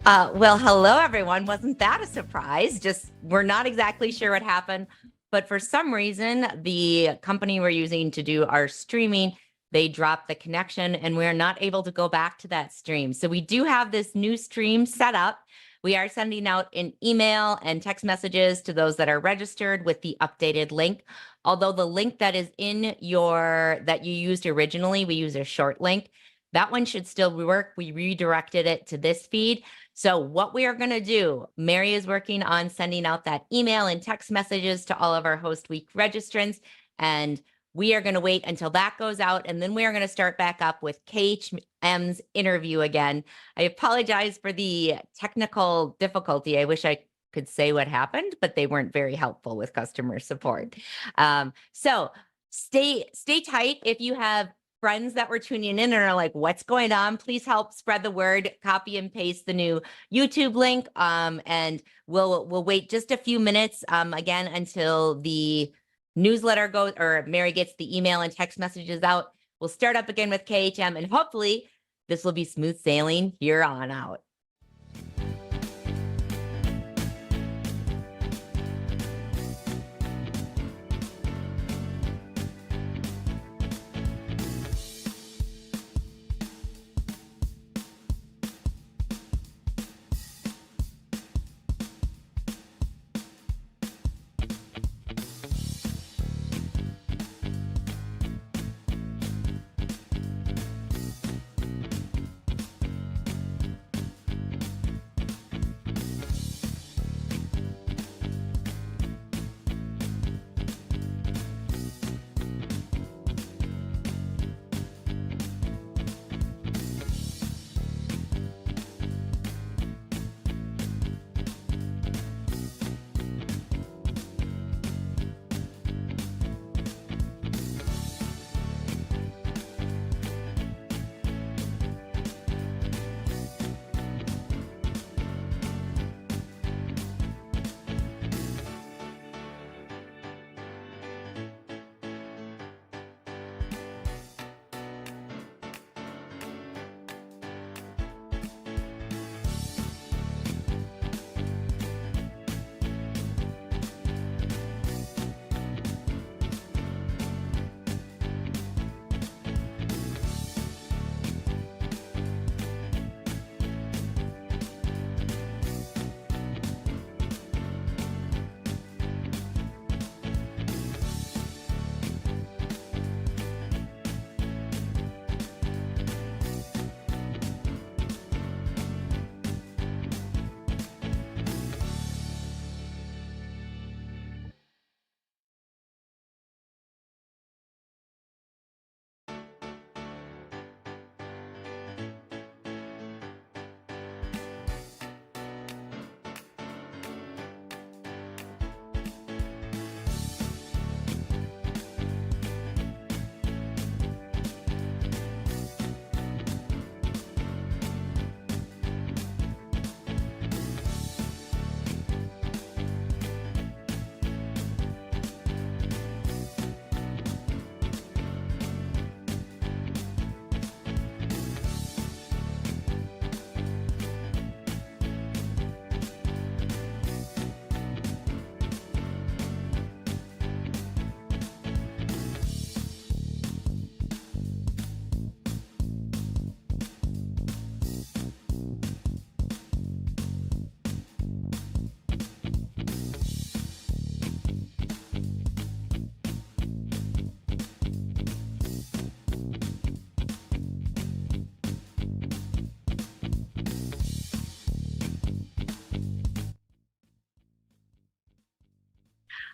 Well, hello, everyone. Wasn't that a surprise? Just we're not exactly sure what happened, but for some reason, the company we're using to do our streaming, they dropped the connection and we're not able to go back to that stream. So we do have this new stream set up. We are sending out an email and text messages to those that are registered with the updated link. Although the link that is in that you used originally, we use a short link. That one should still work. We redirected it to this feed. So what we are going to do, Mary is working on sending out that email and text messages to all of our host week registrants. And we are going to wait until that goes out. And then we are going to start back up with KHM's interview again. I apologize for the technical difficulty. I wish I could say what happened, but they weren't very helpful with customer support. So stay tight. If you have friends that were tuning in and are like, what's going on? Please help spread the word, copy and paste the new YouTube link. And we'll wait just a few minutes again until the newsletter goes or Mary gets the email and text messages out. We'll start up again with KHM and hopefully this will be smooth sailing here on out.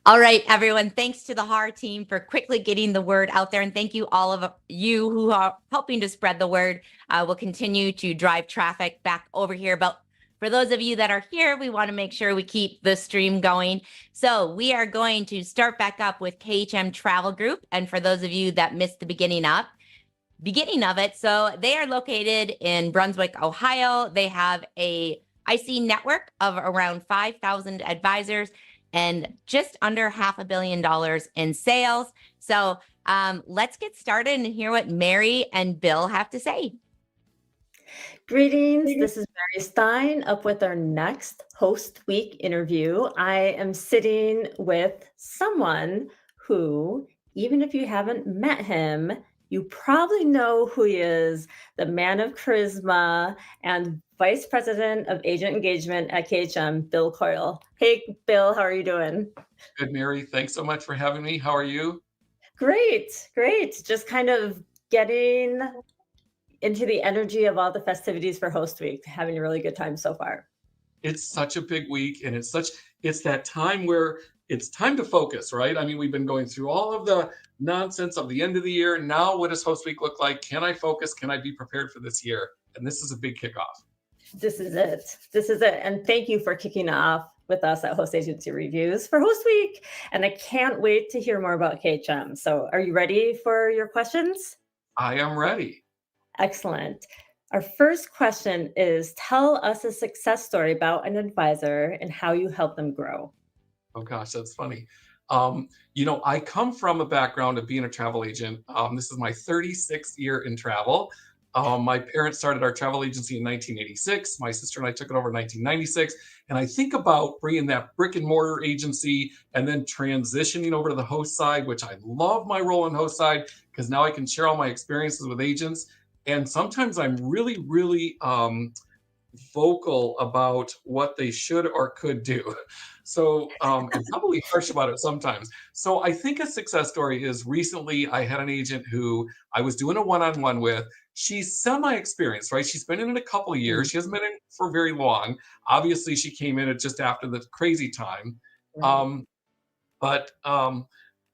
All right, everyone. Thanks to the HAR team for quickly getting the word out there. And thank you all of you who are helping to spread the word. We'll continue to drive traffic back over here. But for those of you that are here, we want to make sure we keep the stream going. So we are going to start back up with KHM Travel Group. And for those of you that missed the beginning of it, so they are located in Brunswick, Ohio. They have a IC network of around 5,000 advisors and just under $500 million in sales. So let's get started and hear what Mary and Bill have to say. Greetings, this is Mary Stein up with our next Host Week interview. I am sitting with someone who, even if you haven't met him, you probably know who he is, the man of charisma and Vice President of Agent Engagement at KHM, Bill Coyle. Hey, Bill, how are you doing? Good, Mary. Thanks so much for having me. How are you? Great, great. Just kind of getting into the energy of all the festivities for Host Week, having a really good time so far. It's such a big week, and it's that time where it's time to focus, right? I mean, we've been going through all of the nonsense of the end of the year. Now, what does Host Week look like? Can I focus? Can I be prepared for this year? And this is a big kickoff. This is it. This is it. And thank you for kicking off with us at Host Agency Reviews for Host Week. And I can't wait to hear more about KHM. So are you ready for your questions? I am ready. Excellent. Our first question is, tell us a success story about an advisor and how you help them grow. Oh gosh, that's funny. I come from a background of being a travel agent. This is my 36th year in travel. My parents started our travel agency in 1986. My sister and I took it over in 1996. And I think about bringing that brick and mortar agency and then transitioning over to the host side, which I love my role in host side because now I can share all my experiences with agents. And sometimes I'm really, really vocal about what they should or could do. So, and probably harsh about it sometimes. So, I think a success story is recently I had an agent who I was doing a one on one with. She's semi experienced, right? She's been in it a couple of years. She hasn't been in it for very long. Obviously, she came in it just after the crazy time. Right. Um, but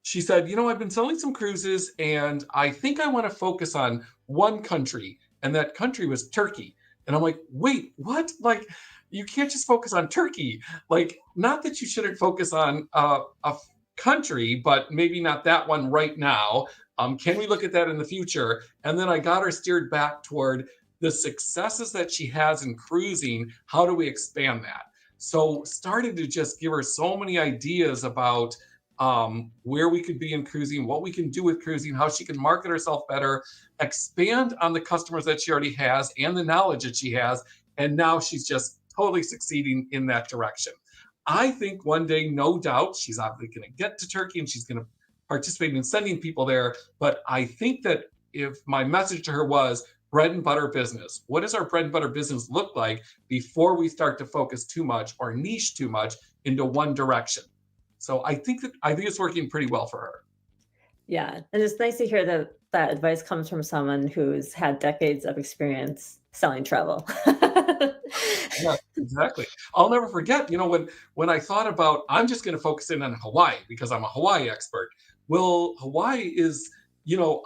she said, I've been selling some cruises and I think I want to focus on one country. And that country was Turkey. And I'm like, wait, what? Like, you can't just focus on Turkey. Like, not that you shouldn't focus on a country, but maybe not that one right now. Can we look at that in the future? And then I got her steered back toward the successes that she has in cruising. How do we expand that? So started to just give her so many ideas about where we could be in cruising, what we can do with cruising, how she can market herself better, expand on the customers that she already has and the knowledge that she has. And now she's just totally succeeding in that direction. I think one day, no doubt, she's obviously going to get to Turkey and she's going to participate in sending people there. But I think that if my message to her was bread and butter business, what does our bread and butter business look like before we start to focus too much or niche too much into one direction? So I think it's working pretty well for her. Yeah. And it's nice to hear that that advice comes from someone who's had decades of experience selling travel. Yeah, exactly. I'll never forget, when I thought about I'm just going to focus in on Hawaii because I'm a Hawaii expert. Well, Hawaii is,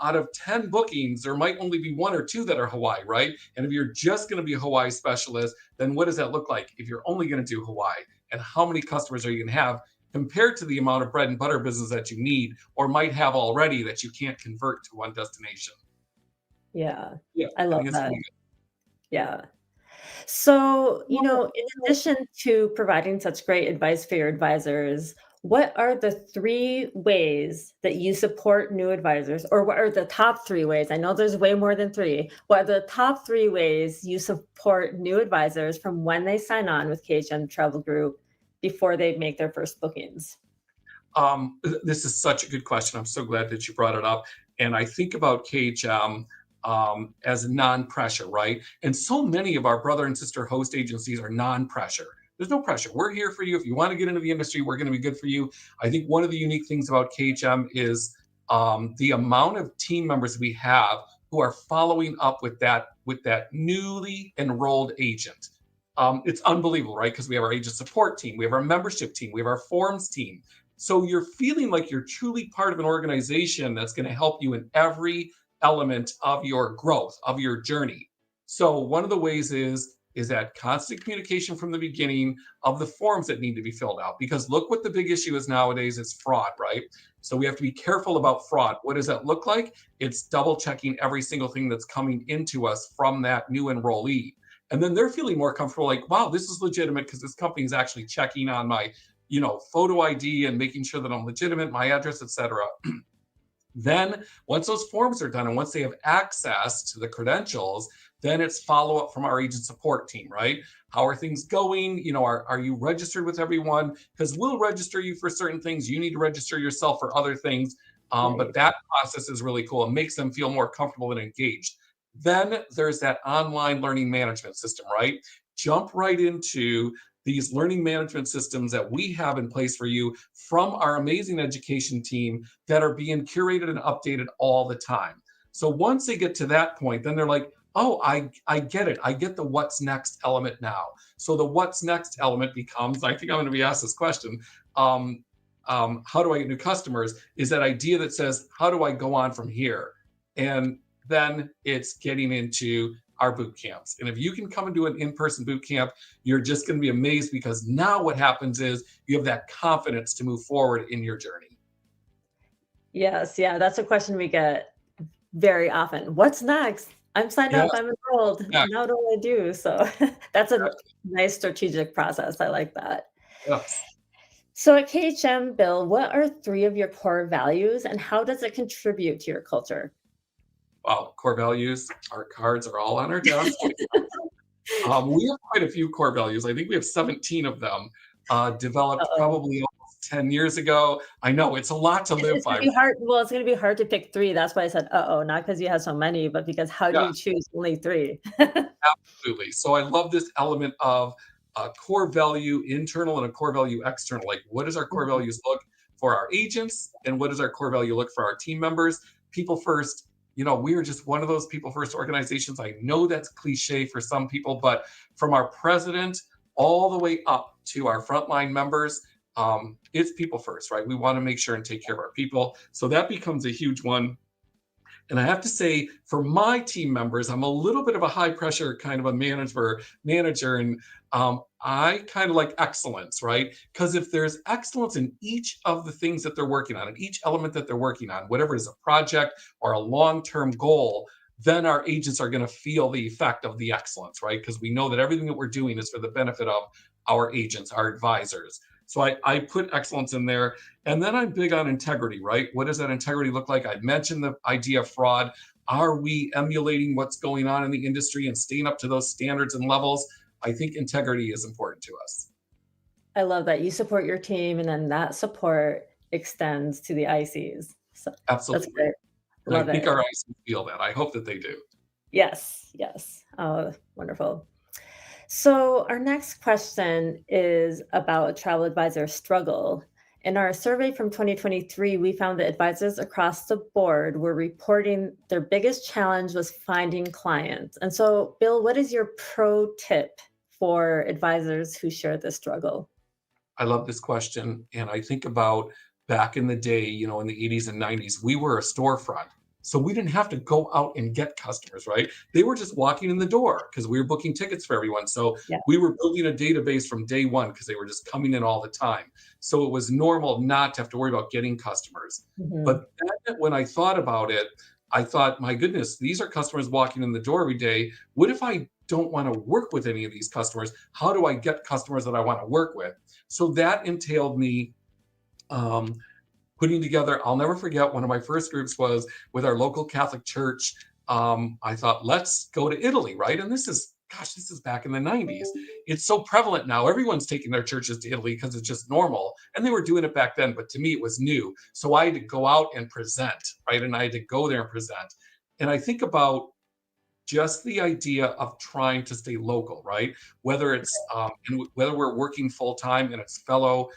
out of 10 bookings, there might only be one or two that are Hawaii, right? And if you're just going to be a Hawaii specialist, then what does that look like if you're only going to do Hawaii? And how many customers are you going to have compared to the amount of bread and butter business that you need or might have already that you can't convert to one destination? Yeah. Yeah, I I love think it's that. really Yeah. So, in good. addition to providing such great advice for your advisors, what are the 3 ways that you support new advisors? Or what are the top 3 ways? I know there's way more than 3. What are the top 3 ways you support new advisors from when they sign on with KHM Travel Group before they make their first bookings? This is such a good question. I'm so glad that you brought it up. And I think about KHM as non-pressure, right? And so many of our brother and sister host agencies are non-pressure. There's no pressure. We're here for you. If you want to get into the industry, we're going to be good for you. I think one of the unique things about KHM is the amount of team members we have who are following up with that newly enrolled agent. It's unbelievable, right? Because we have our agent support team, we have our membership team, we have our forms team. So you're feeling like you're truly part of an organization that's going to help you in every element of your growth, of your journey. So one of the ways is that constant communication from the beginning of the forms that need to be filled out. Because look what the big issue is nowadays is fraud, right? So we have to be careful about fraud. What does that look like? It's double checking every single thing that's coming into us from that new enrollee. And then they're feeling more comfortable, like, wow, this is legitimate because this company is actually checking on my, photo ID and making sure that I'm legitimate, my address, etc. Then once those forms are done and once they have access to the credentials, Then it's follow up from our agent support team, right? How are things going? You know, are you registered with everyone? Because we'll register you for certain things. You need to register yourself for other things. But that process is really cool. It makes them feel more comfortable and engaged. Then there's that online learning management system, right? Jump right into these learning management systems that we have in place for you from our amazing education team that are being curated and updated all the time. So once they get to that point, then they're like, oh, I get it. I get the what's next element now. So the what's next element becomes, I think I'm going to be asked this question, how do I get new customers? Is that idea that says, how do I go on from here? And then it's getting into our boot camps. And if you can come and do an in-person boot camp, you're just going to be amazed, because now what happens is you have that confidence to move forward in your journey. Yes. Yeah. That's a question we get very often. What's next? I'm signed up. I'm enrolled. Yeah. Now what do I do? So that's a nice strategic process. I like that. Yes. So at KHM, Bill, what are 3 of your core values and how does it contribute to your culture? Well, core values, our cards are all on our desk. We have quite a few core values. I think we have 17 of them, developed probably almost 10 years ago. I know it's a lot to live by. Well, it's going to be hard to pick 3. That's why I said, not because you have so many, but because how do you choose only 3? Absolutely. So I love this element of a core value internal and a core value external. Like, what does our core values look for our agents, and what does our core value look for our team members? People first. You know, we are just one of those people first organizations. I know that's cliche for some people, but from our president all the way up to our frontline members, it's people first, right? We want to make sure and take care of our people. So that becomes a huge one. And I have to say, for my team members, I'm a little bit of a high pressure kind of a manager, and I kind of like excellence, right? Because if there's excellence in each of the things that they're working on, and each element that they're working on, whatever it is, a project or a long-term goal, then our agents are going to feel the effect of the excellence, right? Because we know that everything that we're doing is for the benefit of our agents, our advisors. So I put excellence in there. And then I'm big on integrity, right? What does that integrity look like? I mentioned the idea of fraud. Are we emulating what's going on in the industry and staying up to those standards and levels? I think integrity is important to us. I love that you support your team, and then that support extends to the ICs. So absolutely. That's great. And I think our ICs feel that. I hope that they do. Yes. Oh, wonderful. So our next question is about a travel advisor struggle. In our survey from 2023, we found that advisors across the board were reporting their biggest challenge was finding clients. And so, Bill, what is your pro tip for advisors who share this struggle? I love this question. And I think about back in the day, you know, in the 80s and 90s, we were a storefront. So we didn't have to go out and get customers, right? They were just walking in the door because we were booking tickets for everyone. So we were building a database from day one because they were just coming in all the time. So it was normal not to have to worry about getting customers. But then when I thought about it, I thought, my goodness, these are customers walking in the door every day. What if I don't want to work with any of these customers? How do I get customers that I want to work with? So that entailed me putting together, I'll never forget, one of my first groups was with our local Catholic church. I thought, let's go to Italy, right? And this is back in the 90s. It's so prevalent now. Everyone's taking their churches to Italy because it's just normal. And they were doing it back then, but to me, it was new. So I had to go out and present, right? And I had to go there and present. And I think about just the idea of trying to stay local, right? Whether it's, and whether we're working full time and it's fellow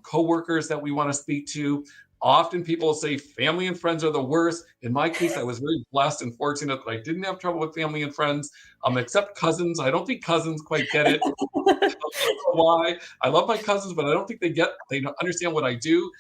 coworkers that we want to speak to. Often people say family and friends are the worst. In my case, I was very blessed and fortunate that I didn't have trouble with family and friends, except cousins. I don't think cousins quite get it. I don't know why. I love my cousins, but I don't think they don't understand what I do.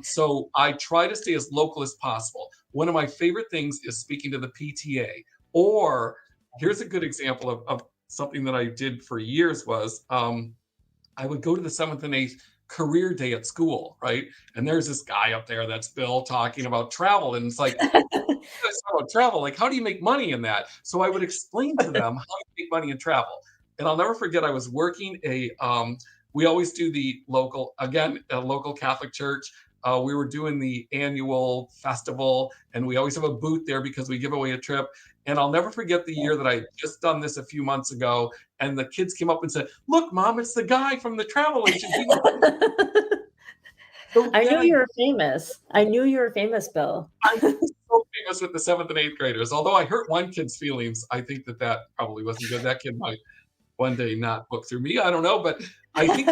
So I try to stay as local as possible. One of my favorite things is speaking to the PTA. Or here's a good example of something that I did for years was I would go to the 7th and 8th career day at school, right? And there's this guy up there that's Bill talking about travel. And it's like, about travel, like, how do you make money in that? So I would explain to them how to make money in travel. And I'll never forget, I was working we always do a local Catholic church, we were doing the annual festival, and we always have a booth there because we give away a trip. And I'll never forget the year that I had just done this a few months ago, and the kids came up and said, "Look, Mom, it's the guy from the travel agent." So I knew then you were famous. I knew you were famous, Bill. I'm so famous with the 7th and 8th graders. Although I hurt one kid's feelings, I think that that probably wasn't good. That kid might one day not book through me. I don't know, but I think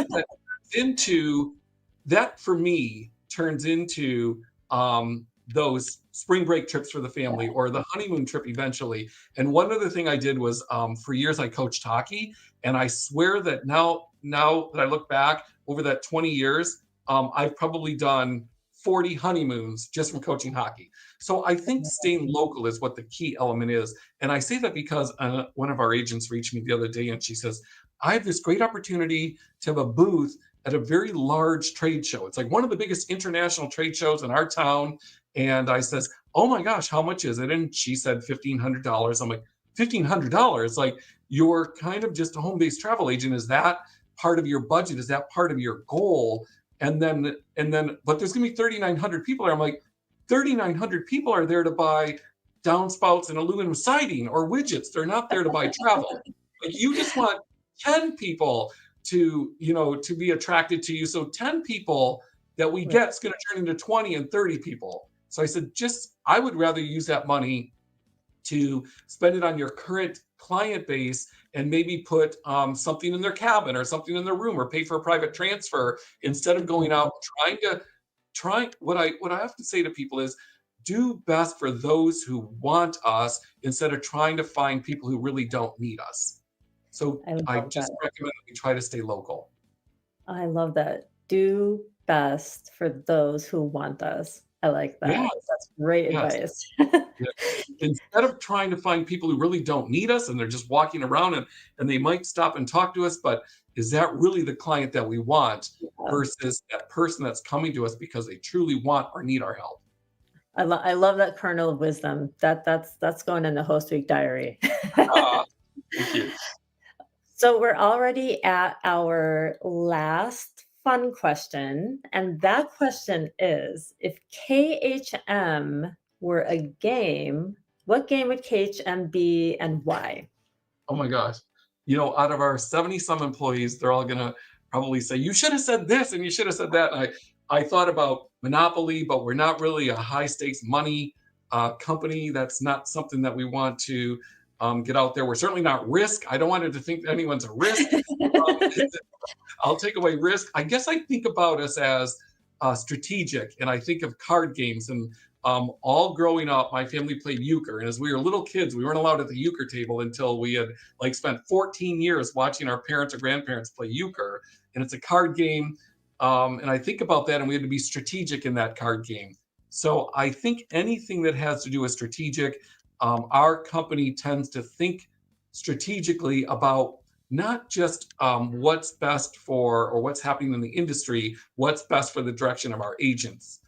that for me turns into those spring break trips for the family or the honeymoon trip eventually. And one other thing I did was for years I coached hockey, and I swear that now that I look back over that 20 years, I've probably done 40 honeymoons just from coaching hockey. So I think staying local is what the key element is. And I say that because one of our agents reached me the other day and she says, I have this great opportunity to have a booth at a very large trade show. It's like one of the biggest international trade shows in our town. And I says, oh my gosh, how much is it? And she said $1,500. I'm like, $1,500? Like, you're kind of just a home-based travel agent. Is that part of your budget? Is that part of your goal? And then, but there's gonna be 3,900 people there. I'm like, 3,900 people are there to buy downspouts and aluminum siding or widgets. They're not there to buy travel. Like, you just want 10 people to be attracted to you. So 10 people that we get is going to turn into 20 and 30 people. So I said, I would rather use that money to spend it on your current client base and maybe put something in their cabin or something in their room or pay for a private transfer instead of going out what I have to say to people is do best for those who want us instead of trying to find people who really don't need us. So I just recommend that we try to stay local. I love that. Do best for those who want us. I like that. Yes. That's great Yes. advice. Instead of trying to find people who really don't need us and they're just walking around and they might stop and talk to us, but is that really the client that we want versus that person that's coming to us because they truly want or need our help? I love that kernel of wisdom. That's going in the host week diary. Thank you. So we're already at our last fun question. And that question is, if KHM were a game, what game would KHM be and why? Oh my gosh. Out of our 70 some employees, they're all going to probably say, you should have said this and you should have said that. And I thought about Monopoly, but we're not really a high stakes money company. That's not something that we want to get out there. We're certainly not Risk. I don't want it to think that anyone's a Risk. I'll take away Risk. I guess I think about us as strategic, and I think of card games. And all growing up, my family played euchre. And as we were little kids, we weren't allowed at the euchre table until we had spent 14 years watching our parents or grandparents play euchre. And it's a card game. And I think about that, and we had to be strategic in that card game. So I think anything that has to do with strategic, our company tends to think strategically about not just what's best for or what's happening in the industry, what's best for the direction of our agents.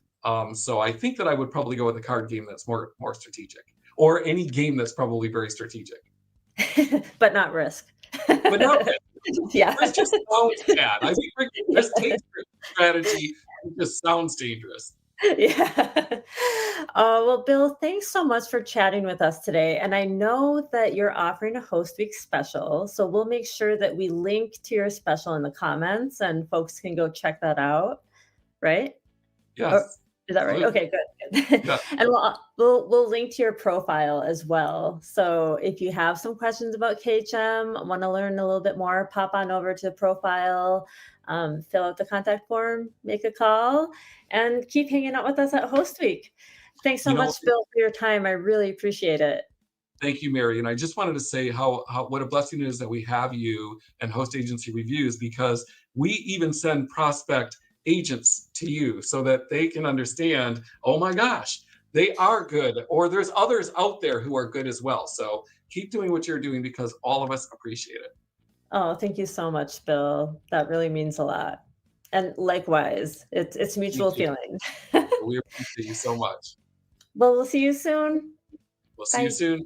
So I think that I would probably go with a card game that's more strategic, or any game that's probably very strategic. But not Risk. But not Risk. Yeah. Risk just sounds bad. I think Risk takes strategy. It just sounds dangerous. Yeah. Well, Bill, thanks so much for chatting with us today. And I know that you're offering a Host Week special, so we'll make sure that we link to your special in the comments and folks can go check that out, right? Yes. Or, is that right? Okay, good. Yeah. And we'll link to your profile as well. So if you have some questions about KHM, want to learn a little bit more, pop on over to the profile, fill out the contact form, make a call, and keep hanging out with us at Host Week. Thanks so much, Bill, for your time. I really appreciate it. Thank you, Mary. And I just wanted to say what a blessing it is that we have you and Host Agency Reviews, because we even send prospect agents to you so that they can understand, oh my gosh, they are good, or there's others out there who are good as well. So keep doing what you're doing, because all of us appreciate it. Oh, thank you so much, Bill. That really means a lot. And likewise, it's mutual feeling. We appreciate you so much. Well, we'll see you soon. We'll see you soon.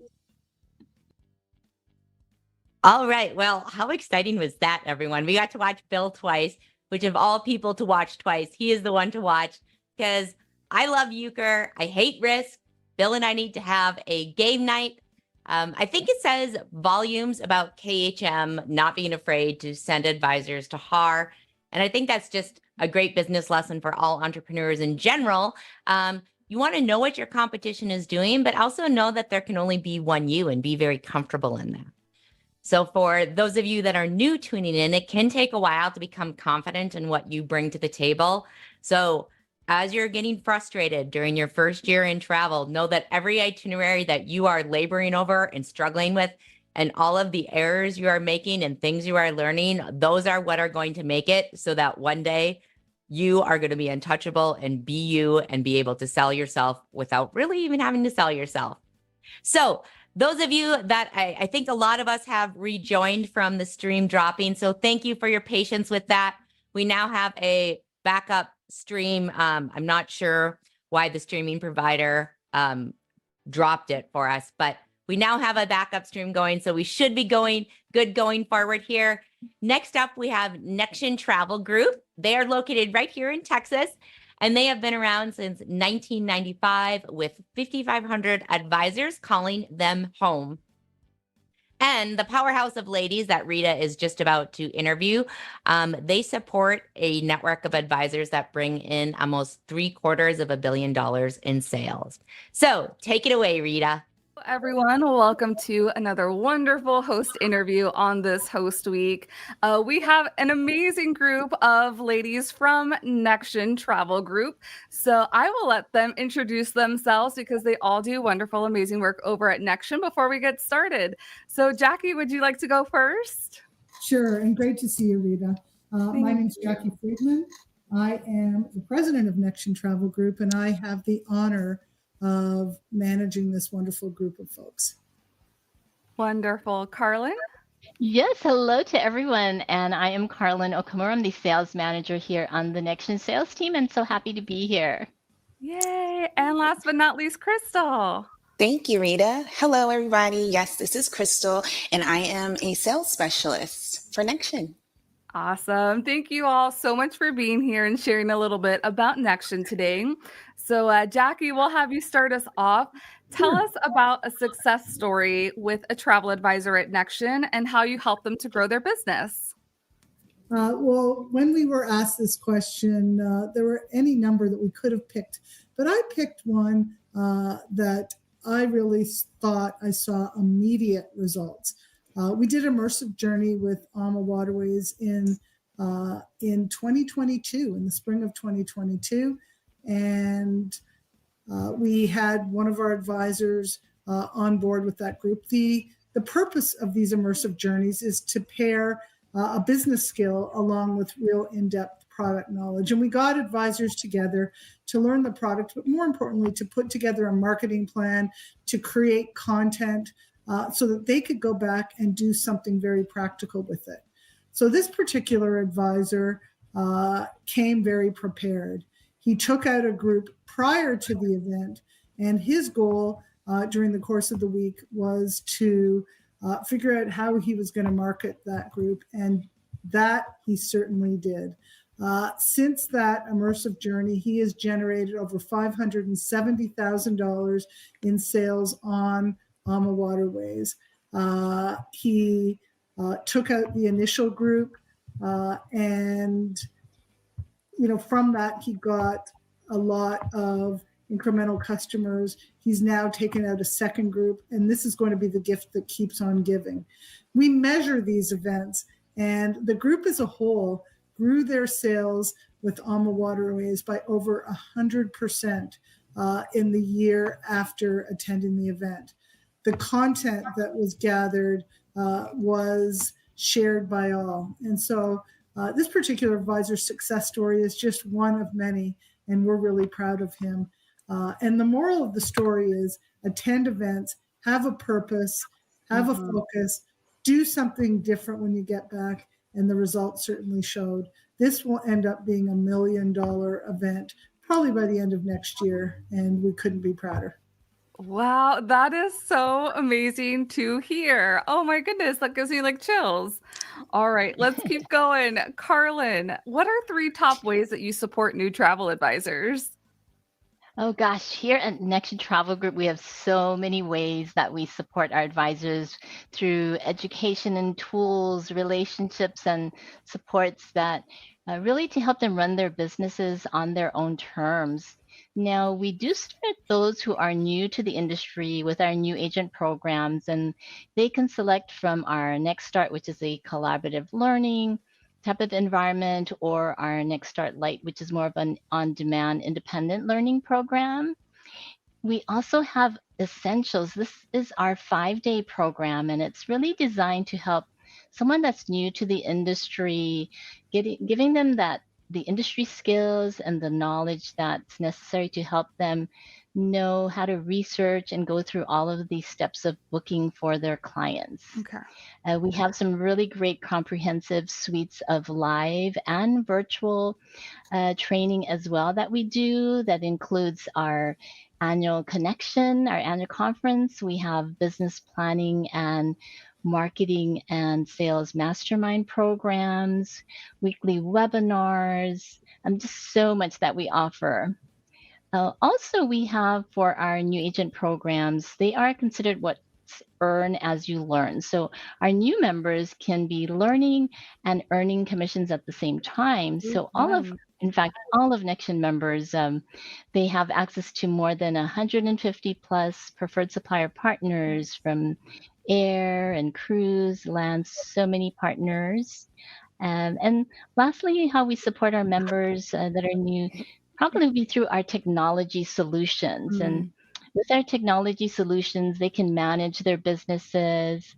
All right. Well, how exciting was that, everyone? We got to watch Bill twice, which of all people to watch twice, he is the one to watch. because I love euchre. I hate risk. Bill and I need to have a game night. I think it says volumes about KHM not being afraid to send advisors to HAR. And I think that's just a great business lesson for all entrepreneurs in general. You want to know what your competition is doing, but also know that there can only be one you and be very comfortable in that. So for those of you that are new tuning in, it can take a while to become confident in what you bring to the table. So as you're getting frustrated during your first year in travel, know that every itinerary that you are laboring over and struggling with, and all of the errors you are making and things you are learning, those are what are going to make it so that one day you are going to be untouchable and be you and be able to sell yourself without really even having to sell yourself. So those of you that I think a lot of us have rejoined from the stream dropping. So thank you for your patience with that. We now have a backup stream. I'm not sure why the streaming provider dropped it for us, but we now have a backup stream going. So we should be going forward here. Next up, we have Nexion Travel Group. They are located right here in Texas, and they have been around since 1995 with 5,500 advisors calling them home. And the powerhouse of ladies that Rita is just about to interview, they support a network of advisors that bring in almost $750 million in sales. So take it away, Rita. Everyone, welcome to another wonderful host interview on this host week. We have an amazing group of ladies from Nexion Travel Group. So I will let them introduce themselves because they all do wonderful, amazing work over at Nexion before we get started. So Jackie, would you like to go first? Sure, and great to see you, Rita. My name is Jackie Friedman. I am the president of Nexion Travel Group, and I have the honor of managing this wonderful group of folks. Wonderful. Carlin? Yes, hello to everyone. And I am Carlin Okamura. I'm the sales manager here on the Nexion sales team, and so happy to be here. Yay. And last but not least, Crystal. Thank you, Rita. Hello, everybody. Yes, this is Crystal, and I am a sales specialist for Nexion. Awesome. Thank you all so much for being here and sharing a little bit about Nexion today. So Jackie, we'll have you start us off. Tell us about a success story with a travel advisor at Nexion and how you help them to grow their business. Well, when we were asked this question, there were any number that we could have picked, but I picked one that I really thought I saw immediate results. We did immersive journey with AMA Waterways in 2022, in the spring of 2022. And we had one of our advisors on board with that group. The purpose of these immersive journeys is to pair a business skill along with real in-depth product knowledge. And we got advisors together to learn the product, but more importantly, to put together a marketing plan, to create content so that they could go back and do something very practical with it. So this particular advisor came very prepared. He took out a group prior to the event, and his goal during the course of the week was to figure out how he was going to market that group, and that he certainly did. Since that immersive journey, he has generated over $570,000 in sales on AMA Waterways. He took out the initial group, and from that, he got a lot of incremental customers. He's now taken out a second group, and this is going to be the gift that keeps on giving. We measure these events, and the group as a whole grew their sales with AMA Waterways by over 100% in the year after attending the event. The content that was gathered was shared by all. And so this particular advisor's success story is just one of many, and we're really proud of him. And the moral of the story is attend events, have a purpose, have a focus, do something different when you get back, and the results certainly showed. This will end up being $1 million event probably by the end of next year, and we couldn't be prouder. Wow, that is so amazing to hear. Oh my goodness, that gives me like chills. All right, let's keep going. Carlin, what are 3 top ways that you support new travel advisors? Oh gosh, here at Nexion Travel Group, we have so many ways that we support our advisors through education and tools, relationships, and supports that really to help them run their businesses on their own terms. Now, we do start those who are new to the industry with our new agent programs, and they can select from our Next Start, which is a collaborative learning type of environment, or our Next Start Lite, which is more of an on-demand independent learning program. We also have Essentials. This is our 5-day program, and it's really designed to help someone that's new to the industry, giving them the industry skills and the knowledge that's necessary to help them know how to research and go through all of these steps of booking for their clients. Okay. We have some really great comprehensive suites of live and virtual training as well that we do. That includes our annual connection, our annual conference. We have business planning and marketing and sales mastermind programs, weekly webinars, just so much that we offer. Also, we have for our new agent programs, they are considered what's earn as you learn. So our new members can be learning and earning commissions at the same time. So in fact, all of Nexion members, they have access to more than 150 plus preferred supplier partners from air and cruise, land, so many partners. And lastly, how we support our members that are new, probably be through our technology solutions. And with our technology solutions, they can manage their businesses,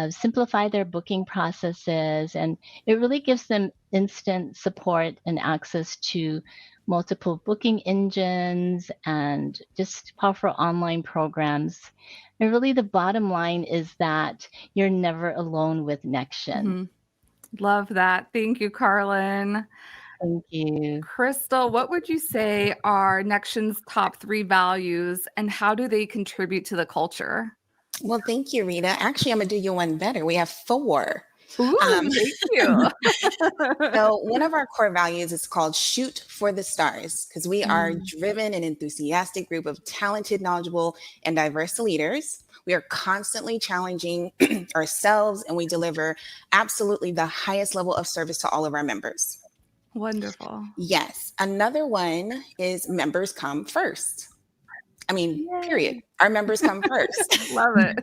simplify their booking processes, and it really gives them instant support and access to multiple booking engines and just powerful online programs. And really, the bottom line is that you're never alone with Nexion. Love that. Thank you, Carlin. Thank you. Crystal, what would you say are Nexion's top 3 values and how do they contribute to the culture? Well, thank you, Rita. Actually, I'm going to do you one better. We have 4. Ooh, thank you. So one of our core values is called Shoot for the Stars, because we are a driven and enthusiastic group of talented, knowledgeable, and diverse leaders. We are constantly challenging ourselves, and we deliver absolutely the highest level of service to all of our members. Wonderful. Yes. Another one is members come first. I mean, Yay. period. Our members come first. Love it.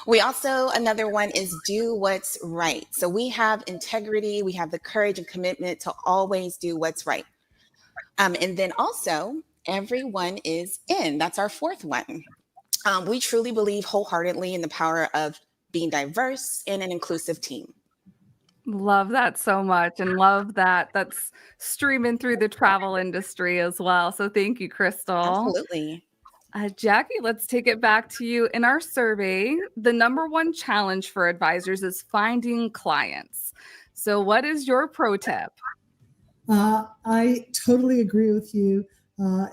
We also, another one is do what's right. So we have integrity, we have the courage and commitment to always do what's right. And then also, everyone is in. That's our 4th one. We truly believe wholeheartedly in the power of being diverse and an inclusive team. Love that so much, and love that that's streaming through the travel industry as well. So thank you, Crystal. Absolutely. Jackie, let's take it back to you. In our survey, the number 1 challenge for advisors is finding clients. So what is your pro tip? I totally agree with you.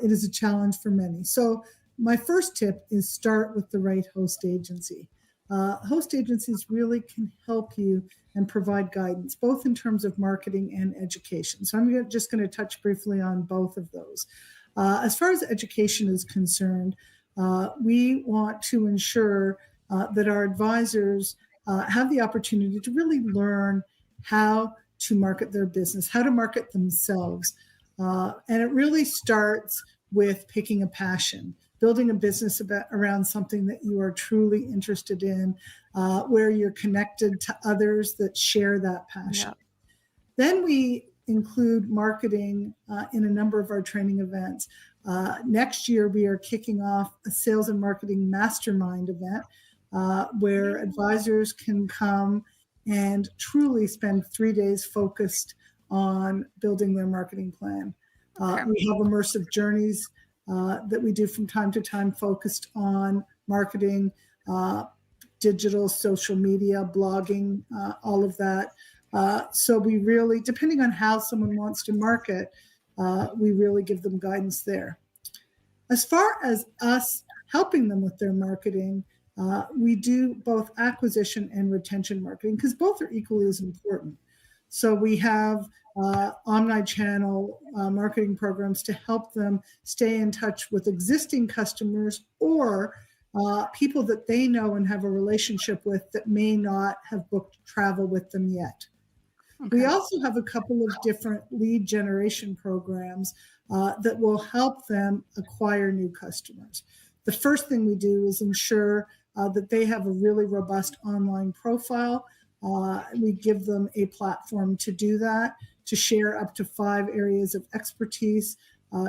It is a challenge for many. So my first tip is start with the right host agency. Host agencies really can help you and provide guidance, both in terms of marketing and education. So I'm just going to touch briefly on both of those. As far as education is concerned, we want to ensure that our advisors have the opportunity to really learn how to market their business, how to market themselves. And it really starts with picking a passion, building a business around something that you are truly interested in, where you're connected to others that share that passion. Yep. Then we include marketing in a number of our training events. Next year, we are kicking off a sales and marketing mastermind event where advisors can come and truly spend 3 days focused on building their marketing plan. We have immersive journeys that we do from time to time focused on marketing, digital, social media, blogging, all of that. So we really, depending on how someone wants to market, we really give them guidance there. As far as us helping them with their marketing, we do both acquisition and retention marketing because both are equally as important. So we have omni-channel marketing programs to help them stay in touch with existing customers or people that they know and have a relationship with that may not have booked travel with them yet. Okay. We also have a couple of different lead generation programs that will help them acquire new customers. The first thing we do is ensure that they have a really robust online profile. We give them a platform to do that, to share up to 5 areas of expertise,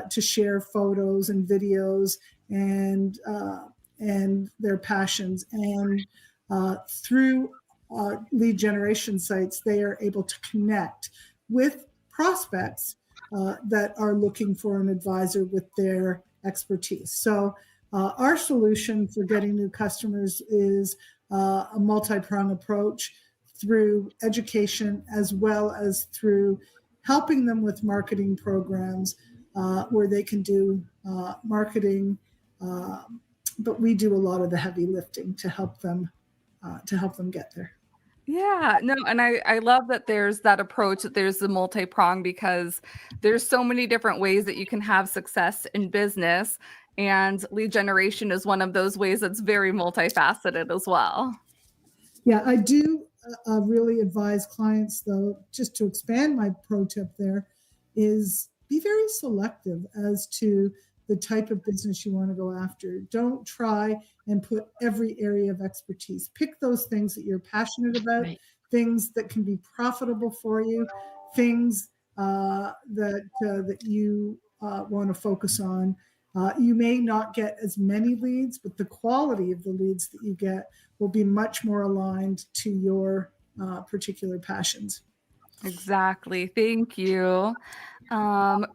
to share photos and videos and their passions. And through lead generation sites, they are able to connect with prospects that are looking for an advisor with their expertise. So our solution for getting new customers is a multi-pronged approach through education as well as through helping them with marketing programs where they can do marketing, but we do a lot of the heavy lifting to help them get there. Yeah, no, and I love that there's that approach, that there's the multi-prong, because there's so many different ways that you can have success in business, and lead generation is one of those ways that's very multifaceted as well. Yeah, I do really advise clients, though, just to expand my pro tip there, is be very selective as to the type of business you want to go after. Don't try and put every area of expertise. Pick those things that you're passionate about, Right. things that can be profitable for you, things that you want to focus on. You may not get as many leads, but the quality of the leads that you get will be much more aligned to your particular passions. Exactly. Thank you.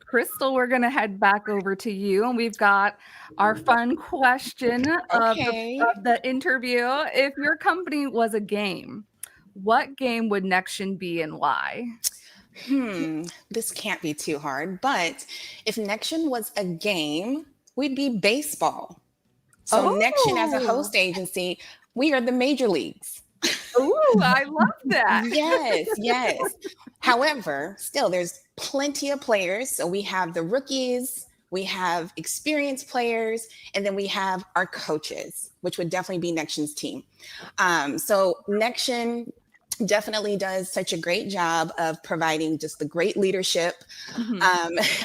Crystal, we're going to head back over to you, and we've got our fun question Okay. of the interview. If your company was a game, what game would Nexion be and why? This can't be too hard, but if Nexion was a game, we'd be baseball. So Nexion as a host agency, we are the major leagues. Ooh, I love that. Yes, yes. However, still there's plenty of players. So we have the rookies, we have experienced players, and then we have our coaches, which would definitely be Nexion's team. So Nexion definitely does such a great job of providing just the great leadership,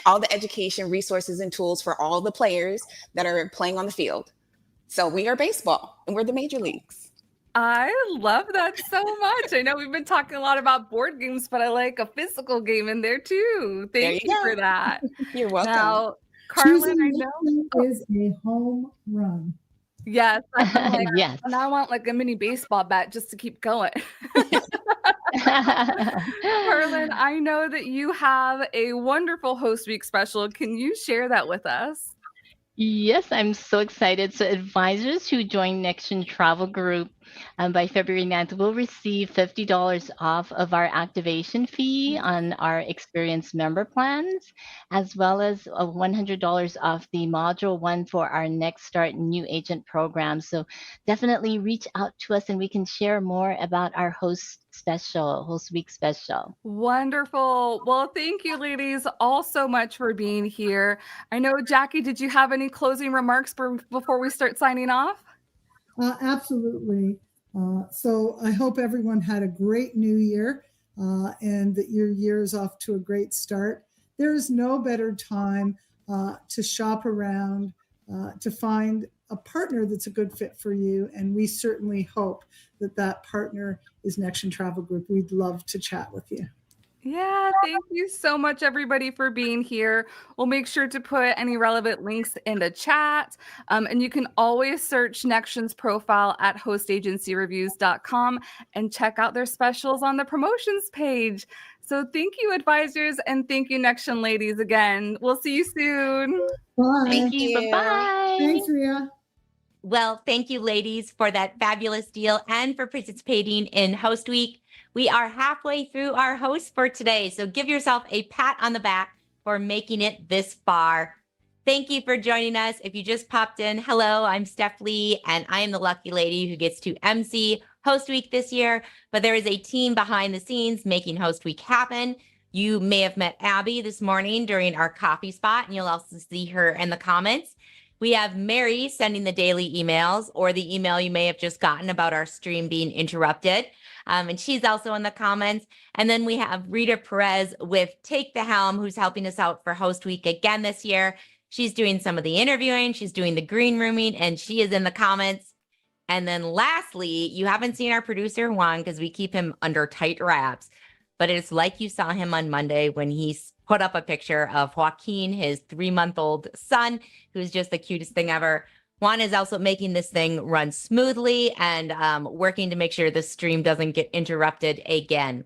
all the education, resources, and tools for all the players that are playing on the field. So we are baseball, and we're the major leagues. I love that so much. I know we've been talking a lot about board games, but I like a physical game in there too. Thank you for that. You're welcome. Now, Carlin, I know Nexion is a home run. Yes. Yes. And I want like a mini baseball bat just to keep going. Carlin, I know that you have a wonderful Host Week special. Can you share that with us? Yes, I'm so excited. So advisors who join Nexion Travel Group by February 9th will receive $50 off of our activation fee on our experienced member plans, as well as $100 off the module 1 for our Next Start new agent program. So definitely reach out to us and we can share more about our Host Week special. Wonderful. Well, thank you, ladies, all so much for being here. I know, Jackie, did you have any closing remarks before we start signing off? Absolutely. So I hope everyone had a great new year and that your year is off to a great start. There is no better time to shop around, to find a partner that's a good fit for you. And we certainly hope that that partner is Nexion Travel Group. We'd love to chat with you. Yeah, thank you so much, everybody, for being here. We'll make sure to put any relevant links in the chat. And you can always search Nexion's profile at hostagencyreviews.com and check out their specials on the promotions page. So thank you, advisors, and thank you, Nexion ladies, again. We'll see you soon. Bye. Thank you. Bye-bye. Thanks, Ria. Well, thank you, ladies, for that fabulous deal and for participating in Host Week. We are halfway through our host for today, so give yourself a pat on the back for making it this far. Thank you for joining us. If you just popped in, hello, I'm Steph Lee, and I am the lucky lady who gets to MC Host Week this year, but there is a team behind the scenes making Host Week happen. You may have met Abby this morning during our coffee spot, and you'll also see her in the comments. We have Mary sending the daily emails, or the email you may have just gotten about our stream being interrupted. And she's also in the comments. And then we have Rita Perez with Take the Helm, who's helping us out for Host Week again this year. She's doing some of the interviewing, she's doing the green rooming, and she is in the comments. And then lastly, you haven't seen our producer Juan because we keep him under tight wraps, but it's like you saw him on Monday when he put up a picture of Joaquin, his 3-month-old son, who's just the cutest thing ever. Juan is also making this thing run smoothly and working to make sure the stream doesn't get interrupted again.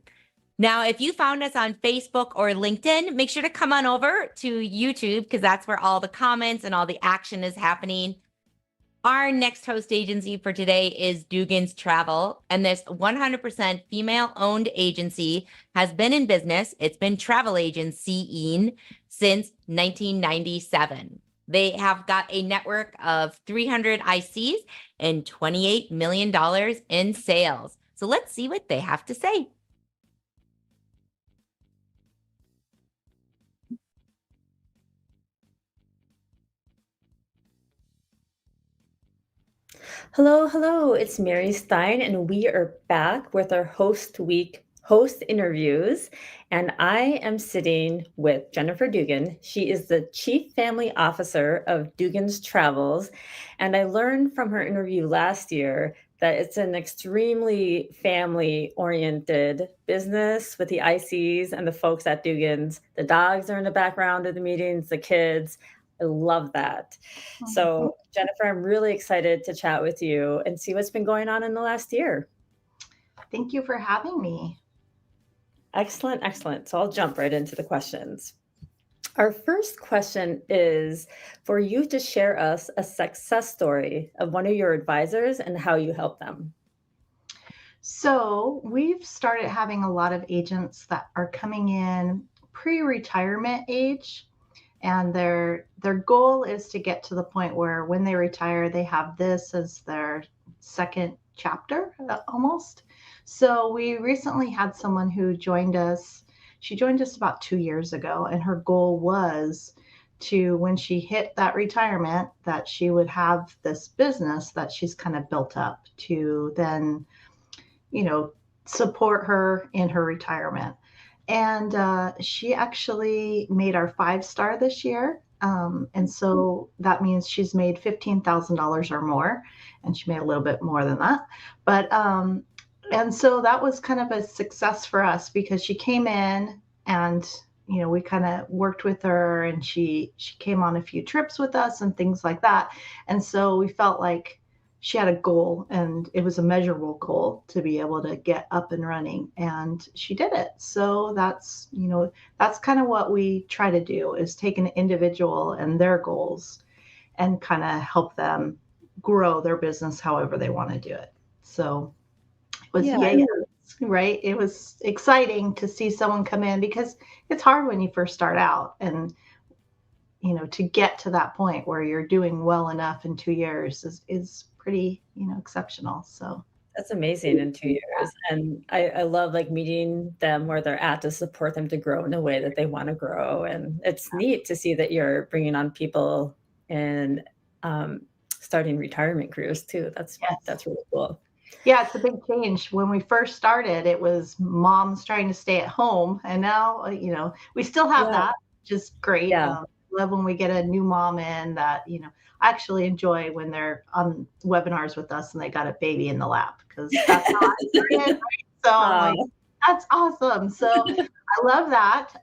Now, if you found us on Facebook or LinkedIn, make sure to come on over to YouTube because that's where all the comments and all the action is happening. Our next host agency for today is Dugan's Travel, and this 100% female-owned agency has been in business. It's been travel agencying since 1997. They have got a network of 300 ICs and $28 million in sales. So let's see what they have to say. Hello, hello. It's Mary Stein, and we are back with our Host Week host interviews. And I am sitting with Jennifer Dugan. She is the Chief Family Officer of Dugan's Travels. And I learned from her interview last year that it's an extremely family-oriented business with the ICs and the folks at Dugan's. The dogs are in the background of the meetings, the kids. I love that. So, Jennifer, I'm really excited to chat with you and see what's been going on in the last year. Thank you for having me. Excellent, excellent. So I'll jump right into the questions. Our first question is for you to share us a success story of one of your advisors and how you help them. So we've started having a lot of agents that are coming in pre-retirement age. And their goal is to get to the point where when they retire, they have this as their second chapter almost. So we recently had someone who joined us. She joined us about 2 years ago, and her goal was to, when she hit that retirement, that she would have this business that she's kind of built up to then, support her in her retirement. And she actually made our 5-star this year. And so that means she's made $15,000 or more, and she made a little bit more than that. But and so that was kind of a success for us because she came in and, we kind of worked with her, and she came on a few trips with us and things like that. And so we felt like she had a goal, and it was a measurable goal to be able to get up and running, and she did it. So that's kind of what we try to do, is take an individual and their goals and kind of help them grow their business however they want to do it. So it was, right? It was exciting to see someone come in because it's hard when you first start out, and to get to that point where you're doing well enough in 2 years is pretty, exceptional. So that's amazing in 2 years. And I love meeting them where they're at to support them to grow in a way that they want to grow. And it's neat to see that you're bringing on people and starting retirement careers too. That's really cool. Yeah, it's a big change. When we first started, it was moms trying to stay at home. And now, we still have that, which is great. Yeah. Love when we get a new mom in that, I actually enjoy when they're on webinars with us and they got a baby in the lap, because that's how I started. So I'm like, that's awesome. So I love that.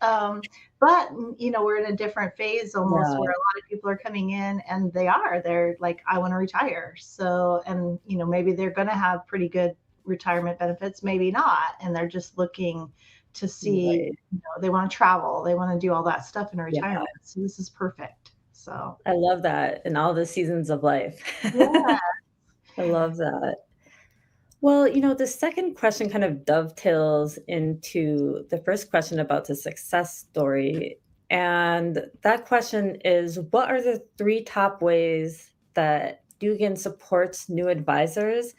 But, we're in a different phase almost where a lot of people are coming in and they're like, I want to retire. So, and, maybe they're going to have pretty good retirement benefits, maybe not. And they're just looking to see, they want to travel, they want to do all that stuff in retirement. So this is perfect. So I love that in all the seasons of life. Yeah. I love that. Well, the second question kind of dovetails into the first question about the success story. And that question is, what are the 3 top ways that Dugan supports new advisors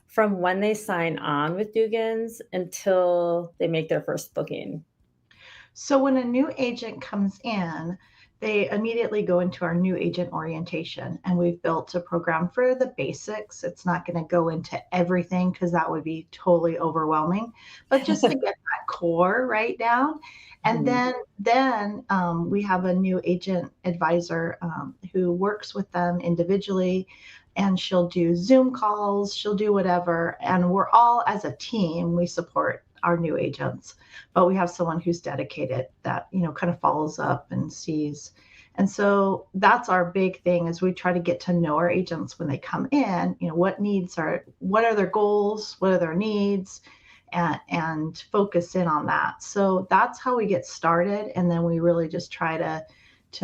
from when they sign on with Dugan's until they make their first booking? So when a new agent comes in, they immediately go into our new agent orientation, and we've built a program for the basics. It's not going to go into everything because that would be totally overwhelming, but just to get that core right down. And then we have a new agent advisor who works with them individually, and she'll do Zoom calls, she'll do whatever. And we're all, as a team, we support our new agents, but we have someone who's dedicated that, kind of follows up and sees. And so that's our big thing, is we try to get to know our agents when they come in, what are their goals, what are their needs, and focus in on that. So that's how we get started. And then we really just try to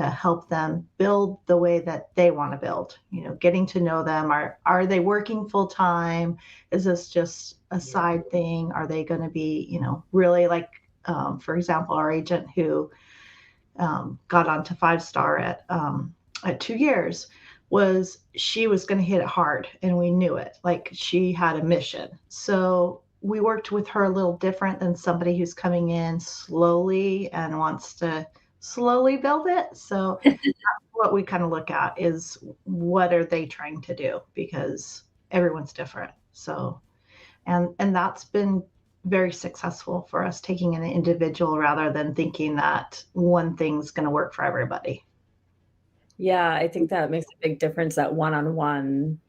help them build the way that they want to build, getting to know them. Are they working full time? Is this just a side thing? Are they going to be, really like, for example, our agent who got onto 5-star at 2 years, she was going to hit it hard, and we knew it. Like, she had a mission. So we worked with her a little different than somebody who's coming in slowly and wants to slowly build it. So that's what we kind of look at, is what are they trying to do, because everyone's different. So, and that's been very successful for us, taking an individual rather than thinking that one thing's going to work for everybody. Yeah, I think that makes a big difference, that one-on-one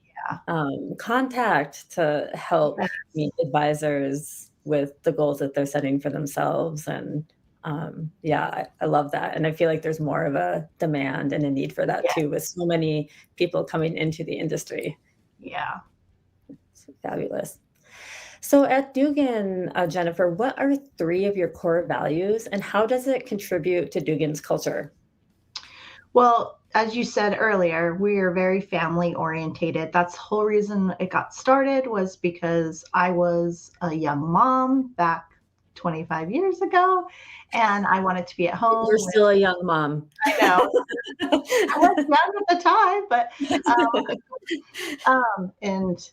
contact to help meet advisors with the goals that they're setting for themselves. And I love that. And I feel like there's more of a demand and a need for that too, with so many people coming into the industry. Yeah. It's fabulous. So at Dugan, Jennifer, what are 3 of your core values, and how does it contribute to Dugan's culture? Well, as you said earlier, we are very family orientated. That's the whole reason it got started, was because I was a young mom back 25 years ago, and I wanted to be at home. You're still a young mom. I know. I was young at the time, but and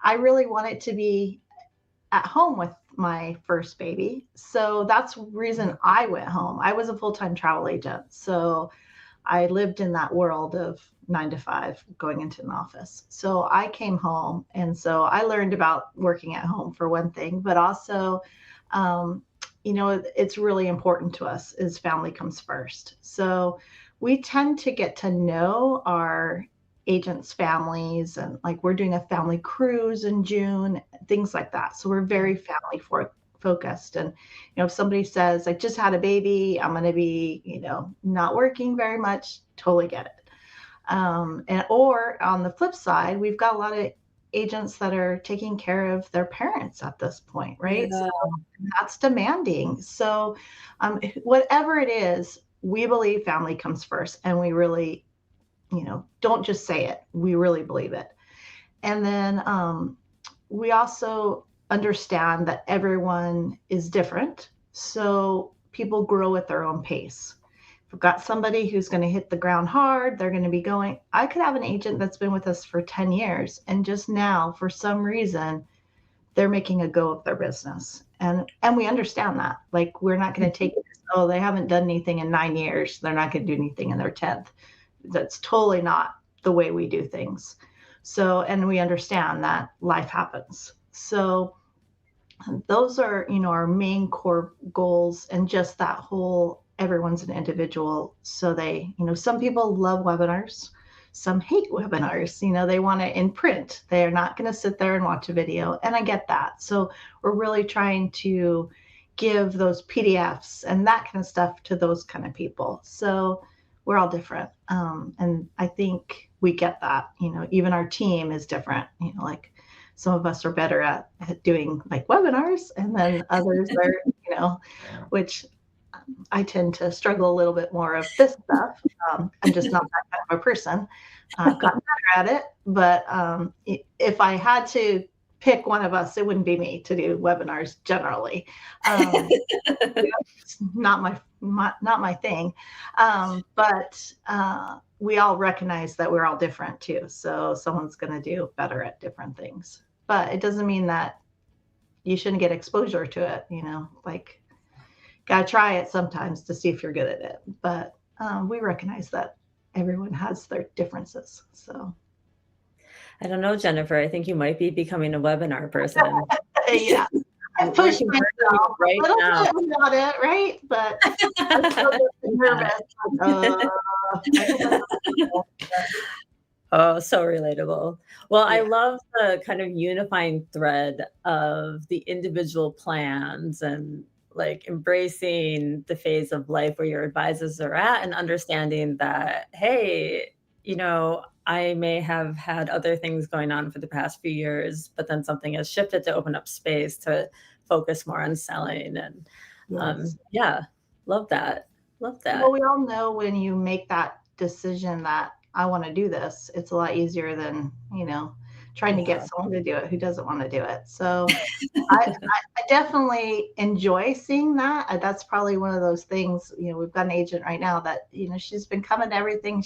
I really wanted to be at home with my first baby. So that's the reason I went home. I was a full-time travel agent, so I lived in that world of 9 to 5, going into an office. So I came home, and so I learned about working at home, for one thing, but also, it's really important to us, is family comes first. So we tend to get to know our agents' families, and like, we're doing a family cruise in June, things like that. So we're very family focused. And, if somebody says, I just had a baby, I'm going to be, not working very much, totally get it. Or on the flip side, we've got a lot of agents that are taking care of their parents at this point, right? Yeah. So that's demanding. So whatever it is, we believe family comes first, and we really, don't just say it, we really believe it. And then we also understand that everyone is different. So people grow at their own pace. If we've got somebody who's going to hit the ground hard, they're going to be going. I could have an agent that's been with us for 10 years, and just now, for some reason, they're making a go of their business. And we understand that. Like, we're not going to take it as, oh, they haven't done anything in 9 years, they're not going to do anything in their 10th. That's totally not the way we do things. So, and we understand that life happens. So those are, our main core goals, and just that whole, everyone's an individual. So they, some people love webinars, some hate webinars, they want it in print. They're not going to sit there and watch a video. And I get that. So we're really trying to give those PDFs and that kind of stuff to those kind of people. So we're all different. And I think we get that, even our team is different, like, some of us are better at doing like webinars, and then others are, which I tend to struggle a little bit more of this stuff. I'm just not that kind of a person. I've gotten better at it, but if I had to pick one of us, it wouldn't be me to do webinars generally. It's not my thing. But we all recognize that we're all different too. So someone's going to do better at different things. but it doesn't mean that you shouldn't get exposure to it, like gotta try it sometimes to see if you're good at it. But we recognize that everyone has their differences. So I don't know, Jennifer. I think you might be becoming a webinar person. yeah, I push working myself right a little now. bit without it, right? But I'm still getting nervous. Oh, so relatable. Well, I Yeah. love the kind of unifying thread of the individual plans and like embracing the phase of life where your advisors are at and understanding that, hey, I may have had other things going on for the past few years, but then something has shifted to open up space to focus more on selling. And Yes. yeah, love that. Love that. Well, we all know when you make that decision that I want to do this, it's a lot easier than, trying to get someone to do it who doesn't want to do it. So I definitely enjoy seeing that. That's probably one of those things, we've got an agent right now that, she's been coming to everything.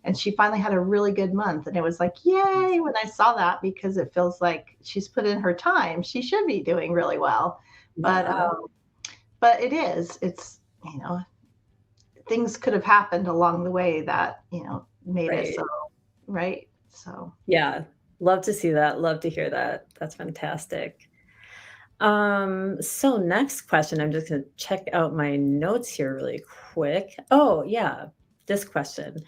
And she finally had a really good month. And it was like, yay, when I saw that, because it feels like she's put in her time. She should be doing really well. Yeah. But it's, things could have happened along the way that, made it so, right? So, yeah, love to see that. Love to hear that. That's fantastic. So next question, I'm just going to check out my notes here really quick. Oh, yeah, this question.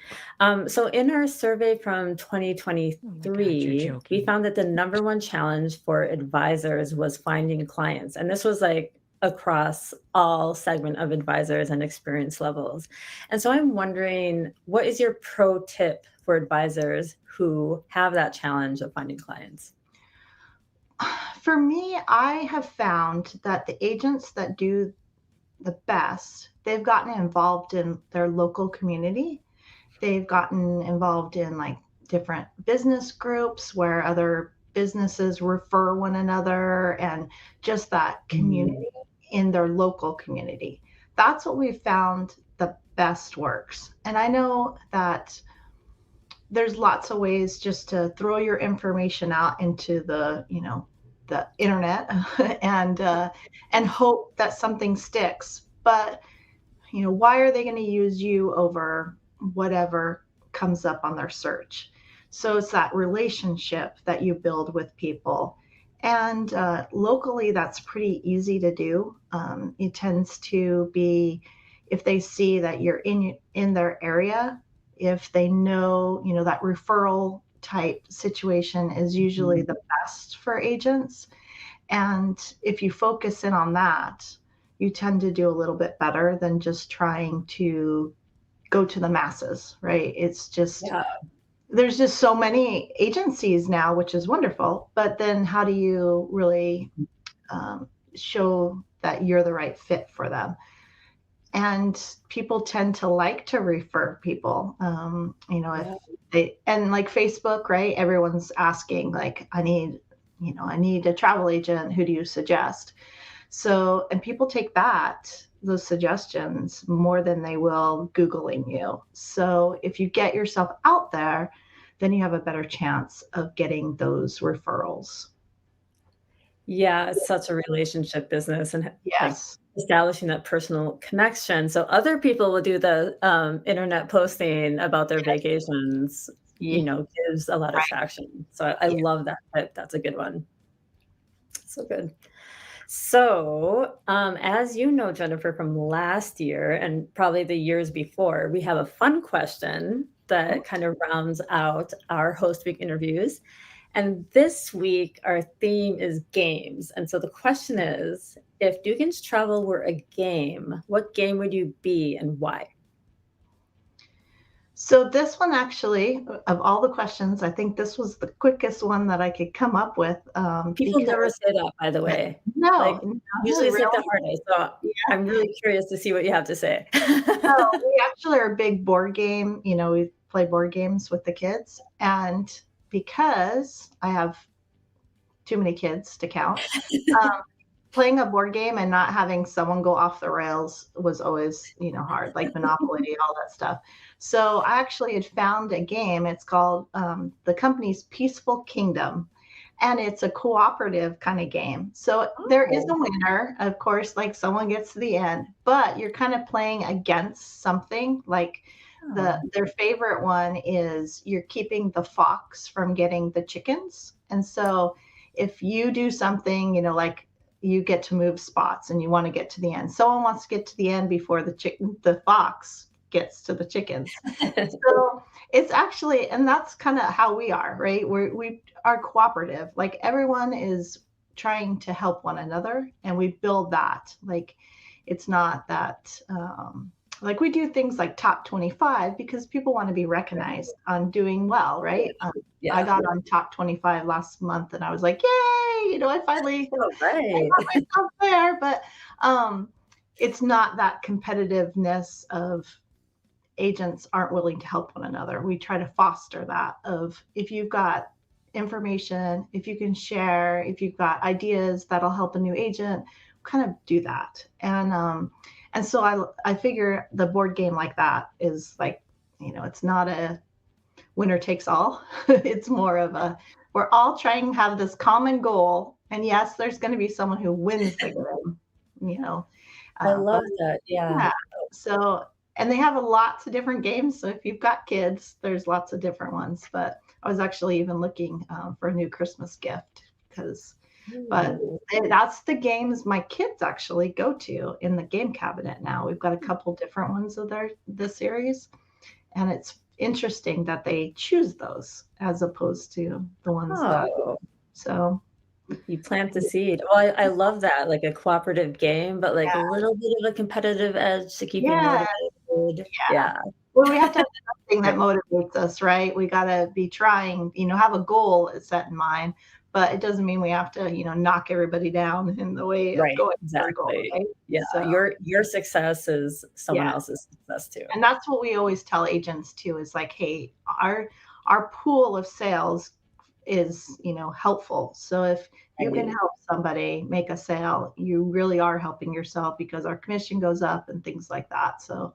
So in our survey from 2023, we found that the number one challenge for advisors was finding clients. And this was like across all segment of advisors and experience levels. And so I'm wondering, what is your pro tip for advisors who have that challenge of finding clients? For me, I have found that the agents that do the best, they've gotten involved in their local community. They've gotten involved in like different business groups where other businesses refer one another, and just that community in their local community. That's what we've found the best works. And I know that there's lots of ways just to throw your information out into the internet and hope that something sticks. But why are they going to use you over whatever comes up on their search? So it's that relationship that you build with people. And locally, that's pretty easy to do. It tends to be if they see that you're in their area, if they know, that referral type situation is usually the best for agents. And if you focus in on that, you tend to do a little bit better than just trying to go to the masses, right? It's just, there's just so many agencies now, which is wonderful. But then how do you really show that you're the right fit for them? And people tend to like to refer people, if they, and like Facebook, right? Everyone's asking like, I need a travel agent. Who do you suggest? So, and people take those suggestions more than they will Googling you. So if you get yourself out there, then you have a better chance of getting those referrals. Yeah, it's such a relationship business, and Yes. establishing that personal connection. So other people will do the internet posting about their vacations, gives a lot of traction. So I love that. That's a good one. So good. So as you know, Jennifer, from last year and probably the years before, we have a fun question that kind of rounds out our host week interviews. And this week, our theme is games. And so the question is, if Dugan's Travel were a game, what game would you be and why? So this one actually, of all the questions, I think this was the quickest one that I could come up with. People never say that, by the way. No, usually say the hardest. So I'm really curious to see what you have to say. No, we actually are a big board game. We play board games with the kids. And because I have too many kids to count, playing a board game and not having someone go off the rails was always, hard, like Monopoly, all that stuff. So I actually had found a game. It's called the company's Peaceful Kingdom. and it's a cooperative kind of game. So there is a winner, of course, like someone gets to the end, but you're kind of playing against something. Like their favorite one is you're keeping the fox from getting the chickens. And so if you do something, you know, like you get to move spots and you want to get to the end. Someone wants to get to the end before the fox gets to the chickens. So it's actually, and that's kind of how we are, right? We are cooperative. Like everyone is trying to help one another, and we build that. Like it's not that, like we do things like top 25 because people want to be recognized on doing well, right? I got on top 25 last month, and I was like, yay! You know, I finally I got myself there. But it's not that competitiveness of agents aren't willing to help one another. We try to foster that of if you've got information, if you can share, if you've got ideas that'll help a new agent, kind of do that. And so I figure the board game like that is like, you know, it's not a winner takes all. It's more of a, we're all trying to have this common goal. And yes, there's going to be someone who wins the game, you know. I love that. Yeah. So, and they have lots of different games. So if you've got kids, there's lots of different ones. But I was actually even looking for a new Christmas gift but that's the games my kids actually go to in the game cabinet now. We've got a couple different ones of the series. And it's interesting that they choose those as opposed to the ones so. You plant the seed. Well, I love that, like a cooperative game, but like a little bit of a competitive edge to keep you motivated. Yeah. Well, we have to have something that motivates us, right? We got to be trying, you know, have a goal set in mind, but it doesn't mean we have to, you know, knock everybody down in the way of going for a goal, right? Yeah. So your success is someone else's success too. And that's what we always tell agents too, is like, hey, our pool of sales is, you know, helpful. So if you can help somebody make a sale, you really are helping yourself because our commission goes up and things like that. So,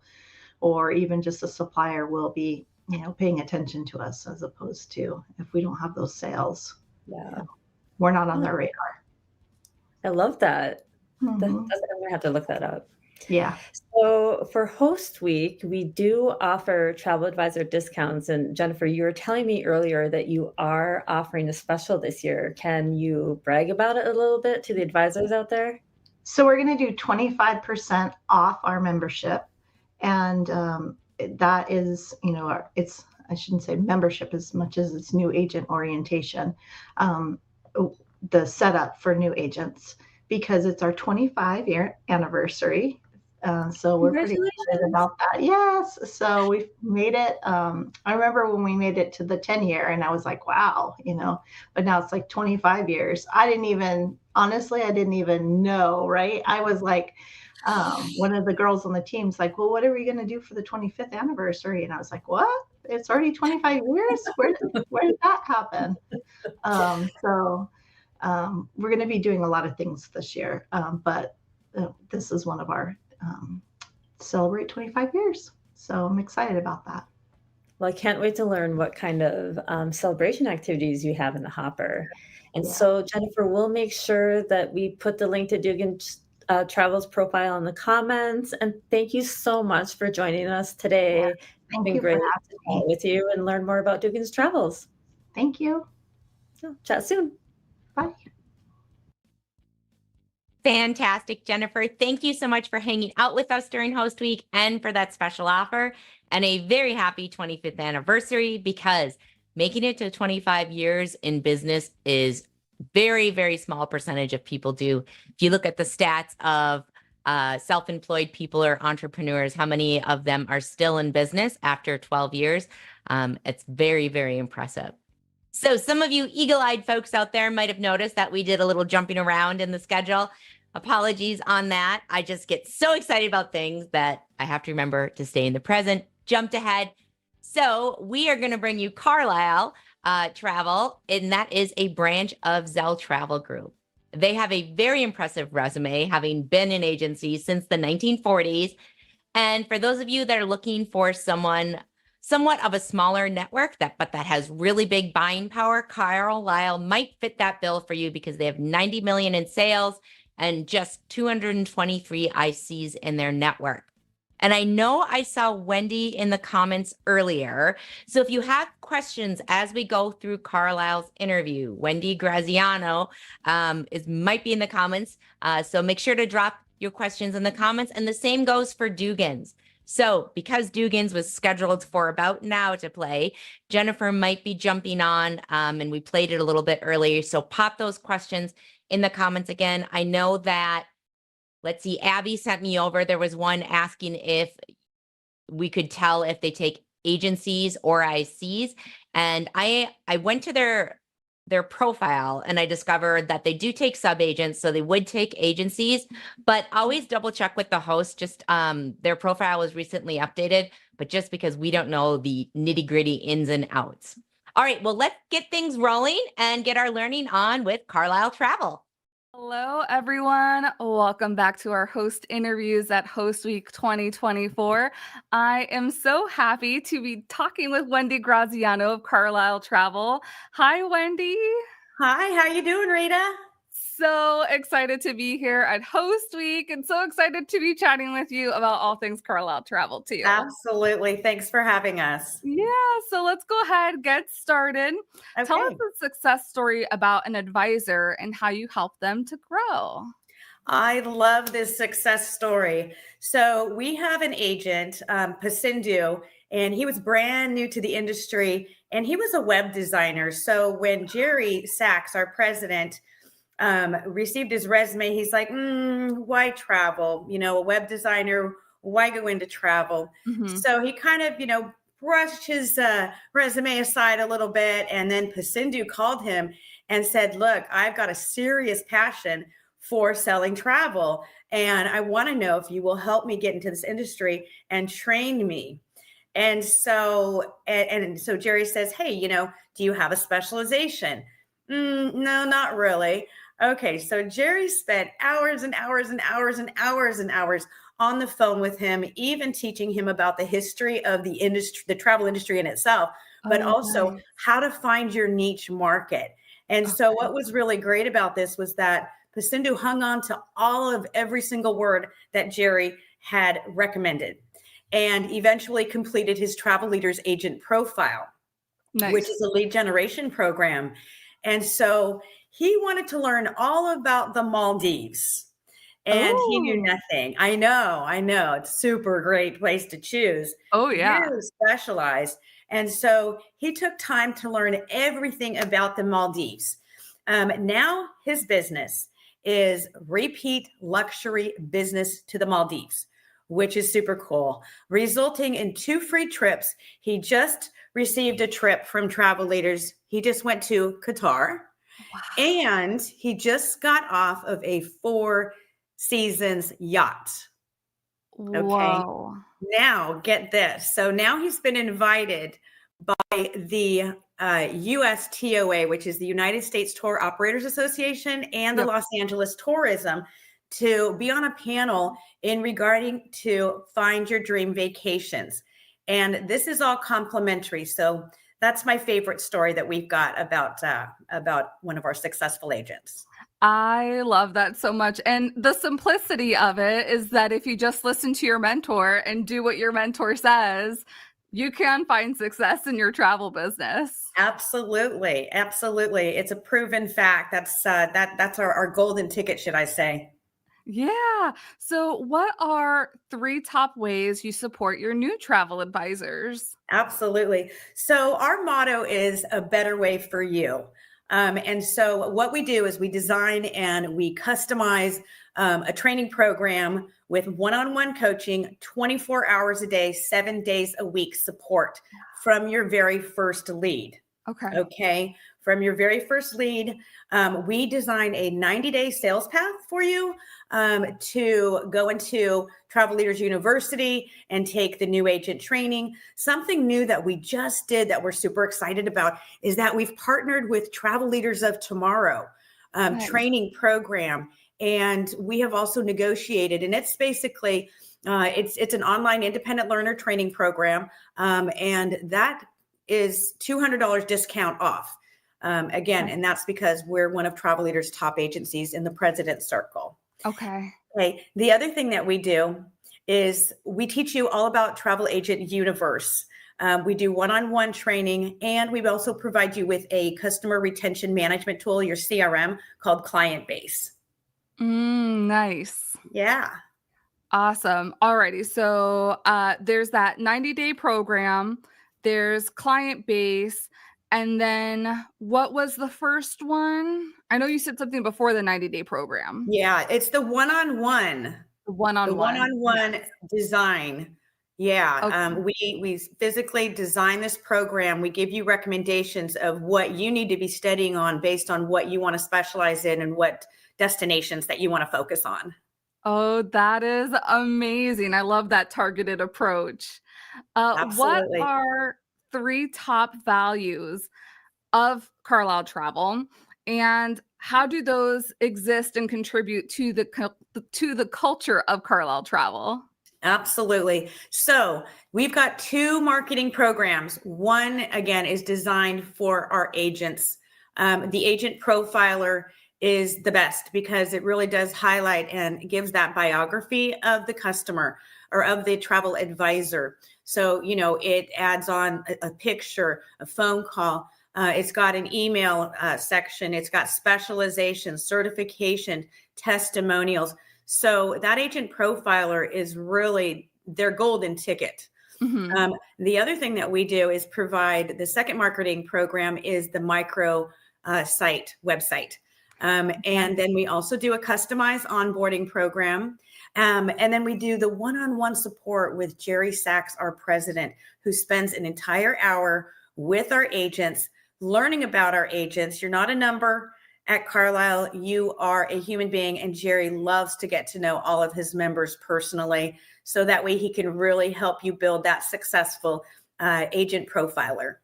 or even just a supplier will be, you know, paying attention to us as opposed to if we don't have those sales. Yeah. We're not on their radar. I love that. I'm going to have to look that up. Yeah. So for host week, we do offer travel advisor discounts. And Jennifer, you were telling me earlier that you are offering a special this year. Can you brag about it a little bit to the advisors out there? So we're going to do 25% off our membership. And that is, you know, I shouldn't say membership as much as it's new agent orientation, the setup for new agents, because it's our 25-year anniversary. So we're pretty excited about that. Yes. So we've made it. I remember when we made it to the 10-year and I was like, wow, you know, but now it's like 25 years. I didn't even know. Right. I was like, one of the girls on the team's like, well, what are we going to do for the 25th anniversary? And I was like, what? It's already 25 years. Where did that happen? So we're going to be doing a lot of things this year. But this is one of our celebrate 25 years. So I'm excited about that. Well, I can't wait to learn what kind of celebration activities you have in the hopper. And so, Jennifer, we'll make sure that we put the link to Dugan Travel's profile in the comments. And thank you so much for joining us today. Yeah, it's been great to chat with you and learn more about Dugan's Travels. Thank you. So, chat soon. Bye. Fantastic, Jennifer. Thank you so much for hanging out with us during host week and for that special offer, and a very happy 25th anniversary, because making it to 25 years in business is very, very small percentage of people do. If you look at the stats of self-employed people or entrepreneurs, how many of them are still in business after 12 years? It's very, very impressive. So some of you eagle-eyed folks out there might have noticed that we did a little jumping around in the schedule. Apologies on that. I just get so excited about things that I have to remember to stay in the present, jumped ahead. So we are going to bring you Carlisle Travel, and that is a branch of Zell Travel Group. They have a very impressive resume, having been in agency since the 1940s. And for those of you that are looking for someone somewhat of a smaller network but that has really big buying power, Carlisle might fit that bill for you because they have 90 million in sales and just 223 ICs in their network. And I know I saw Wendy in the comments earlier. So if you have questions as we go through Carlisle's interview, Wendy Graziano might be in the comments. So make sure to drop your questions in the comments. And the same goes for Dugan's. So because Dugan's was scheduled for about now to play, Jennifer might be jumping on and we played it a little bit earlier. So pop those questions in the comments again. I know that, let's see, Abby sent me over. There was one asking if we could tell if they take agencies or ICs. And I went to their profile and I discovered that they do take sub-agents. So they would take agencies, but always double check with the host. Just their profile was recently updated, but just because we don't know the nitty gritty ins and outs. All right, well, let's get things rolling and get our learning on with Carlisle Travel. Hello, everyone. Welcome back to our host interviews at Host Week 2024. I am so happy to be talking with Wendy Graziano of Carlisle Travel. Hi, Wendy. Hi, how you doing, Rita? So excited to be here at Host Week and so excited to be chatting with you about all things Carlisle Travel too. Absolutely. Thanks for having us. Yeah, so let's go ahead, get started. Okay. Tell us a success story about an advisor and how you help them to grow. I love this success story. So we have an agent, Pasindu, and he was brand new to the industry and he was a web designer. So when Jerry Sachs, our president, received his resume, he's like, why travel? You know, a web designer, why go into travel? Mm-hmm. So he kind of, brushed his resume aside a little bit. And then Pasindu called him and said, look, I've got a serious passion for selling travel. And I want to know if you will help me get into this industry and train me. And so Jerry says, hey, do you have a specialization? No, not really. Okay, so Jerry spent hours and hours and hours and hours and hours on the phone with him, even teaching him about the history of the industry, the travel industry in itself, but also how to find your niche market. And so what was really great about this was that Pasindu hung on to every single word that Jerry had recommended and eventually completed his Travel Leaders Agent Profile, which is a lead generation program. And so he wanted to learn all about the Maldives and he knew nothing. I know. It's super great place to choose. Oh, yeah. Really specialized. And so he took time to learn everything about the Maldives. Now his business is repeat luxury business to the Maldives, which is super cool, resulting in 2 free trips. He just received a trip from Travel Leaders. He just went to Qatar. Wow. And he just got off of a 4 seasons yacht. Okay. Whoa. Now get this. So now he's been invited by the USTOA, which is the United States Tour Operators Association, and the Los Angeles Tourism, to be on a panel in regarding to find your dream vacations. And this is all complimentary. So that's my favorite story that we've got about one of our successful agents. I love that so much. And the simplicity of it is that if you just listen to your mentor and do what your mentor says, you can find success in your travel business. Absolutely. Absolutely. It's a proven fact. That's our golden ticket, should I say. Yeah. So what are 3 top ways you support your new travel advisors? Absolutely. So our motto is a better way for you. And so what we do is we design and we customize a training program with one-on-one coaching, 24 hours a day, 7 days a week support from your very first lead. Okay. From your very first lead, we design a 90-day sales path for you to go into Travel Leaders University and take the new agent training. Something new that we just did that we're super excited about is that we've partnered with Travel Leaders of Tomorrow training program. And we have also negotiated, and it's basically It's an online independent learner training program, and that is $200 discount off. Again, and that's because we're one of Travel Leader's top agencies in the President's Circle. Okay. Okay. The other thing that we do is we teach you all about Travel Agent Universe. We do one-on-one training, and we also provide you with a customer retention management tool, your CRM, called Client Base. Nice. Yeah. Awesome. Alrighty. So there's that 90-day program, there's Client Base, and then what was the first one? I know you said something before the 90-day program. Yeah, it's the one-on-one. The one-on-one design. Yeah. Okay. We physically design this program. We give you recommendations of what you need to be studying on based on what you want to specialize in and what destinations that you want to focus on. Oh, that is amazing. I love that targeted approach. What Absolutely. are 3 top values of Carlisle Travel, and how do those exist and contribute to the culture of Carlisle Travel? Absolutely. So we've got 2 marketing programs. One, again, is designed for our agents. The agent profiler is the best because it really does highlight and gives that biography of the customer or of the travel advisor. So, it adds on a picture, a phone call. It's got an email section. It's got specialization, certification, testimonials. So that agent profiler is really their golden ticket. Mm-hmm. The other thing that we do is provide the second marketing program is the micro site website. And then we also do a customized onboarding program. And then we do the one-on-one support with Jerry Sachs, our president, who spends an entire hour with our agents, learning about our agents. You're not a number at Carlisle. You are a human being, and Jerry loves to get to know all of his members personally, so that way he can really help you build that successful agent profiler.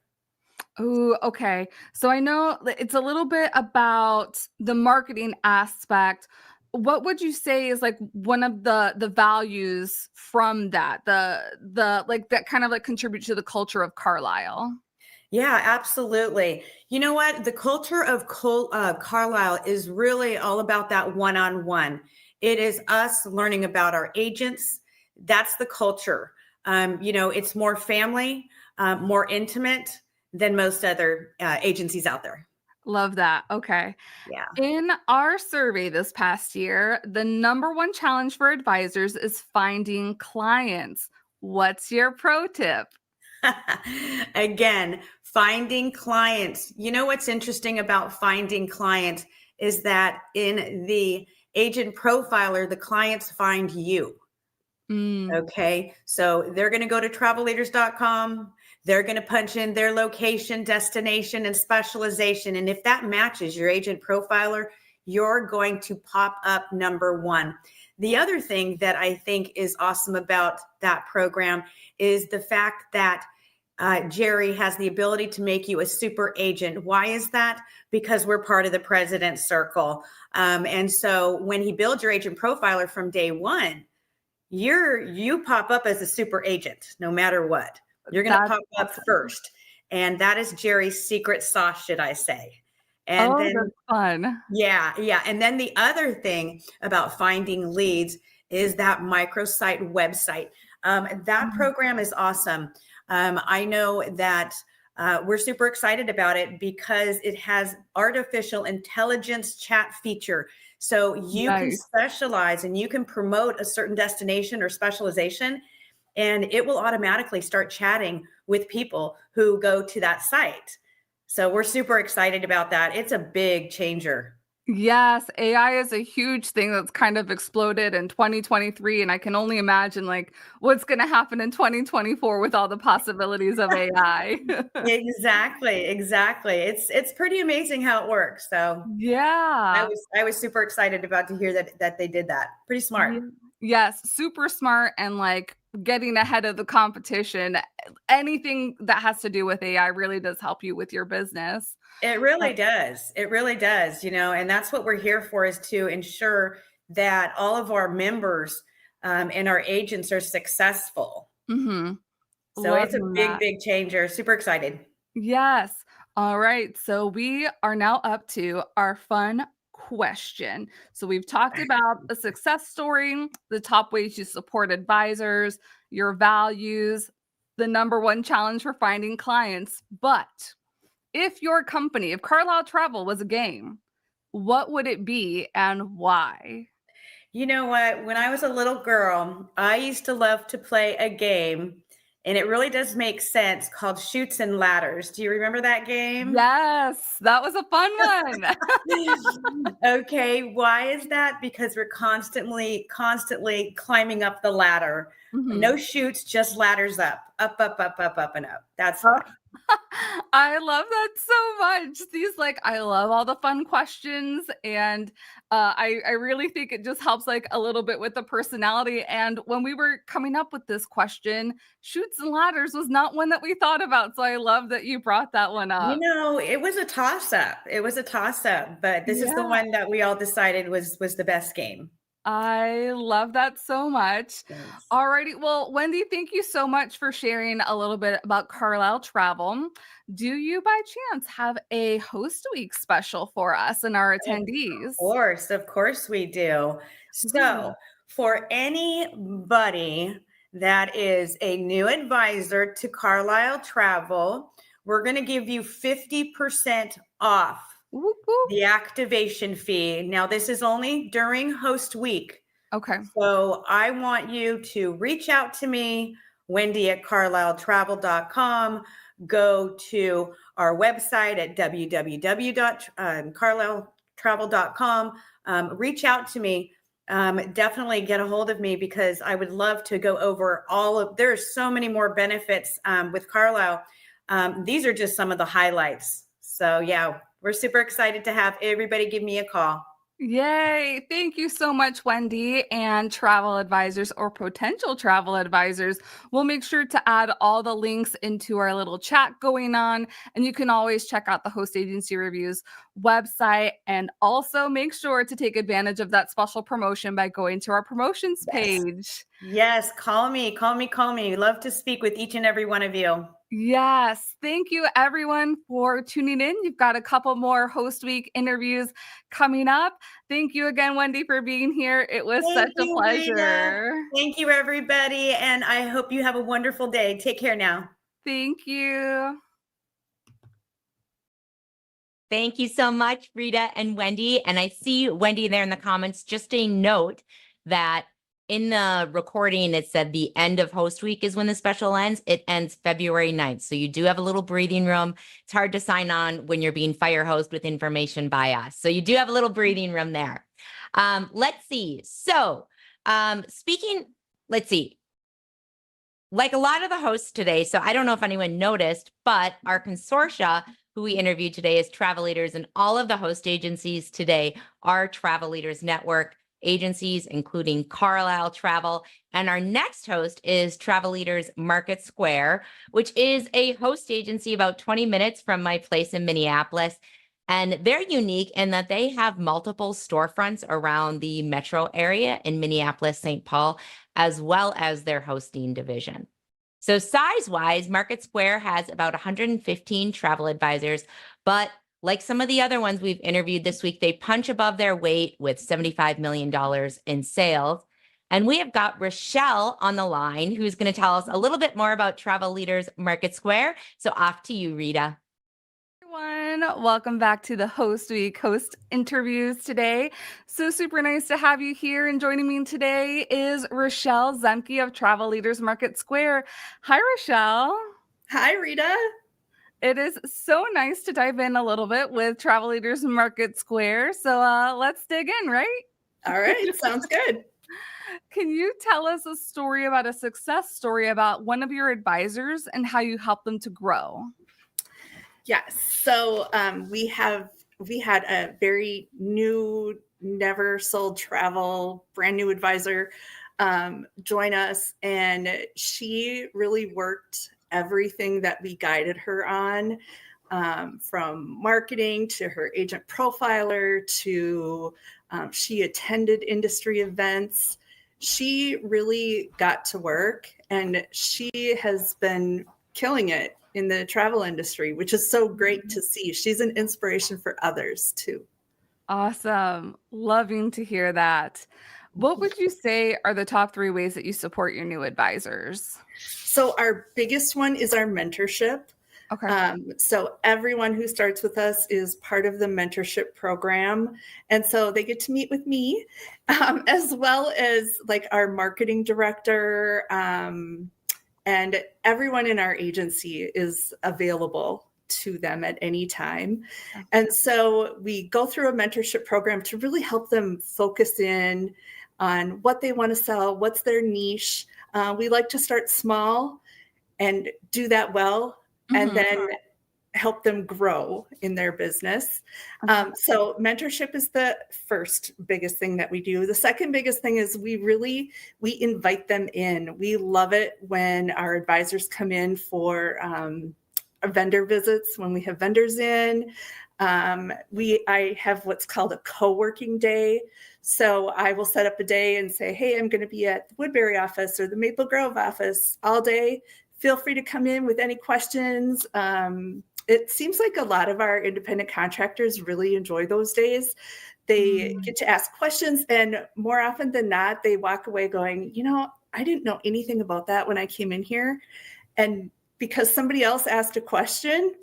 Oh, okay. So I know it's a little bit about the marketing aspect. What would you say is like one of the values from that, the like that kind of like contribute to the culture of Carlisle? Yeah, absolutely. You know what? The culture of Carlisle is really all about that one-on-one. It is us learning about our agents. That's the culture. It's more family, more intimate than most other agencies out there. Love that. Okay. Yeah. In our survey this past year, the number 1 challenge for advisors is finding clients. What's your pro tip? Again, finding clients. You know what's interesting about finding clients is that in the agent profiler, the clients find you. Okay. So they're going to go to travelleaders.com. They're going to punch in their location, destination, and specialization. And if that matches your agent profiler, you're going to pop up number 1. The other thing that I think is awesome about that program is the fact that Jerry has the ability to make you a super agent. Why is that? Because we're part of the President's Circle. And so when he builds your agent profiler from day 1, you pop up as a super agent, no matter what. You're going to pop up first. And that is Jerry's secret sauce, should I say. And then, that's fun. Yeah. And then the other thing about finding leads is that microsite website. That program is awesome. I know that we're super excited about it because it has artificial intelligence chat feature. So you can specialize and you can promote a certain destination or specialization, and it will automatically start chatting with people who go to that site. So we're super excited about that. It's a big changer. Yes, AI is a huge thing that's kind of exploded in 2023, and I can only imagine like what's going to happen in 2024 with all the possibilities of AI. Exactly. It's pretty amazing how it works. So yeah, I was super excited about to hear that they did that. Pretty smart. Yes, super smart, and like getting ahead of the competition. Anything that has to do with AI really does help you with your business. It really does. It really does, and that's what we're here for, is to ensure that all of our members and our agents are successful. Mm-hmm. So it's a Loving big, that. big changer. Super excited. Yes. All right. So we are now up to our fun question. So we've talked about a success story, the top ways you support advisors, your values, the number one challenge for finding clients. But if your company, if Carlisle Travel was a game, what would it be and why? You know what? When I was a little girl, I used to love to play a game, and it really does make sense, called Chutes and Ladders. Do you remember that game? Yes, that was a fun one. Okay, why is that? Because we're constantly climbing up the ladder. Mhm. No chutes, just ladders up, and up. That's why. I love that so much. These I love all the fun questions, and I really think it just helps a little bit with the personality. And when we were coming up with this question, Chutes and Ladders was not one that we thought about. So I love that you brought that one up. It was a toss-up. But this is the Yeah. one that we all decided was the best game. I love that so much. Thanks. Alrighty. Well, Wendy, thank you so much for sharing a little bit about Carlisle Travel. Do you by chance have a host week special for us and our attendees? Of course we do. So for anybody that is a new advisor to Carlisle Travel, we're going to give you 50% off Whoop, whoop. the activation fee. Now, this is only during host week. Okay. So I want you to reach out to me, Wendy at carlisletravel.com. Go to our website at www.carlisletravel.com. Reach out to me. Definitely get a hold of me, because I would love to go over there's so many more benefits with Carlisle. These are just some of the highlights. So yeah, we're super excited to have everybody give me a call. Yay. Thank you so much, Wendy. And travel advisors or potential travel advisors, we'll make sure to add all the links into our little chat going on. And you can always check out the Host Agency Reviews website, and also make sure to take advantage of that special promotion by going to our promotions page. Yes. Call me. Love to speak with each and every one of you. Yes. Thank you, everyone, for tuning in. You've got a couple more Host Week interviews coming up. Thank you again, Wendy, for being here. It was such a pleasure. Rita. Thank you, everybody. And I hope you have a wonderful day. Take care now. Thank you. Thank you so much, Rita and Wendy. And I see Wendy there in the comments. Just a note that in the recording, it said the end of host week is when the special ends. It ends February 9th. So you do have a little breathing room. It's hard to sign on when you're being fire hosed with information by us. So you do have a little breathing room there. Let's see. So let's see. Like a lot of the hosts today, so I don't know if anyone noticed, but our consortia, who we interviewed today, is Travel Leaders, and all of the host agencies today are Travel Leaders Network agencies, including Carlisle Travel. And our next host is Travel Leaders Market Square, which is a host agency about 20 minutes from my place in Minneapolis. And they're unique in that they have multiple storefronts around the metro area in Minneapolis, St. Paul, as well as their hosting division. So size-wise, Market Square has about 115 travel advisors, but like some of the other ones we've interviewed this week, they punch above their weight with $75 million in sales. And we have got Rochelle on the line, who's going to tell us a little bit more about Travel Leaders Market Square. So off to you, Rita. Everyone, welcome back to the Host Week host interviews today. So super nice to have you here. And joining me today is Rochelle Zemke of Travel Leaders Market Square. Hi, Rochelle. Hi, Rita. It is so nice to dive in a little bit with Travel Leaders Market Square. So let's dig in, right? All right, sounds good. Can you tell us a story about a success story about one of your advisors and how you helped them to grow? Yes. So we had a very new, never sold travel, brand new advisor join us, and she really worked everything that we guided her on, from marketing to her agent profiler to she attended industry events. she really got to work, and she has been killing it in the travel industry, which is so great to see. She's an inspiration for others too. Awesome. Loving to hear that. What would you say are the top 3 ways that you support your new advisors? So our biggest one is our mentorship. Okay. So everyone who starts with us is part of the mentorship program. And so they get to meet with me, as well as like our marketing director, and everyone in our agency is available to them at any time. And so we go through a mentorship program to really help them focus in on what they want to sell, what's their niche. We like to start small and do that well, and then help them grow in their business. So mentorship is the first biggest thing that we do. The second biggest thing is we invite them in. We love it when our advisors come in for our vendor visits, when we have vendors in. I have what's called a co-working day. So I will set up a day and say, hey, I'm going to be at the Woodbury office or the Maple Grove office all day. Feel free to come in with any questions. It seems like a lot of our independent contractors really enjoy those days. They get to ask questions, and more often than not, they walk away going, I didn't know anything about that when I came in here. And because somebody else asked a question,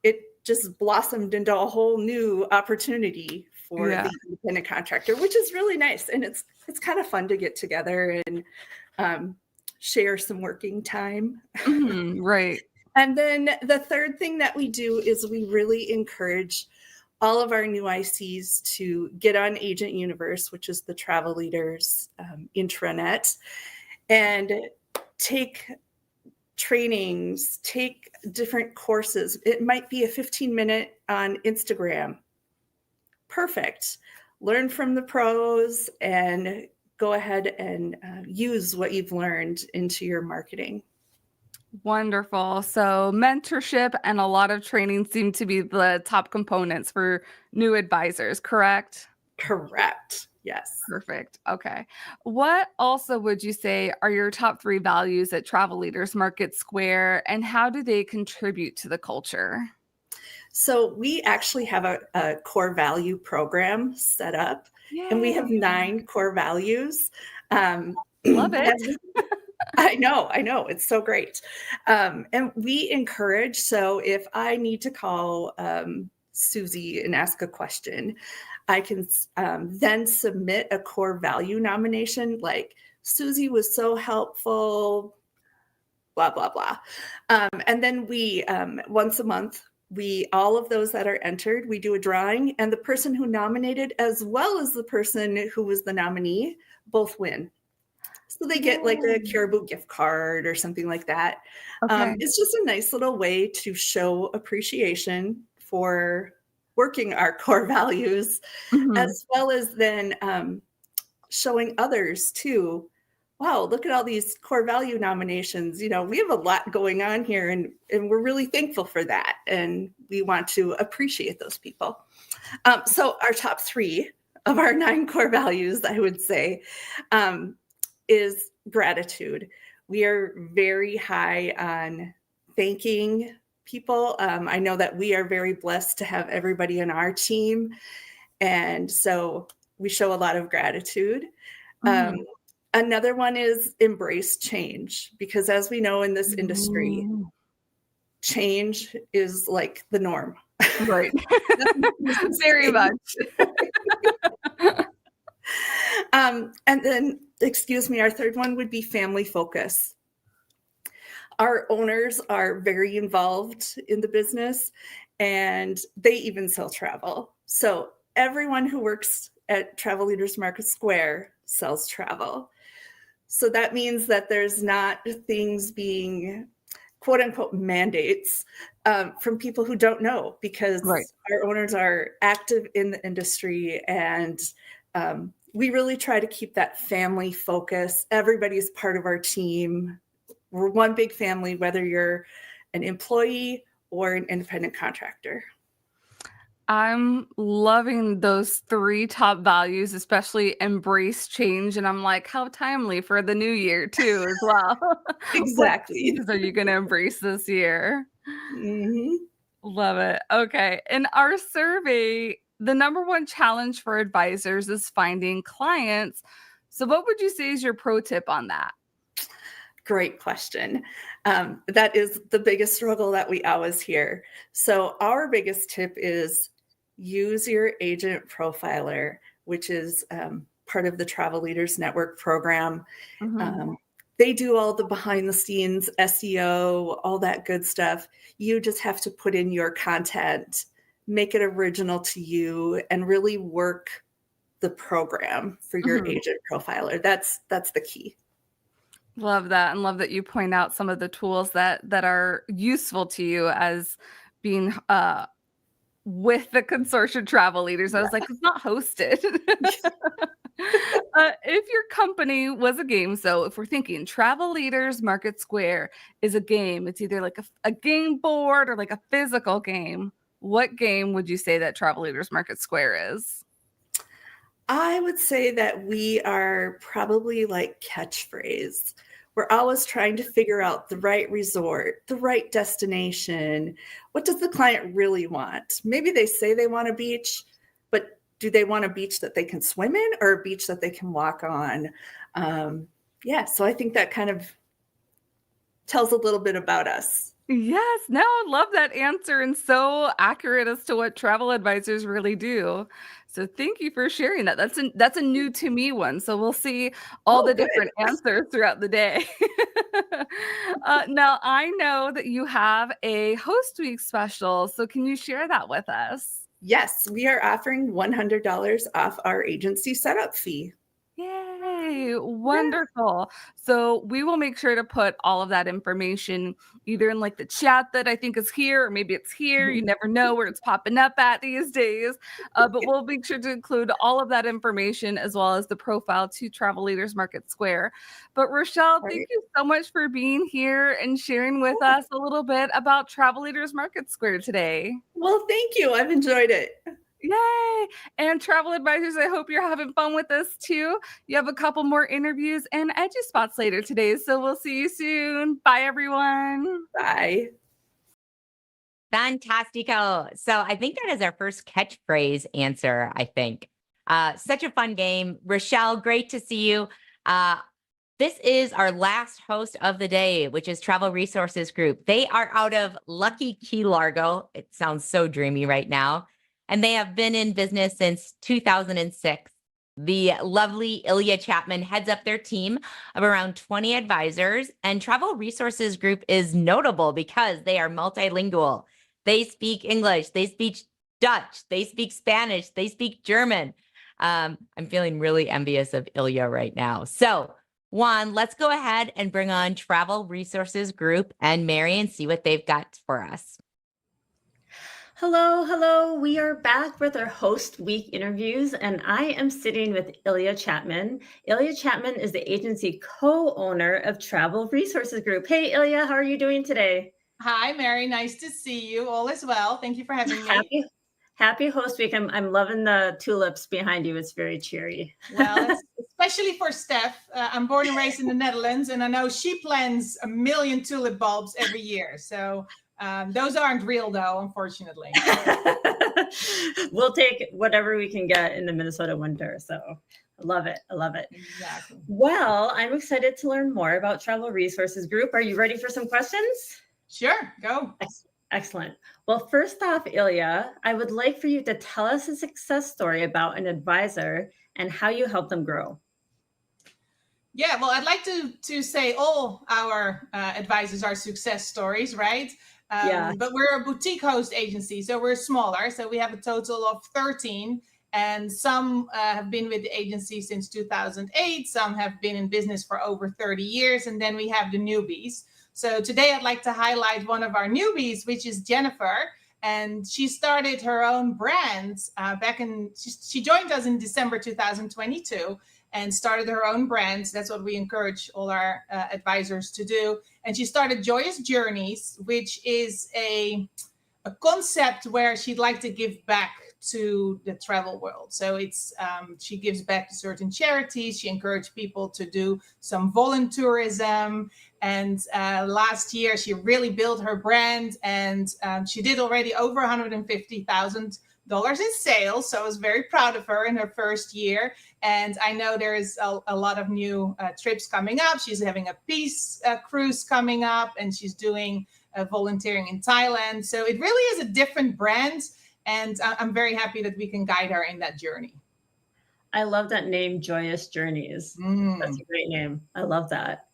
it just blossomed into a whole new opportunity for the independent contractor, which is really nice. And it's kind of fun to get together and share some working time. Right. And then the third thing that we do is we really encourage all of our new ICs to get on Agent Universe, which is the travel leaders intranet, and take trainings, take different courses. It might be a 15-minute on Instagram. Perfect. Learn from the pros and go ahead and use what you've learned into your marketing. Wonderful. So mentorship and a lot of training seem to be the top components for new advisors, correct? Correct. Yes. Perfect. Okay. What also would you say are your top 3 values at Travel Leaders Market Square, and how do they contribute to the culture? So we actually have a core value program set up. Yay. And we have 9 core values. Love it. I know. It's so great. And we encourage, so if I need to call Susie and ask a question, I can then submit a core value nomination, like Susie was so helpful, blah, blah, blah. And then we, once a month, all of those that are entered, we do a drawing, and the person who nominated as well as the person who was the nominee both win. So they get like a Caribou gift card or something like that. Okay. It's just a nice little way to show appreciation for working our core values, as well as then showing others too. Wow, look at all these core value nominations. We have a lot going on here, and we're really thankful for that. And we want to appreciate those people. So our top 3 of our 9 core values, I would say, is gratitude. We are very high on thanking people. I know that we are very blessed to have everybody in our team. And so we show a lot of gratitude. Another one is embrace change, because as we know in this industry, change is like the norm. Right. Very much. And then, our third one would be family focus. Our owners are very involved in the business, and they even sell travel. So everyone who works at Travel Leaders Market Square sells travel. So that means that there's not things being quote unquote mandates from people who don't know, because our owners are active in the industry, and we really try to keep that family focus. Everybody's part of our team. We're one big family, whether you're an employee or an independent contractor. I'm loving those 3 top values, especially embrace change. And I'm like, how timely for the new year too, as well. What Exactly. changes are you going to embrace this year? Mhm. Love it. Okay. In our survey, the number one challenge for advisors is finding clients. So what would you say is your pro tip on that? Great question. That is the biggest struggle that we always hear. So our biggest tip is use your agent profiler, which is part of the Travel Leaders Network program. Mhm. They do all the behind the scenes SEO, all that good stuff. You just have to put in your content, make it original to you, and really work the program for your Mhm. agent profiler. That's the key. Love that, and love that you point out some of the tools that are useful to you as being with the consortia travel leaders. I was like, it's not hosted. If your company was a game, so if we're thinking Travel Leaders Market Square is a game, it's either like a game board or like a physical game. What game would you say that Travel Leaders Market Square is? I would say that we are probably like catchphrase. We're always trying to figure out the right resort, the right destination. What does the client really want? Maybe they say they want a beach, but do they want a beach that they can swim in or a beach that they can walk on? So I think that kind of tells a little bit about us. Yes, no, I love that answer and so accurate as to what travel advisors really do. So thank you for sharing that. That's a new to me one. So we'll see all Oh, the good. different answers throughout the day. Now I know that you have a host week special. So can you share that with us? Yes, we are offering $100 off our agency setup fee. Yay, wonderful. So we will make sure to put all of that information either in like the chat that I think is here, or maybe it's here. You never know where it's popping up at these days. But we'll make sure to include all of that information as well as the profile to Travel Leaders Market Square. But Rochelle, thank you so much for being here and sharing with us a little bit about Travel Leaders Market Square today. Well, thank you. I've enjoyed it. Yay! And travel advisors, I hope you're having fun with us too. You have a couple more interviews and EDUSPOTS later today, so we'll see you soon. Bye, everyone. Bye. Fantastico. So I think that is our first catchphrase answer, I think. Such a fun game. Rochelle, great to see you. This is our last host of the day, which is Travel Resources Group. They are out of Lucky Key Largo. It sounds so dreamy right now. And they have been in business since 2006. The lovely Ilya Chapman heads up their team of around 20 advisors. And Travel Resources Group is notable because they are multilingual. They speak English, they speak Dutch, they speak Spanish, they speak German. I'm feeling really envious of Ilya right now. So Juan, let's go ahead and bring on Travel Resources Group and Mary and see what they've got for us. Hello. We are back with our host week interviews, and I am sitting with Ilya Chapman. Ilya Chapman is the agency co-owner of Travel Resources Group. Hey, Ilya, how are you doing today? Hi, Mary. Nice to see you. All is well. Thank you for having me. Happy host week. I'm loving the tulips behind you. It's very cheery. Well, especially for Steph. I'm born and raised in the Netherlands, and I know she plants 1 million tulip bulbs every year. So those aren't real, though, unfortunately. We'll take whatever we can get in the Minnesota winter. So I love it. Exactly. Well, I'm excited to learn more about Travel Resources Group. Are you ready for some questions? Sure, go. Excellent. Well, first off, Ilya, I would like for you to tell us a success story about an advisor and how you help them grow. Yeah, well, I'd like to say all our advisors are success stories, right? But we're a boutique host agency, so we're smaller. So we have a total of 13, and some have been with the agency since 2008. Some have been in business for over 30 years, and then we have the newbies. So today I'd like to highlight one of our newbies, which is Jennifer. And she started her own brand she joined us in December 2022 and started her own brand. That's what we encourage all our advisors to do. And she started Joyous Journeys, which is a a concept where she'd like to give back to the travel world. So it's she gives back to certain charities. She encouraged people to do some volunteerism. And last year, she really built her brand, and she did already over $150,000 in sales. So I was very proud of her in her first year. And I know there is a lot of new trips coming up. She's having a peace cruise coming up, and she's doing volunteering in Thailand. So it really is a different brand. And I'm very happy that we can guide her in that journey. I love that name, Joyous Journeys. That's a great name. I love that.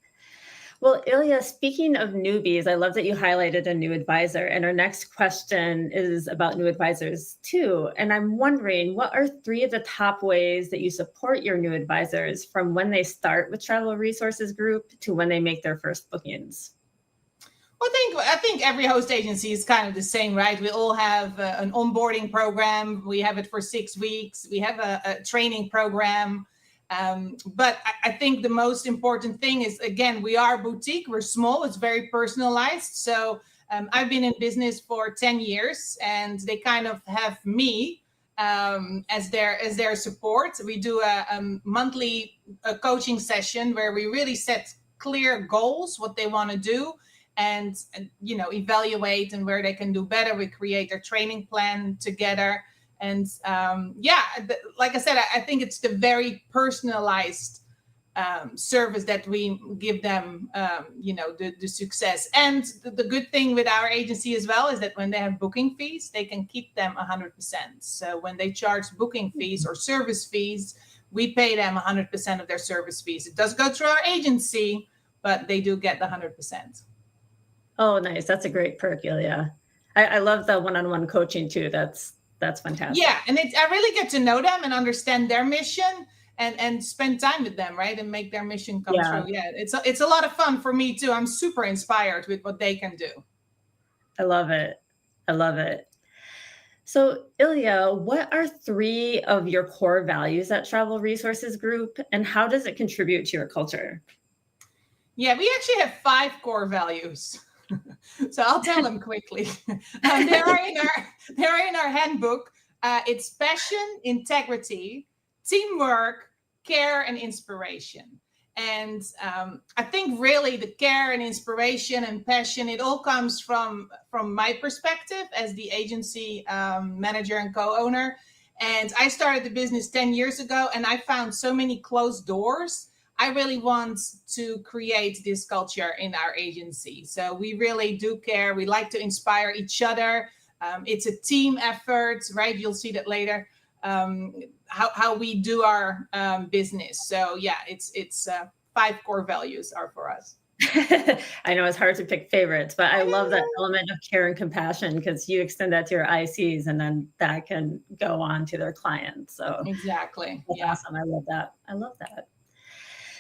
Well, Ilya, speaking of newbies, I love that you highlighted a new advisor. And our next question is about new advisors too. And I'm wondering, what are 3 of the top ways that you support your new advisors from when they start with Travel Resources Group to when they make their first bookings? Well, I think every host agency is kind of the same, right? We all have an onboarding program. We have it for 6 weeks. We have a training program. But I think the most important thing is, again, we are a boutique. We're small. It's very personalized. So I've been in business for 10 years, and they kind of have me as their support. We do a monthly coaching session where we really set clear goals, what they want to do, and evaluate and where they can do better. We create their training plan together. And like I said, I think it's the very personalized service that we give them, the success. And the good thing with our agency as well is that when they have booking fees, they can keep them 100%. So when they charge booking fees or service fees, we pay them 100% of their service fees. It does go through our agency, but they do get the 100%. Oh, nice. That's a great perk, Ilya. I love the one-on-one coaching too. That's fantastic. Yeah, and I really get to know them and understand their mission and spend time with them, right? And make their mission come true. Yeah, it's a lot of fun for me too. I'm super inspired with what they can do. I love it. I love it. So Ilya, what are 3 of your core values at Travel Resources Group, and how does it contribute to your culture? Yeah, we actually have 5 core values. So I'll tell them quickly. They're in our handbook. It's passion, integrity, teamwork, care, and inspiration. And I think really the care and inspiration and passion, it all comes from my perspective as the agency manager and co-owner. And I started the business 10 years ago, and I found so many closed doors. I really want to create this culture in our agency. So we really do care. We like to inspire each other. It's a team effort, right? You'll see that later, how we do our business. So yeah, it's 5 core values are for us. I know it's hard to pick favorites, but I love that element of care and compassion, because you extend that to your ICs and then that can go on to their clients. So exactly. That's awesome. I love that. I love that.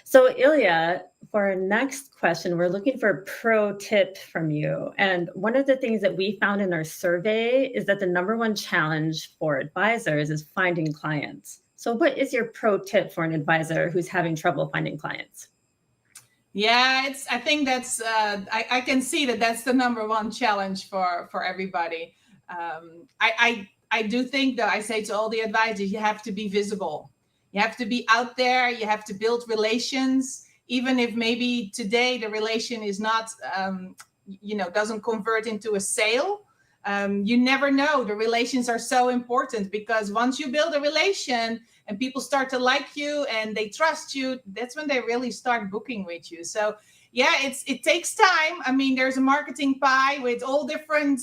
So Ilya, for our next question, we're looking for a pro tip from you. And one of the things that we found in our survey is that the #1 challenge for advisors is finding clients. So what is your pro tip for an advisor who's having trouble finding clients? Yeah, I think that's, I can see that that's the #1 challenge for everybody. I do think, though, I say to all the advisors, you have to be visible. You have to be out there. You have to build relations, even if maybe today the relation is not, doesn't convert into a sale. You never know. The relations are so important, because once you build a relation and people start to like you and they trust you, that's when they really start booking with you. So yeah, it takes time. I mean, there's a marketing pie with all different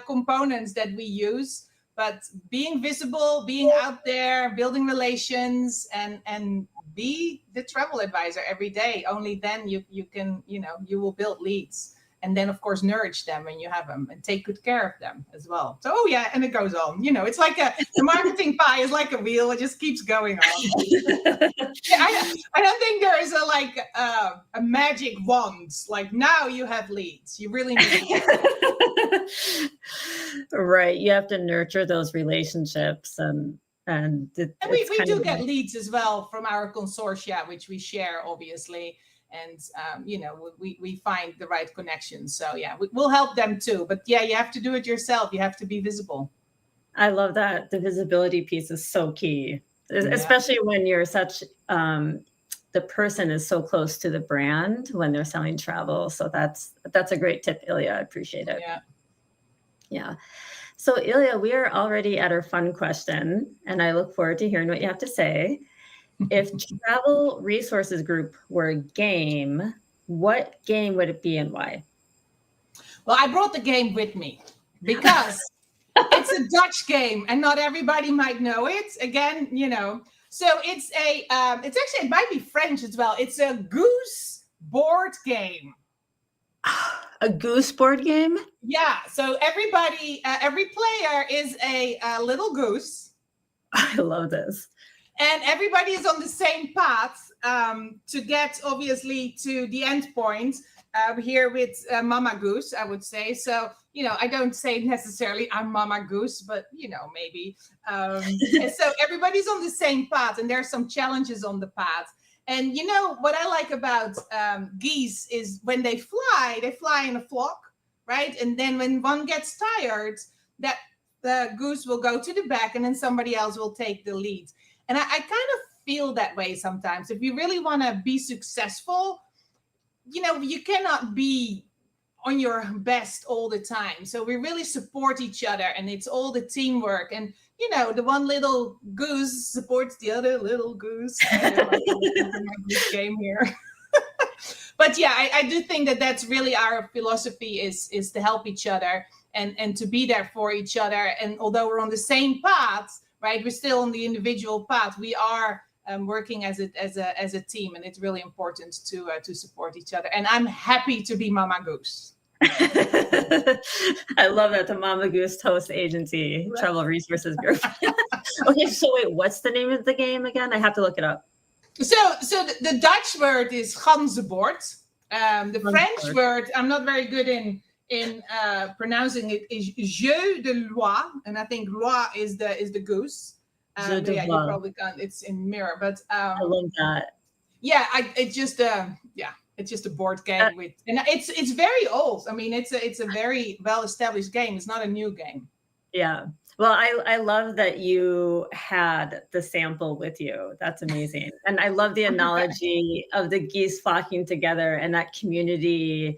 components that we use. But being visible, being out there, building relations, and be the travel advisor every day. Only then you can, you will build leads. And then, of course, nourish them when you have them and take good care of them as well. So, and it goes on. It's like the marketing pie is like a wheel. It just keeps going on. I don't think there is a magic wand. Like, now you have leads. You really need Right. You have to nurture those relationships. And we do get leads as well from our consortia, which we share, obviously. and we find the right connections. So yeah, we'll help them too. But yeah, you have to do it yourself. You have to be visible. I love that. The visibility piece is so key, especially when you're such, the person is so close to the brand when they're selling travel. So that's a great tip, Ilya. I appreciate it. Yeah. So Ilya, we are already at our fun question, and I look forward to hearing what you have to say. If Travel Resources Group were a game, what game would it be and why? Well, I brought the game with me because it's a Dutch game and not everybody might know it. Again, so it's it's actually, it might be French as well. It's a goose board game. A goose board game? Yeah. So every player is a little goose. I love this. And everybody is on the same path to get, obviously, to the end point. Here with Mama Goose, I would say. So, I don't say necessarily I'm Mama Goose, but, maybe. And so everybody's on the same path, and there are some challenges on the path. And, what I like about geese is when they fly in a flock, right? And then when one gets tired, that the goose will go to the back, and then somebody else will take the lead. And I kind of feel that way sometimes. If you really want to be successful, you cannot be on your best all the time. So we really support each other, and it's all the teamwork. And, the one little goose supports the other little goose. Goose game here. But yeah, I do think that that's really our philosophy is to help each other and to be there for each other. And although we're on the same path, right, we're still on the individual path. We are working as a team, and it's really important to support each other. And I'm happy to be Mama Goose. I love that, the Mama Goose Host Agency, right. Travel Resources Group. Okay, so wait, what's the name of the game again? I have to look it up. So the Dutch word is ganzenbord. The French word, I'm not very good in pronouncing it, is jeu de loi, and I think loi is the goose. You probably can't. It's in mirror, but I love that. Yeah, it's just a board game and it's very old. I mean, it's a very well established game. It's not a new game. Yeah. Well, I love that you had the sample with you. That's amazing. And I love the analogy of the geese flocking together and that community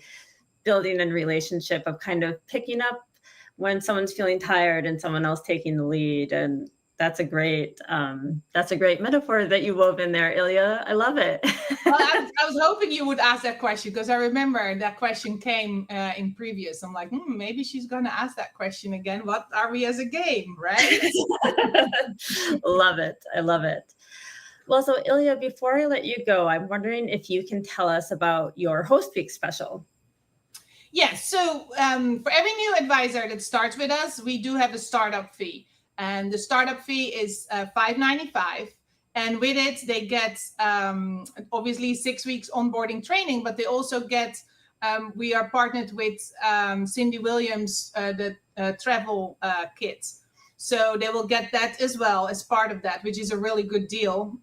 building and relationship of kind of picking up when someone's feeling tired and someone else taking the lead. And that's a great metaphor that you wove in there, Ilya. I love it. Well, I was hoping you would ask that question because I remember that question came in previous. I'm like, maybe she's going to ask that question again. What are we as a game, right? Love it. I love it. Well, so Ilya, before I let you go, I'm wondering if you can tell us about your Host Week special. Yes. So for every new advisor that starts with us, we do have a startup fee. And the startup fee is $5.95. And with it, they get obviously 6 weeks onboarding training, but they also get, we are partnered with Cindy Williams, the travel kits. So they will get that as well as part of that, which is a really good deal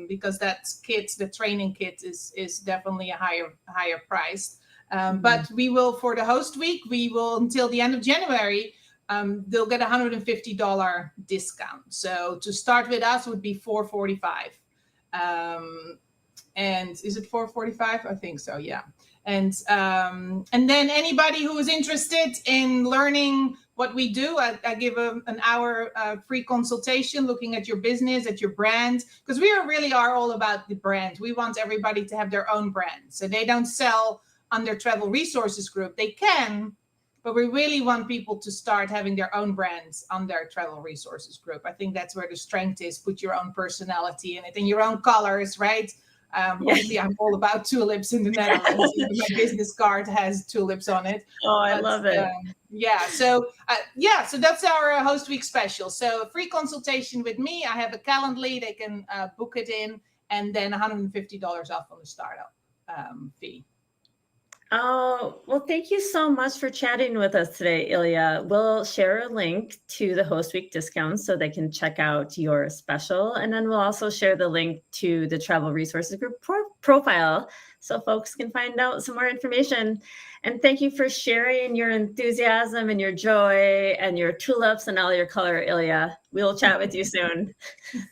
because that kit, the training kit is definitely a higher price. But we will, for the Host Week, we will until the end of January, they'll get $150 discount. So to start with us would be $445. And is it $445? I think so, yeah. And then anybody who is interested in learning what we do, I give an hour free consultation looking at your business, at your brand, because we really are all about the brand. We want everybody to have their own brand. So they don't sell under Travel Resources Group. They can, but we really want people to start having their own brands on their Travel Resources Group. I think that's where the strength is. Put your own personality in it and your own colors, right? Obviously, I'm all about tulips in the Netherlands. My business card has tulips on it. Oh, I love it. So that's our Host Week special. So a free consultation with me. I have a Calendly. They can book it in, and then $150 off on the startup fee. Oh, well, thank you so much for chatting with us today, Ilya. We'll share a link to the Host Week discounts so they can check out your special. And then we'll also share the link to the Travel Resources Group profile so folks can find out some more information. And thank you for sharing your enthusiasm and your joy and your tulips and all your color, Ilya. We'll chat with you soon.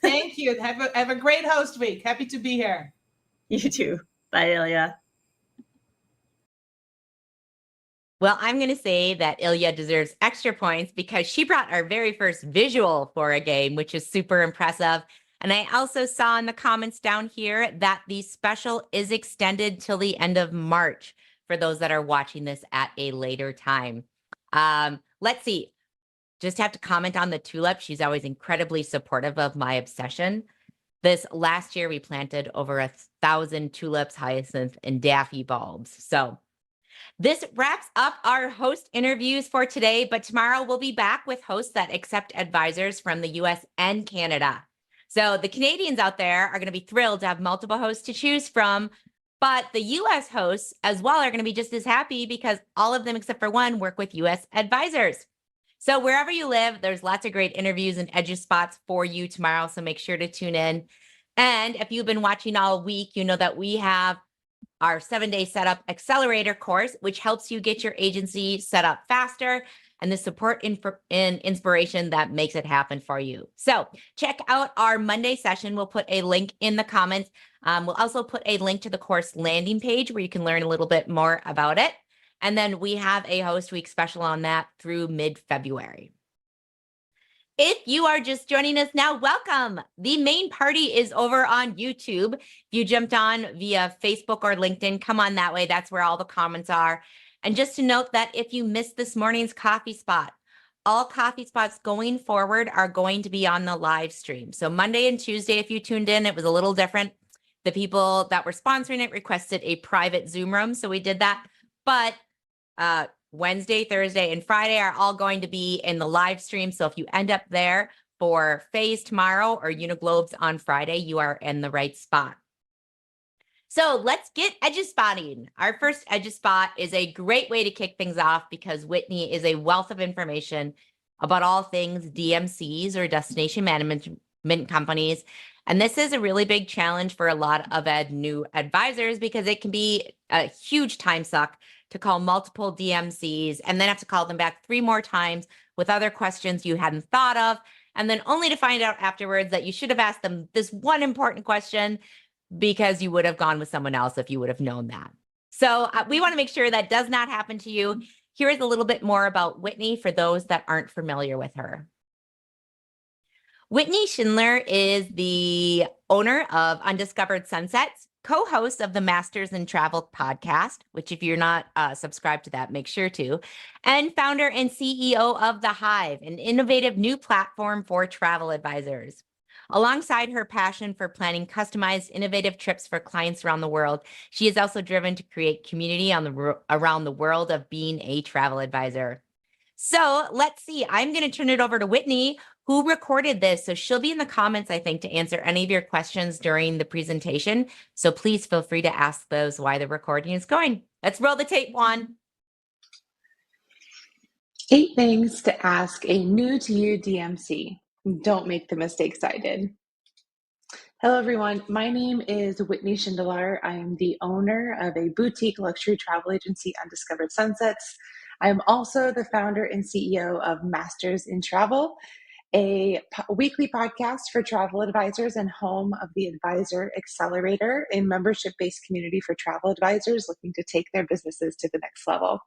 Thank you. Have a great host week. Happy to be here. You too. Bye, Ilya. Well, I'm going to say that Ilya deserves extra points because she brought our very first visual for a game, which is super impressive. And I also saw in the comments down here that the special is extended till the end of March for those that are watching this at a later time. Let's see. Just have to comment on the tulip. She's always incredibly supportive of my obsession. This last year, we planted over 1,000 tulips, hyacinth, and daffy bulbs. So this wraps up our host interviews for today, but tomorrow we'll be back with hosts that accept advisors from the US and Canada. So the Canadians out there are going to be thrilled to have multiple hosts to choose from, but the US hosts as well are going to be just as happy because all of them except for one work with US advisors. So wherever you live, there's lots of great interviews and EDUSPOTS for you tomorrow, so make sure to tune in. And if you've been watching all week, you know that we have our 7-day setup accelerator course, which helps you get your agency set up faster and the support and inspiration that makes it happen for you. So check out our Monday session. We'll put a link in the comments. We'll also put a link to the course landing page where you can learn a little bit more about it. And then we have a host week special on that through mid-February. If you are just joining us now, welcome. The main party is over on YouTube. If you jumped on via Facebook or LinkedIn, come on that way. That's where all the comments are. And just to note that if you missed this morning's coffee spot, all coffee spots going forward are going to be on the live stream. So Monday and Tuesday, if you tuned in, it was a little different. The people that were sponsoring it requested a private Zoom room, so we did that. But Wednesday, Thursday, and Friday are all going to be in the live stream. So if you end up there for Phase tomorrow or Uniglobes on Friday, you are in the right spot. So let's get EDUSPOTting. Our first EDUSPOT is a great way to kick things off because Whitney is a wealth of information about all things DMCs or destination management companies. And this is a really big challenge for a lot of new advisors because it can be a huge time suck to call multiple DMCs and then have to call them back 3 more times with other questions you hadn't thought of, and then only to find out afterwards that you should have asked them this one important question because you would have gone with someone else if you would have known that. So we want to make sure that does not happen to you. Here is a little bit more about Whitney for those that aren't familiar with her. Whitney Shindelar is the owner of Undiscovered Sunsets, co-host of the Masters in Travel podcast, which if you're not subscribed to that, make sure to, and founder and CEO of The Hive, an innovative new platform for travel advisors. Alongside her passion for planning customized, innovative trips for clients around the world, she is also driven to create community around the world of being a travel advisor. So let's see, I'm going to turn it over to Whitney, who recorded this. So she'll be in the comments, I think, to answer any of your questions during the presentation. So please feel free to ask those while the recording is going. Let's roll the tape, Juan. 8 things to ask a new-to-you DMC. Don't make the mistakes I did. Hello, everyone. My name is Whitney Shindelar. I am the owner of a boutique luxury travel agency, Undiscovered Sunsets. I am also the founder and CEO of Masters in Travel, a weekly podcast for travel advisors and home of the Advisor Accelerator, a membership-based community for travel advisors looking to take their businesses to the next level.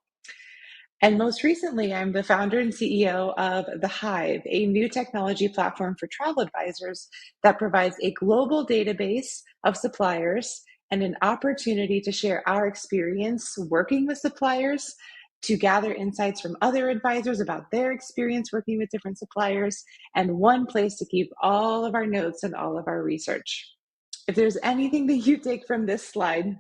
And most recently, I'm the founder and CEO of The Hive, a new technology platform for travel advisors that provides a global database of suppliers and an opportunity to share our experience working with suppliers, to gather insights from other advisors about their experience working with different suppliers, and one place to keep all of our notes and all of our research. If there's anything that you take from this slide,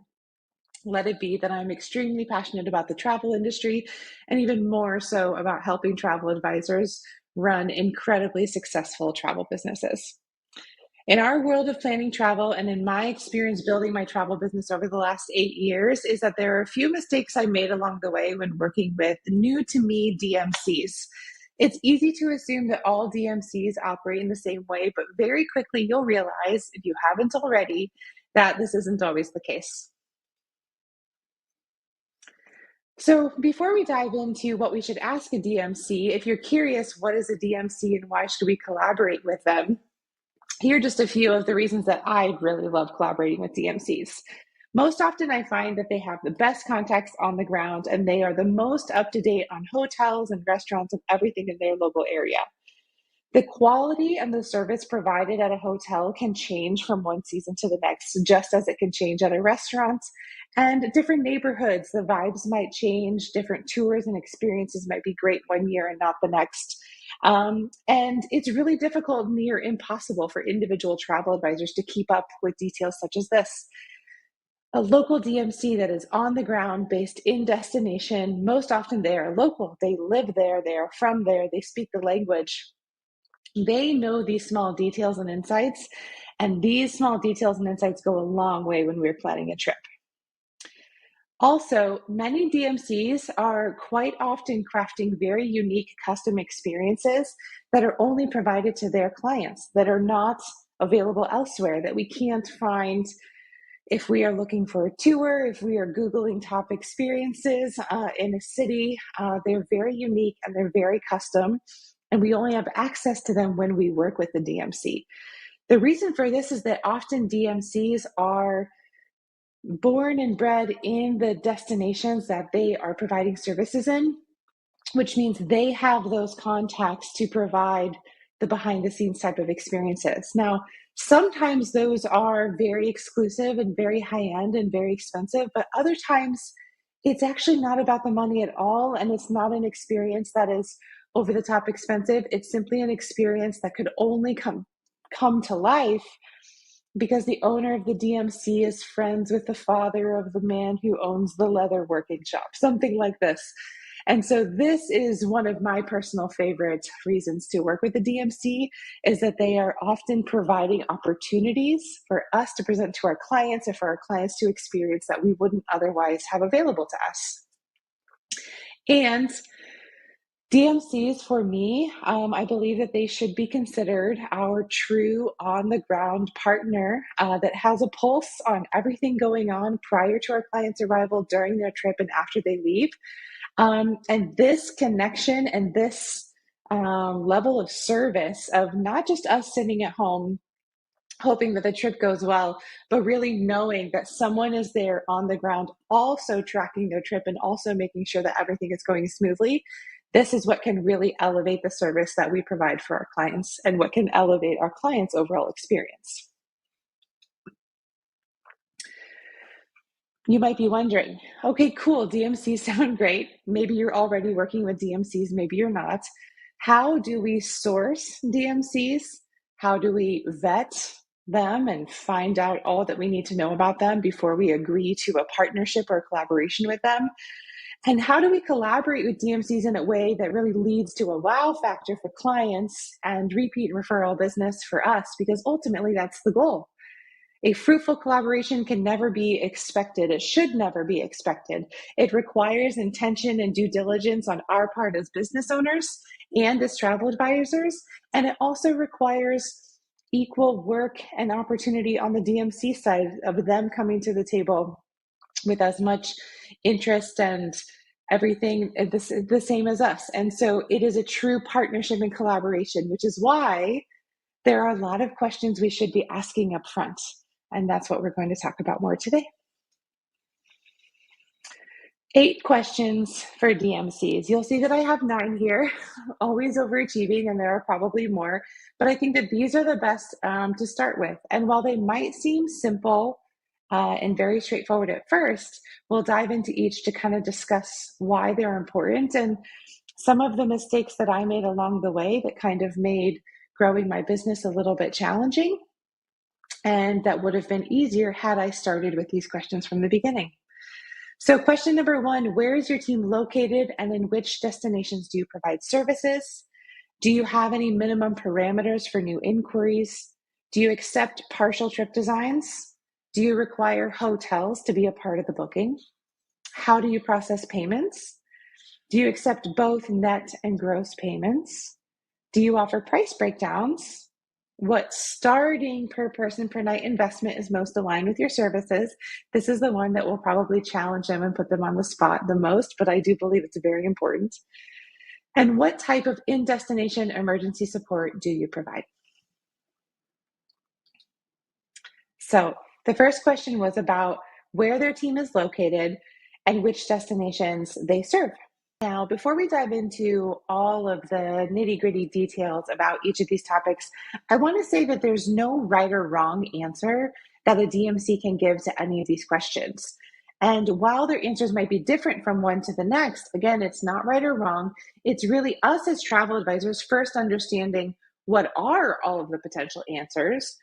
let it be that I'm extremely passionate about the travel industry and even more so about helping travel advisors run incredibly successful travel businesses. In our world of planning travel, and in my experience building my travel business over the last 8 years, is that there are a few mistakes I made along the way when working with new-to-me DMCs. It's easy to assume that all DMCs operate in the same way, but very quickly you'll realize, if you haven't already, that this isn't always the case. So before we dive into what we should ask a DMC, if you're curious, what is a DMC and why should we collaborate with them? Here are just a few of the reasons that I really love collaborating with DMCs. Most often I find that they have the best contacts on the ground and they are the most up-to-date on hotels and restaurants and everything in their local area. The quality and the service provided at a hotel can change from one season to the next, just as it can change at a restaurant. And different neighborhoods, the vibes might change, different tours and experiences might be great one year and not the next. And it's really difficult, near impossible for individual travel advisors to keep up with details such as this. A local DMC that is on the ground, based in destination, most often they are local, they live there, they are from there, they speak the language. They know these small details and insights, and these small details and insights go a long way when we're planning a trip. Also, many DMCs are quite often crafting very unique custom experiences that are only provided to their clients, that are not available elsewhere, that we can't find if we are looking for a tour, if we are Googling top experiences in a city. They're very unique and they're very custom, and we only have access to them when we work with the DMC. The reason for this is that often DMCs are born and bred in the destinations that they are providing services in, which means they have those contacts to provide the behind the scenes type of experiences. Now, sometimes those are very exclusive and very high end and very expensive, but other times it's actually not about the money at all. And it's not an experience that is over the top expensive. It's simply an experience that could only come to life because the owner of the DMC is friends with the father of the man who owns the leather working shop, something like this. And so this is one of my personal favorite reasons to work with the DMC, is that they are often providing opportunities for us to present to our clients and for our clients to experience that we wouldn't otherwise have available to us. And DMCs, for me, I believe that they should be considered our true on-the-ground partner that has a pulse on everything going on prior to our client's arrival, during their trip, and after they leave. And this connection and this level of service of not just us sitting at home hoping that the trip goes well, but really knowing that someone is there on the ground also tracking their trip and also making sure that everything is going smoothly. This is what can really elevate the service that we provide for our clients and what can elevate our clients' overall experience. You might be wondering, okay, cool, DMCs sound great. Maybe you're already working with DMCs, maybe you're not. How do we source DMCs? How do we vet them and find out all that we need to know about them before we agree to a partnership or a collaboration with them? And how do we collaborate with DMCs in a way that really leads to a wow factor for clients and repeat referral business for us? Because ultimately that's the goal. A fruitful collaboration can never be expected. It should never be expected. It requires intention and due diligence on our part as business owners and as travel advisors. And it also requires equal work and opportunity on the DMC side of them coming to the table with as much interest and everything the same as us. And so it is a true partnership and collaboration, which is why there are a lot of questions we should be asking up front. And that's what we're going to talk about more today. 8 questions for DMCs. You'll see that I have 9 here, always overachieving, and there are probably more, but I think that these are the best to start with. And while they might seem simple and very straightforward at first, we'll dive into each to kind of discuss why they're important and some of the mistakes that I made along the way that kind of made growing my business a little bit challenging. And that would have been easier had I started with these questions from the beginning. So question number 1, where is your team located and in which destinations do you provide services? Do you have any minimum parameters for new inquiries? Do you accept partial trip designs? Do you require hotels to be a part of the booking? How do you process payments? Do you accept both net and gross payments? Do you offer price breakdowns? What starting per person per night investment is most aligned with your services? This is the one that will probably challenge them and put them on the spot the most, but I do believe it's very important. And what type of in-destination emergency support do you provide? So the first question was about where their team is located and which destinations they serve. Now, before we dive into all of the nitty-gritty details about each of these topics, I want to say that there's no right or wrong answer that a DMC can give to any of these questions. And while their answers might be different from one to the next, again, it's not right or wrong. It's really us as travel advisors first understanding what are all of the potential answers,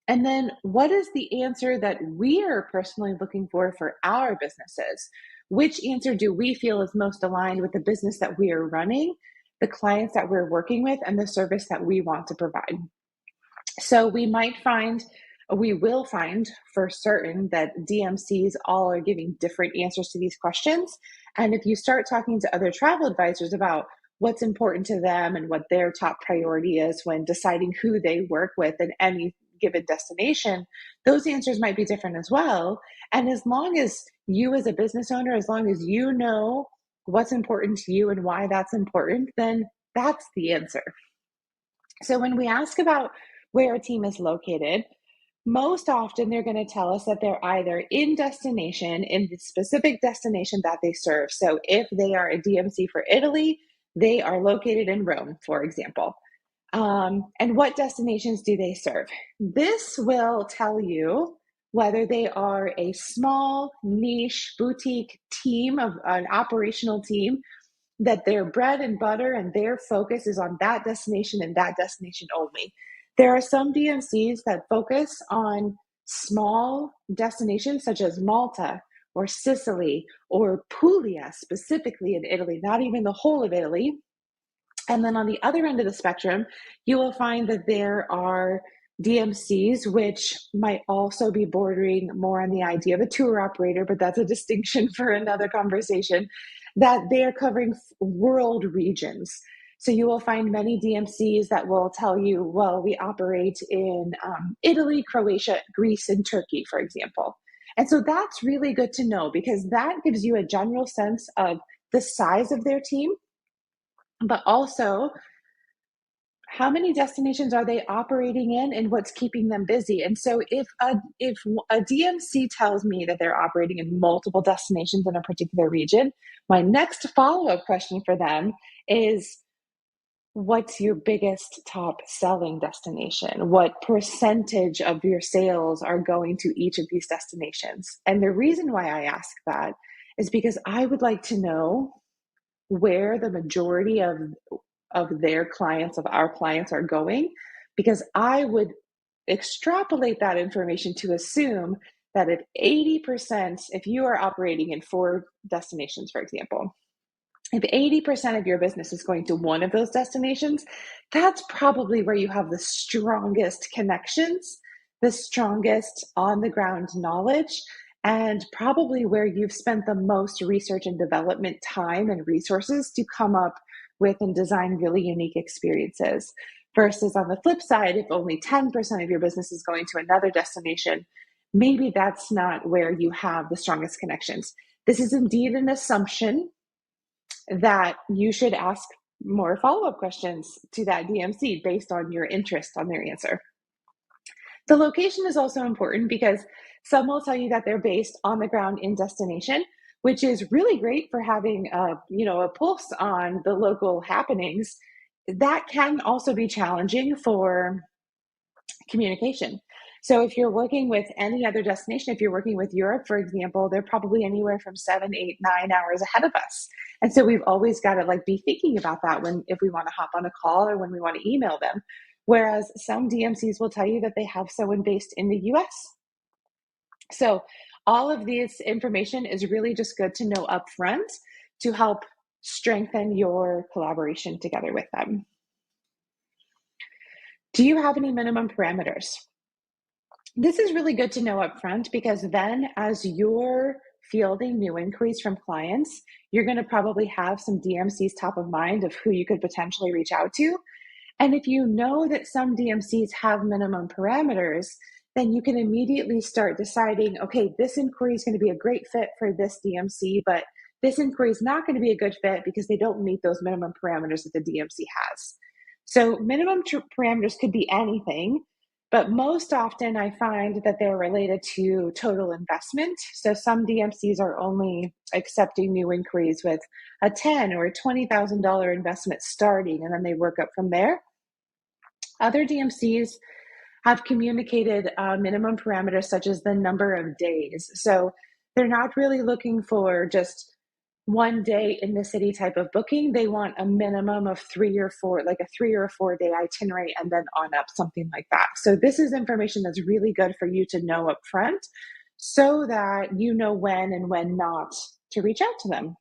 and then what is the answer that we are personally looking for our businesses? Which answer do we feel is most aligned with the business that we are running, the clients that we're working with, and the service that we want to provide? So we will find for certain that DMCs all are giving different answers to these questions. And if you start talking to other travel advisors about what's important to them and what their top priority is when deciding who they work with in any given destination, those answers might be different as well. And as long as you as a business owner, as long as you know what's important to you and why that's important, then that's the answer. So when we ask about where a team is located, most often they're going to tell us that they're either in destination, in the specific destination that they serve. So if they are a DMC for Italy, they are located in Rome, for example. And what destinations do they serve? This will tell you whether they are a small, niche, boutique team, of an operational team, that their bread and butter and their focus is on that destination and that destination only. There are some DMCs that focus on small destinations such as Malta or Sicily or Puglia, specifically in Italy, not even the whole of Italy. And then on the other end of the spectrum, you will find that there are DMCs, which might also be bordering more on the idea of a tour operator, but that's a distinction for another conversation, that they're covering world regions. So you will find many DMCs that will tell you, well, we operate in Italy, Croatia, Greece, and Turkey, for example. And so that's really good to know because that gives you a general sense of the size of their team, but also how many destinations are they operating in and what's keeping them busy. And so if a DMC tells me that they're operating in multiple destinations in a particular region, my next follow-up question for them is, what's your biggest top selling destination? What percentage of your sales are going to each of these destinations? And the reason why I ask that is because I would like to know where the majority of their clients, of our clients, are going, because I would extrapolate that information to assume that if 80%, if you are operating in 4 destinations, for example, if 80% of your business is going to one of those destinations, that's probably where you have the strongest connections, the strongest on the ground knowledge, and probably where you've spent the most research and development time and resources to come up with and design really unique experiences. Versus on the flip side, if only 10% of your business is going to another destination, maybe that's not where you have the strongest connections. This is indeed an assumption that you should ask more follow-up questions to that DMC based on your interest on their answer. The location is also important because some will tell you that they're based on the ground in destination, which is really great for having a pulse on the local happenings. That can also be challenging for communication. So if you're working with any other destination, if you're working with Europe, for example, they're probably anywhere from 7, 8, 9 hours ahead of us. And so we've always got to be thinking about that if we want to hop on a call or when we want to email them. Whereas some DMCs will tell you that they have someone based in the US. So all of this information is really just good to know upfront to help strengthen your collaboration together with them. Do you have any minimum parameters? This is really good to know up front, because then as you're fielding new inquiries from clients, you're going to probably have some DMCs top of mind of who you could potentially reach out to. And if you know that some DMCs have minimum parameters, then you can immediately start deciding, okay, this inquiry is going to be a great fit for this DMC, but this inquiry is not going to be a good fit because they don't meet those minimum parameters that the DMC has. So minimum parameters could be anything, but most often I find that they're related to total investment. So some DMCs are only accepting new inquiries with a $10,000 or a $20,000 investment starting, and then they work up from there. Other DMCs have communicated minimum parameters such as the number of days. So they're not really looking for just one day in the city type of booking. They want a minimum of 3 or 4, like a 3 or 4 day itinerary and then on up, something like that. So this is information that's really good for you to know up front so that you know when and when not to reach out to them.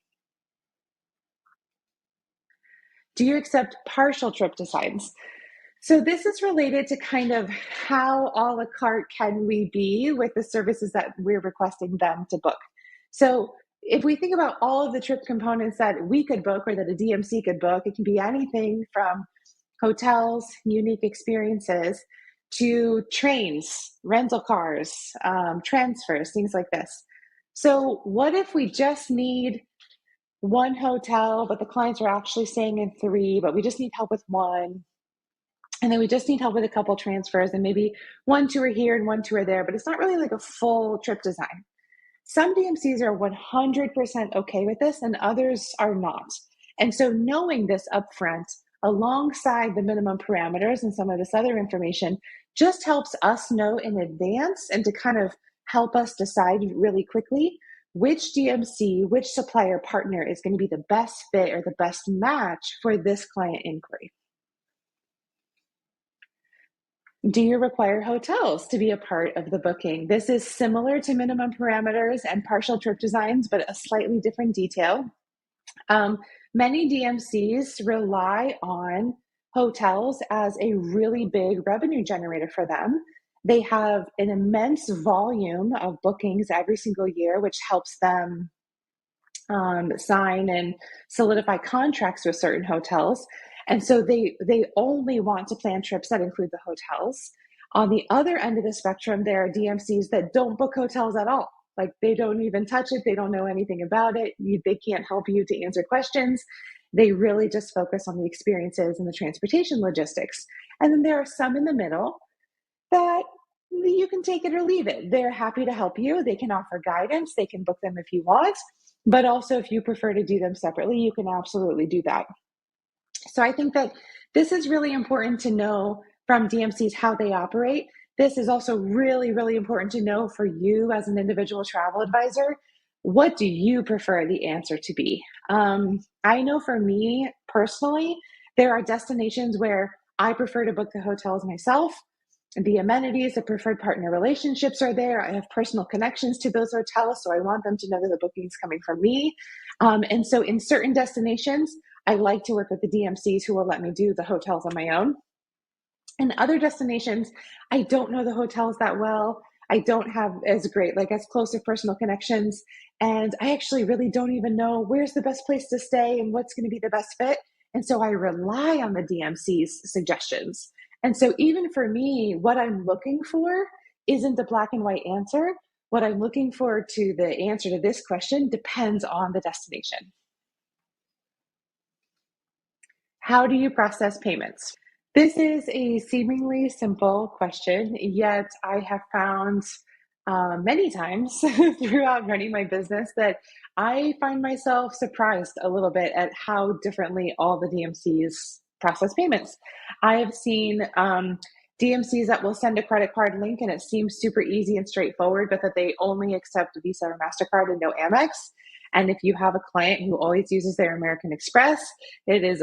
Do you accept partial trip designs? So this is related to kind of how a la carte can we be with the services that we're requesting them to book. So if we think about all of the trip components that we could book or that a DMC could book, it can be anything from hotels, unique experiences, to trains, rental cars, transfers, things like this. So what if we just need one hotel, but the clients are actually staying in 3, but we just need help with 1? And then we just need help with a couple transfers, and maybe 1 tour here and 1 tour there, but it's not really like a full trip design. Some DMCs are 100% okay with this and others are not. And so knowing this upfront alongside the minimum parameters and some of this other information just helps us know in advance and to kind of help us decide really quickly which DMC, which supplier partner is going to be the best fit or the best match for this client inquiry. Do you require hotels to be a part of the booking? This is similar to minimum parameters and partial trip designs, but a slightly different detail. Many DMCs rely on hotels as a really big revenue generator for them. They have an immense volume of bookings every single year, which helps them sign and solidify contracts with certain hotels. And so they only want to plan trips that include the hotels. On the other end of the spectrum, there are DMCs that don't book hotels at all. Like they don't even touch it. They don't know anything about it. They can't help you to answer questions. They really just focus on the experiences and the transportation logistics. And then there are some in the middle that you can take it or leave it. They're happy to help you. They can offer guidance. They can book them if you want. But also if you prefer to do them separately, you can absolutely do that. So I think that this is really important to know from DMCs how they operate. This is also really, really important to know for you as an individual travel advisor. What do you prefer the answer to be? I know for me personally, there are destinations where I prefer to book the hotels myself. The amenities, the preferred partner relationships are there. I have personal connections to those hotels, so I want them to know that the booking is coming from me. And so in certain destinations, I like to work with the DMCs who will let me do the hotels on my own. In other destinations, I don't know the hotels that well. I don't have as close of personal connections. And I actually really don't even know where's the best place to stay and what's going to be the best fit. And so I rely on the DMC's suggestions. And so even for me, what I'm looking for isn't the black and white answer. What I'm looking for to the answer to this question depends on the destination. How do you process payments? This is a seemingly simple question, yet I have found many times throughout running my business that I find myself surprised a little bit at how differently all the DMCs process payments. I have seen DMCs that will send a credit card link and it seems super easy and straightforward, but that they only accept Visa or MasterCard and no Amex. And if you have a client who always uses their American Express, it is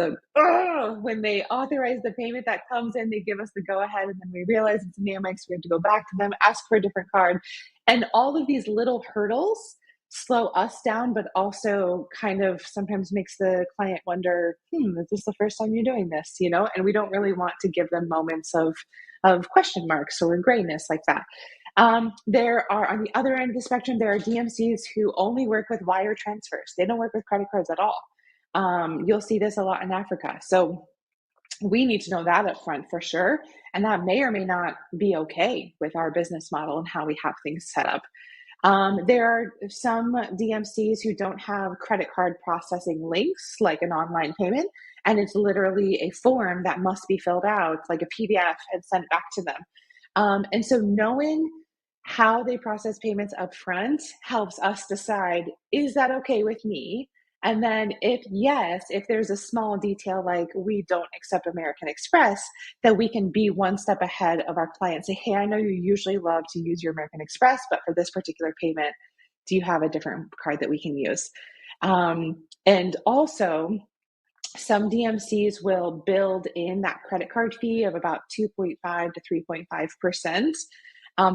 when they authorize the payment that comes in, they give us the go ahead, and then we realize it's an Amex, we have to go back to them, ask for a different card. And all of these little hurdles slow us down, but also kind of sometimes makes the client wonder, is this the first time you're doing this? And we don't really want to give them moments of question marks or grayness like that. There are, on the other end of the spectrum, there are DMCs who only work with wire transfers. They don't work with credit cards at all. You'll see this a lot in Africa. So we need to know that up front for sure. And that may or may not be okay with our business model and how we have things set up. There are some DMCs who don't have credit card processing links, like an online payment, and it's literally a form that must be filled out, like a PDF, and sent back to them. And so knowing how they process payments up front helps us decide, is that okay with me? And then if yes, if there's a small detail like we don't accept American Express, that we can be one step ahead of our clients. Say, hey, I know you usually love to use your American Express, but for this particular payment, do you have a different card that we can use? And also, some DMCs will build in that credit card fee of about 2.5 to 3.5%.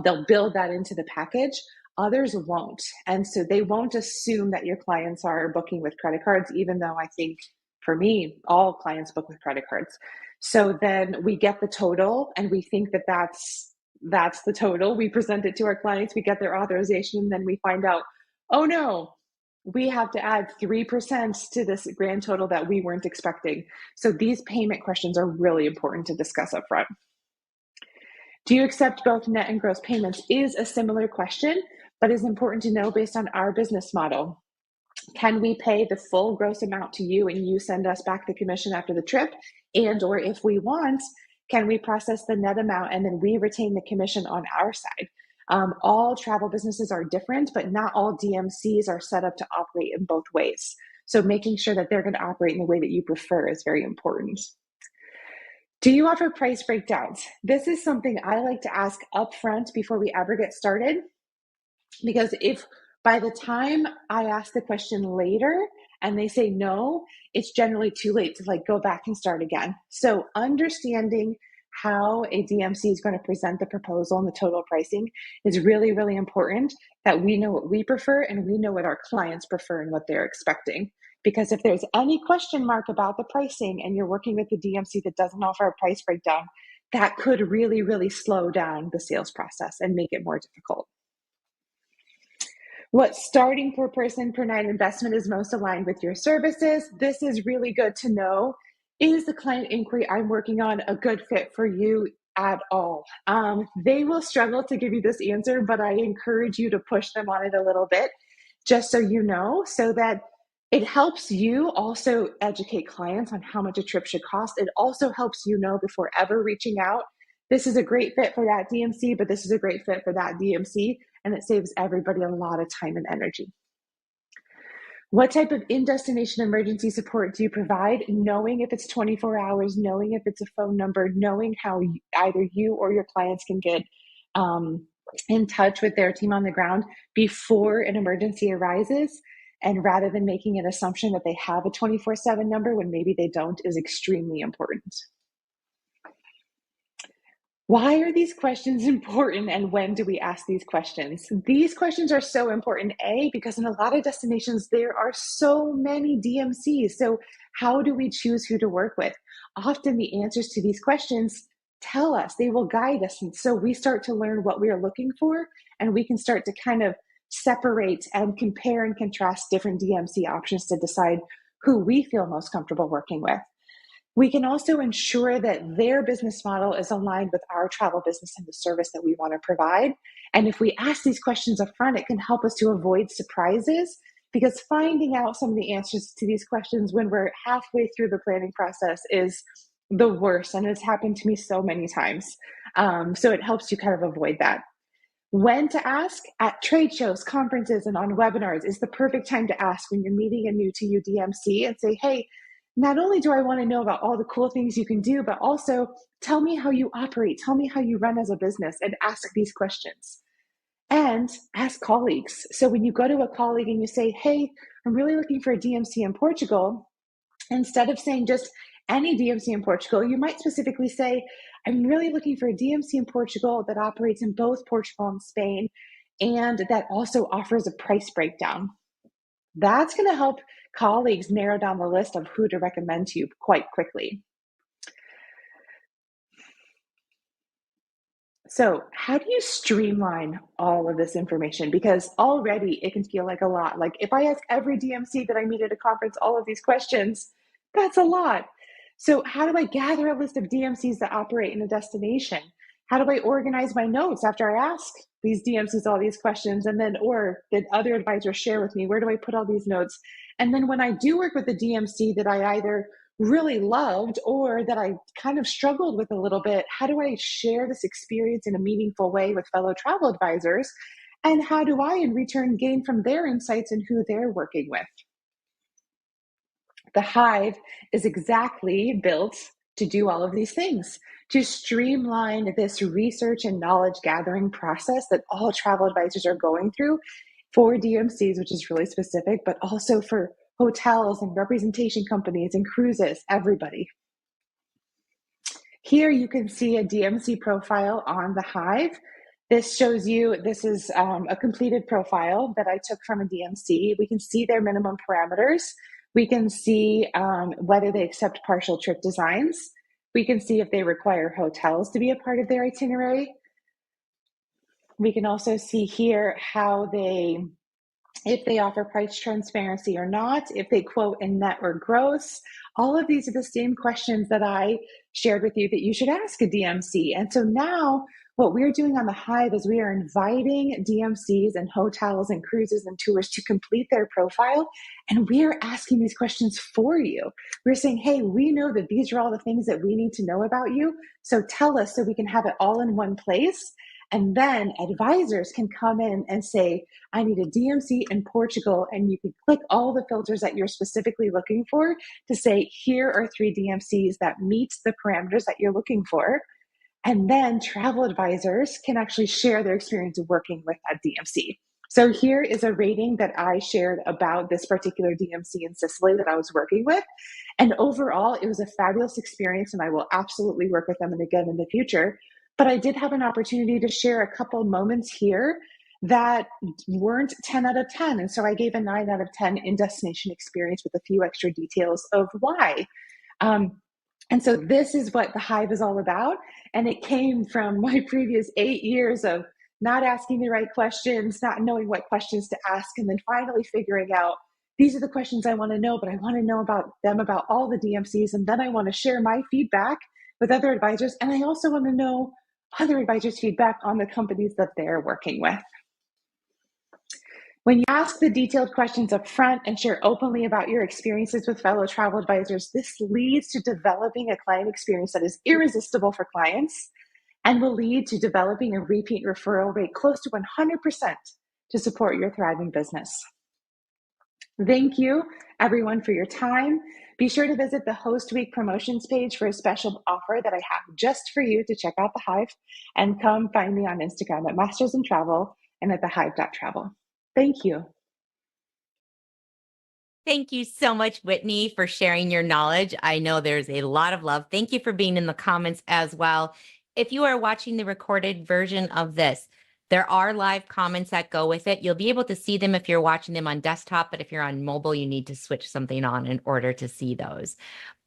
They'll build that into the package. Others won't. And so they won't assume that your clients are booking with credit cards, even though I think for me, all clients book with credit cards. So then we get the total and we think that that's the total. We present it to our clients, we get their authorization, and then we find out, oh no, we have to add 3% to this grand total that we weren't expecting. So these payment questions are really important to discuss up front. Do you accept both net and gross payments is a similar question, but is important to know based on our business model. Can we pay the full gross amount to you and you send us back the commission after the trip? And or if we want, can we process the net amount and then we retain the commission on our side? All travel businesses are different, but not all DMCs are set up to operate in both ways. So making sure that they're going to operate in the way that you prefer is very important. Do you offer price breakdowns? This is something I like to ask upfront before we ever get started, because if by the time I ask the question later and they say no, it's generally too late to go back and start again. So understanding how a DMC is going to present the proposal and the total pricing is really, really important, that we know what we prefer and we know what our clients prefer and what they're expecting. Because if there's any question mark about the pricing and you're working with a DMC that doesn't offer a price breakdown, that could really, really slow down the sales process and make it more difficult. What starting per person per night investment is most aligned with your services? This is really good to know. Is the client inquiry I'm working on a good fit for you at all? They will struggle to give you this answer, but I encourage you to push them on it a little bit, just so you know, so that it helps you also educate clients on how much a trip should cost. It also helps you know before ever reaching out, this is a great fit for that DMC, but this is a great fit for that DMC, and it saves everybody a lot of time and energy. What type of in-destination emergency support do you provide? Knowing if it's 24 hours, knowing if it's a phone number, knowing how either you or your clients can get in touch with their team on the ground before an emergency arises, and rather than making an assumption that they have a 24/7 number when maybe they don't, is extremely important. Why are these questions important, and when do we ask these questions? These questions are so important, because in a lot of destinations, there are so many DMCs. So how do we choose who to work with? Often the answers to these questions tell us, they will guide us. And so we start to learn what we are looking for, and we can start to kind of separate and compare and contrast different DMC options to decide who we feel most comfortable working with. We can also ensure that their business model is aligned with our travel business and the service that we want to provide. And if we ask these questions up front, it can help us to avoid surprises, because finding out some of the answers to these questions when we're halfway through the planning process is the worst. And it's happened to me so many times. So it helps you kind of avoid that. When to ask? At trade shows, conferences, and on webinars is the perfect time to ask when you're meeting a New-To-You DMC and say, hey, not only do I want to know about all the cool things you can do, but also tell me how you operate, tell me how you run as a business, and ask these questions. And ask colleagues. So when you go to a colleague and you say, hey, I'm really looking for a DMC in Portugal, instead of saying just any DMC in Portugal, you might specifically say, I'm really looking for a DMC in Portugal that operates in both Portugal and Spain, and that also offers a price breakdown. That's going to help colleagues narrow down the list of who to recommend to you quite quickly. So how do you streamline all of this information? Because already it can feel like a lot. Like if I ask every DMC that I meet at a conference all of these questions, that's a lot. So how do I gather a list of DMCs that operate in a destination? How do I organize my notes after I ask these DMCs all these questions? And then, or did other advisors share with me, where do I put all these notes? And then when I do work with a DMC that I either really loved or that I kind of struggled with a little bit, how do I share this experience in a meaningful way with fellow travel advisors? And how do I, in return, gain from their insights and who they're working with? The Hive is exactly built to do all of these things, to streamline this research and knowledge gathering process that all travel advisors are going through for DMCs, which is really specific, but also for hotels and representation companies and cruises, everybody. Here you can see a DMC profile on the Hive. This shows you, this is a completed profile that I took from a DMC. We can see their minimum parameters. We can see whether they accept partial trip designs. We can see if they require hotels to be a part of their itinerary. We can also see here how if they offer price transparency or not, if they quote in net or gross. All of these are the same questions that I shared with you that you should ask a DMC. And so now what we're doing on the Hive is we are inviting DMCs and hotels and cruises and tours to complete their profile. And we are asking these questions for you. We're saying, hey, we know that these are all the things that we need to know about you. So tell us so we can have it all in one place. And then advisors can come in and say, I need a DMC in Portugal. And you can click all the filters that you're specifically looking for to say, here are 3 DMCs that meet the parameters that you're looking for. And then travel advisors can actually share their experience working with that DMC. So here is a rating that I shared about this particular DMC in Sicily that I was working with. And overall, it was a fabulous experience, and I will absolutely work with them again in the future. But I did have an opportunity to share a couple moments here that weren't 10 out of 10. And so I gave a 9 out of 10 in destination experience with a few extra details of why. And so this is what the Hive is all about. And it came from my previous 8 years of not asking the right questions, not knowing what questions to ask, and then finally figuring out, these are the questions I want to know, but I want to know about them, about all the DMCs. And then I want to share my feedback with other advisors. And I also want to know other advisors' feedback on the companies that they're working with. When you ask the detailed questions up front and share openly about your experiences with fellow travel advisors, this leads to developing a client experience that is irresistible for clients and will lead to developing a repeat referral rate close to 100% to support your thriving business. Thank you, everyone, for your time. Be sure to visit the Host Week promotions page for a special offer that I have just for you to check out the Hive, and come find me on Instagram at Masters in Travel and at thehive.travel. Thank you. Thank you so much, Whitney, for sharing your knowledge. I know there's a lot of love. Thank you for being in the comments as well. If you are watching the recorded version of this, there are live comments that go with it. You'll be able to see them if you're watching them on desktop, but if you're on mobile, you need to switch something on in order to see those.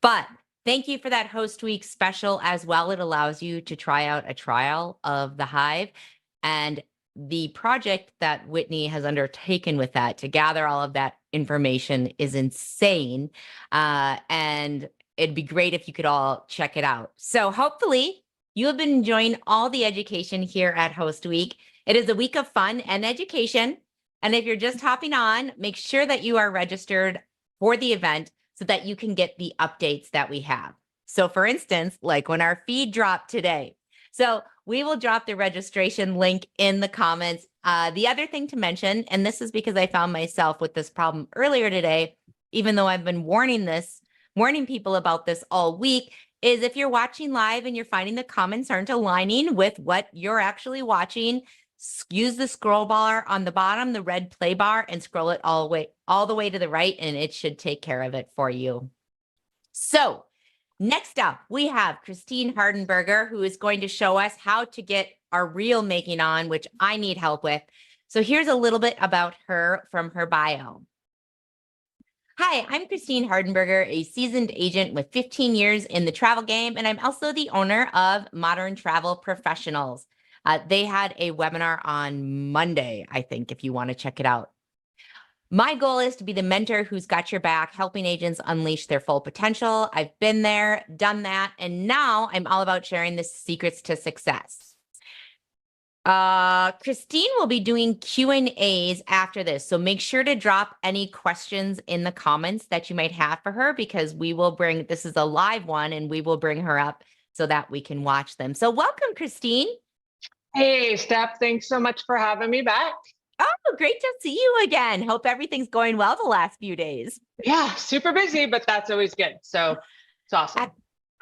But thank you for that Host Week special as well. It allows you to try out a trial of the Hive, and the project that Whitney has undertaken with that to gather all of that information is insane. And it'd be great if you could all check it out. So hopefully you have been enjoying all the education here at Host Week. It is a week of fun and education. And if you're just hopping on, make sure that you are registered for the event so that you can get the updates that we have. So for instance, like when our feed dropped today. So we will drop the registration link in the comments. The other thing to mention, and this is because I found myself with this problem earlier today, even though I've been warning people about this all week, is if you're watching live and you're finding the comments aren't aligning with what you're actually watching, use the scroll bar on the bottom, the red play bar, and scroll it all the way to the right, and it should take care of it for you. So next up, we have Christine Hardenberger, who is going to show us how to get our reel making on, which I need help with. So here's a little bit about her from her bio. Hi, I'm Christine Hardenberger, a seasoned agent with 15 years in the travel game, and I'm also the owner of Modern Travel Professionals. They had a webinar on Monday, I think, if you want to check it out. My goal is to be the mentor who's got your back, helping agents unleash their full potential. I've been there, done that, and now I'm all about sharing the secrets to success. Christine will be doing Q&As after this, so make sure to drop any questions in the comments that you might have for her, because we will bring, this is a live one, and we will bring her up so that we can watch them. So welcome, Christine. Hey, Steph, thanks so much for having me back. Oh, great to see you again. Hope everything's going well the last few days. Yeah, super busy, but that's always good. So it's awesome.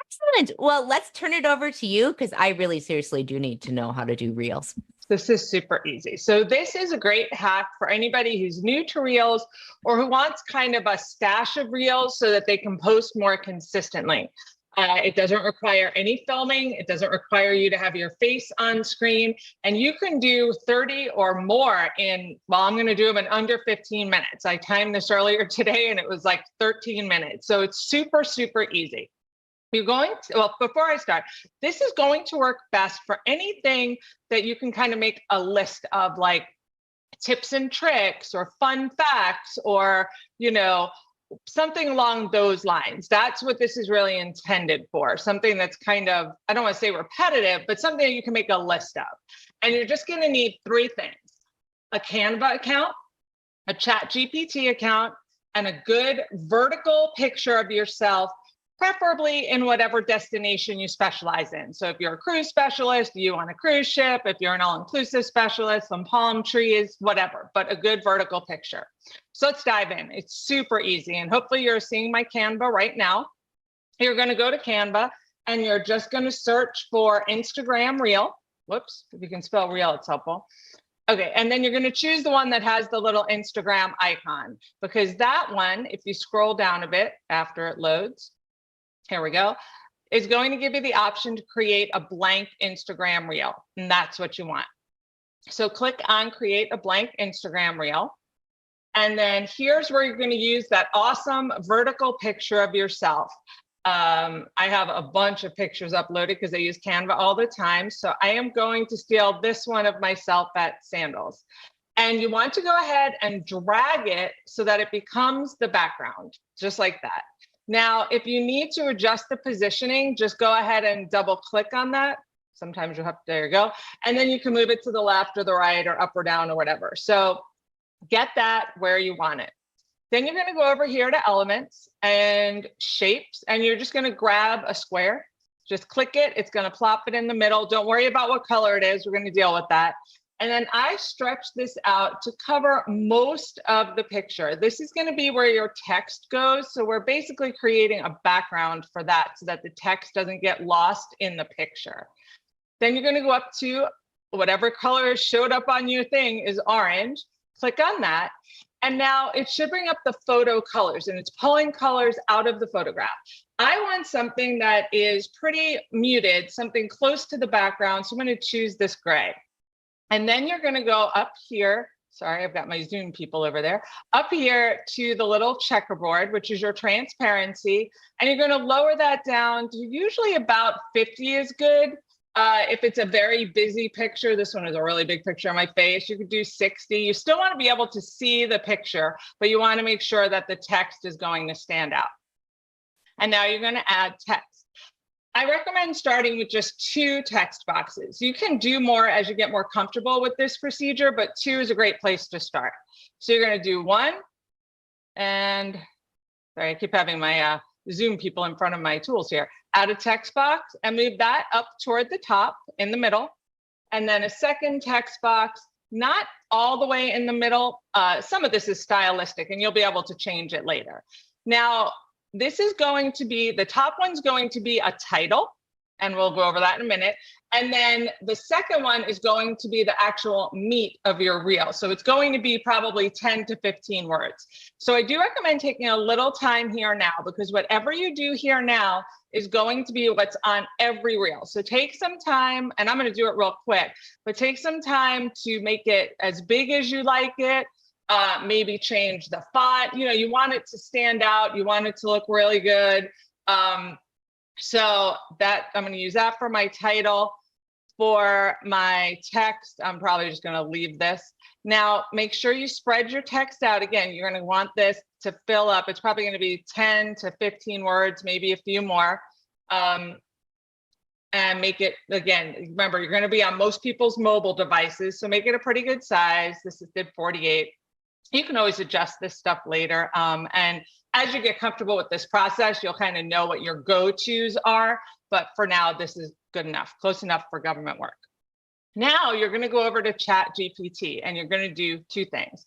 Excellent. Well, let's turn it over to you, because I really seriously do need to know how to do Reels. This is super easy. So this is a great hack for anybody who's new to Reels or who wants kind of a stash of Reels so that they can post more consistently. It doesn't require any filming. It doesn't require you to have your face on screen. And you can do 30 or more in, well, I'm going to do them in under 15 minutes. I timed this earlier today and it was like 13 minutes. So it's super, super easy. You're going to, well, before I start, this is going to work best for anything that you can kind of make a list of, like tips and tricks or fun facts or, you know, something along those lines. That's what this is really intended for. Something that's kind of, I don't want to say repetitive, but something that you can make a list of. And you're just going to need three things: a Canva account, a ChatGPT account, and a good vertical picture of yourself, preferably in whatever destination you specialize in. So if you're a cruise specialist, you on a cruise ship. If you're an all-inclusive specialist, some palm trees, whatever, but a good vertical picture. So let's dive in. It's super easy. And hopefully you're seeing my Canva right now. You're going to go to Canva and you're just going to search for Instagram Reel. Whoops, if you can spell reel, it's helpful. Okay, and then you're going to choose the one that has the little Instagram icon, because that one, if you scroll down a bit after it loads, here we go, is going to give you the option to create a blank Instagram Reel, and that's what you want. So click on Create a Blank Instagram Reel. And then here's where you're going to use that awesome vertical picture of yourself. I have a bunch of pictures uploaded because I use Canva all the time. So I am going to steal this one of myself at sandals. And you want to go ahead and drag it so that it becomes the background, just like that. Now, if you need to adjust the positioning, just go ahead and double click on that. Sometimes you'll have to, there you go. And then you can move it to the left or the right or up or down or whatever. So get that where you want it. Then you're going to go over here to elements and shapes, and you're just going to grab a square. Just click it. It's going to plop it in the middle. Don't worry about what color it is. We're going to deal with that. And then I stretch this out to cover most of the picture. This is going to be where your text goes. So we're basically creating a background for that so that the text doesn't get lost in the picture. Then you're going to go up to whatever color showed up on your thing is orange. Click on that. And now it should bring up the photo colors, and it's pulling colors out of the photograph. I want something that is pretty muted, something close to the background. So I'm going to choose this gray. And then you're going to go up here. Sorry, I've got my Zoom people over there. Up here to the little checkerboard, which is your transparency. And you're going to lower that down to usually about 50 is good. If it's a very busy picture, this one is a really big picture of my face, you could do 60. You still want to be able to see the picture, but you want to make sure that the text is going to stand out. And now you're going to add text. I recommend starting with just 2 text boxes. You can do more as you get more comfortable with this procedure, but 2 is a great place to start. So you're going to do 1, and sorry, I keep having my Zoom people in front of my tools here. Add a text box and move that up toward the top in the middle. And then a second text box, not all the way in the middle. Some of this is stylistic and you'll be able to change it later. Now, this is going to be, the top one's going to be a title, and we'll go over that in a minute. And then the second one is going to be the actual meat of your reel. So it's going to be probably 10 to 15 words. So I do recommend taking a little time here now, because whatever you do here now is going to be what's on every reel. So take some time, and I'm going to do it real quick, but take some time to make it as big as you like it. Maybe change the font. You know, you want it to stand out. You want it to look really good. So that I'm going to use that for my title. For my text, I'm probably just going to leave this. Now, make sure you spread your text out. Again, you're going to want this to fill up. It's probably going to be 10 to 15 words, maybe a few more. And make it, again, remember, you're going to be on most people's mobile devices, so make it a pretty good size. This is did 48. You can always adjust this stuff later. And as you get comfortable with this process, you'll kind of know what your go-tos are. But for now, this is good enough, close enough for government work. Now you're going to go over to ChatGPT and you're going to do two things.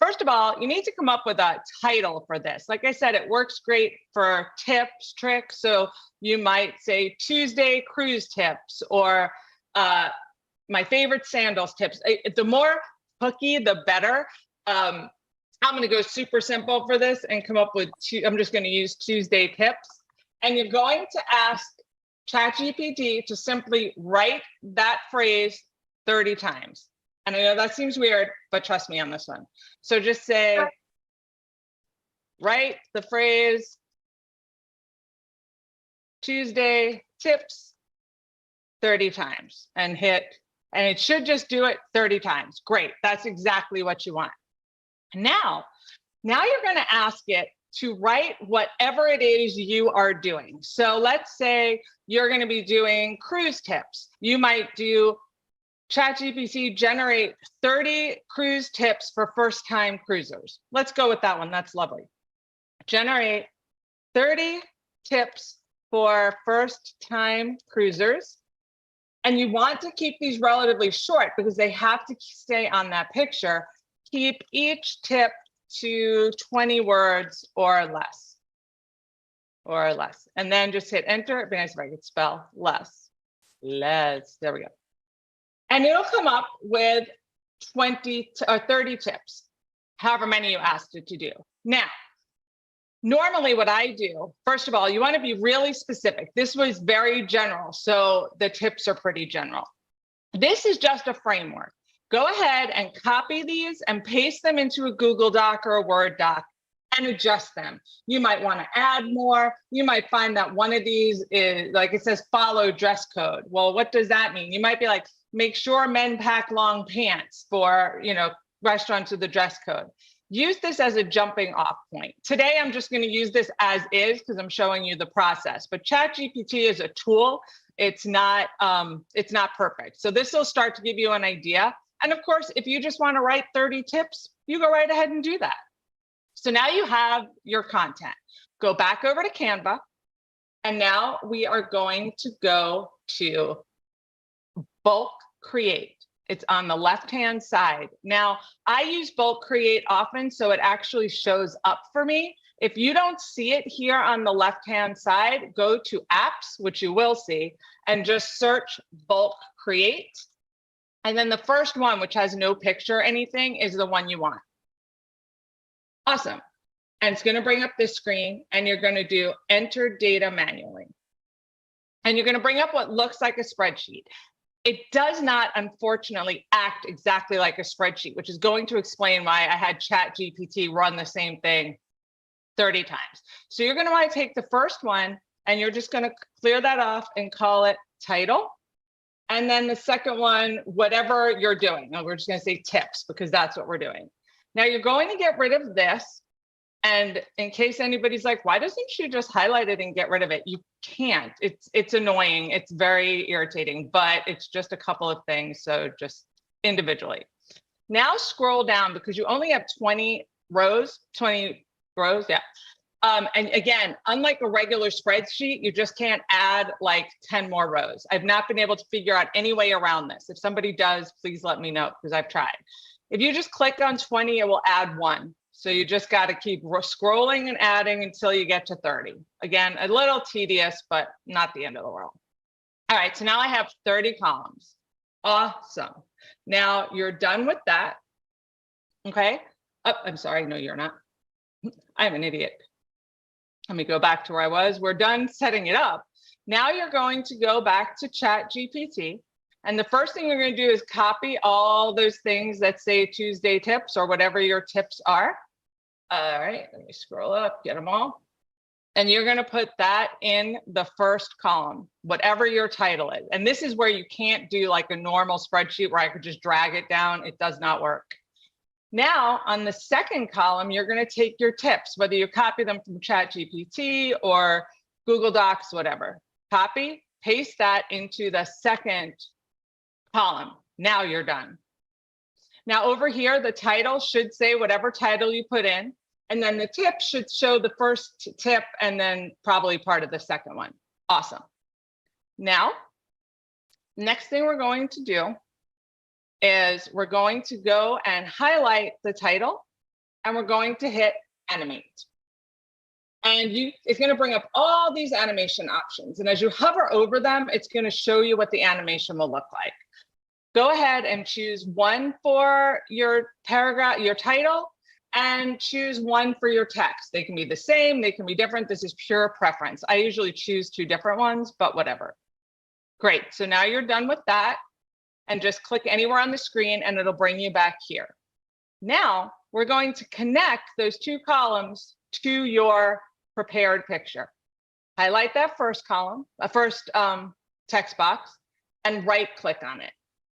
First of all, you need to come up with a title for this. Like I said, it works great for tips, tricks. So you might say Tuesday cruise tips or my favorite sandals tips. The more hooky, the better. I'm going to go super simple for this and come up with I'm just going to use Tuesday tips. And you're going to ask ChatGPT to simply write that phrase 30 times. And I know that seems weird, but trust me on this one. So just say, write the phrase Tuesday tips 30 times and hit, and it should just do it 30 times. Great, that's exactly what you want. Now you're going to ask it to write whatever it is you are doing. So let's say you're going to be doing cruise tips. You might do ChatGPT generate 30 cruise tips for first-time cruisers. Let's go with that one. That's lovely. Generate 30 tips for first-time cruisers. And you want to keep these relatively short because they have to stay on that picture. Keep each tip to 20 words or less. And then just hit enter. It'd be nice if I could spell less. There we go. And it'll come up with 20 or 30 tips, however many you asked it to do. Now, normally what I do, first of all, you want to be really specific. This was very general, so the tips are pretty general. This is just a framework. Go ahead and copy these and paste them into a Google Doc or a Word doc and adjust them. You might want to add more. You might find that one of these is, like it says, follow dress code. Well, what does that mean? You might be like, make sure men pack long pants for, restaurants with the dress code. Use this as a jumping off point. Today, I'm just going to use this as is because I'm showing you the process. But ChatGPT is a tool. It's not perfect. So this will start to give you an idea. And of course, if you just want to write 30 tips, you go right ahead and do that. So now you have your content. Go back over to Canva. And now we are going to go to bulk create. It's on the left-hand side. Now, I use bulk create often, so it actually shows up for me. If you don't see it here on the left-hand side, go to apps, which you will see, and just search bulk create. And then the first one, which has no picture or anything, is the one you want. Awesome. And it's going to bring up this screen, and you're going to do enter data manually. And you're going to bring up what looks like a spreadsheet. It does not, unfortunately, act exactly like a spreadsheet, which is going to explain why I had ChatGPT run the same thing 30 times. So you're going to want to take the first one, and you're just going to clear that off and call it title. And then the second one, whatever you're doing. And we're just going to say tips because that's what we're doing. Now you're going to get rid of this. And in case anybody's like, why doesn't she just highlight it and get rid of it? You can't. It's annoying. It's very irritating, but it's just a couple of things. So just individually. Now scroll down because you only have 20 rows, yeah. And again, unlike a regular spreadsheet, you just can't add like 10 more rows. I've not been able to figure out any way around this. If somebody does, please let me know because I've tried. If you just click on 20, it will add one. So you just got to keep scrolling and adding until you get to 30. Again, a little tedious, but not the end of the world. All right, so now I have 30 columns. Awesome. Now you're done with that. Okay. Oh, I'm sorry. No, you're not. I'm an idiot. Let me go back to where I was. We're done setting it up. Now you're going to go back to ChatGPT. And the first thing you're going to do is copy all those things that say Tuesday tips or whatever your tips are. All right, let me scroll up, get them all. And you're going to put that in the first column, whatever your title is. And this is where you can't do like a normal spreadsheet where I could just drag it down. It does not work. Now, on the second column, you're going to take your tips, whether you copy them from ChatGPT or Google Docs, whatever. Copy, paste that into the second column. Now you're done. Now over here, the title should say whatever title you put in. And then the tip should show the first tip and then probably part of the second one. Awesome. Now, next thing we're going to do is we're going to go and highlight the title and we're going to hit animate. And it's going to bring up all these animation options. And as you hover over them, it's going to show you what the animation will look like. Go ahead and choose one for your paragraph, your title, and choose one for your text. They can be the same, they can be different. This is pure preference. I usually choose 2 different ones, but whatever. Great, so now you're done with that and just click anywhere on the screen and it'll bring you back here. Now we're going to connect those 2 columns to your prepared picture. Highlight that first column, first text box, and right click on it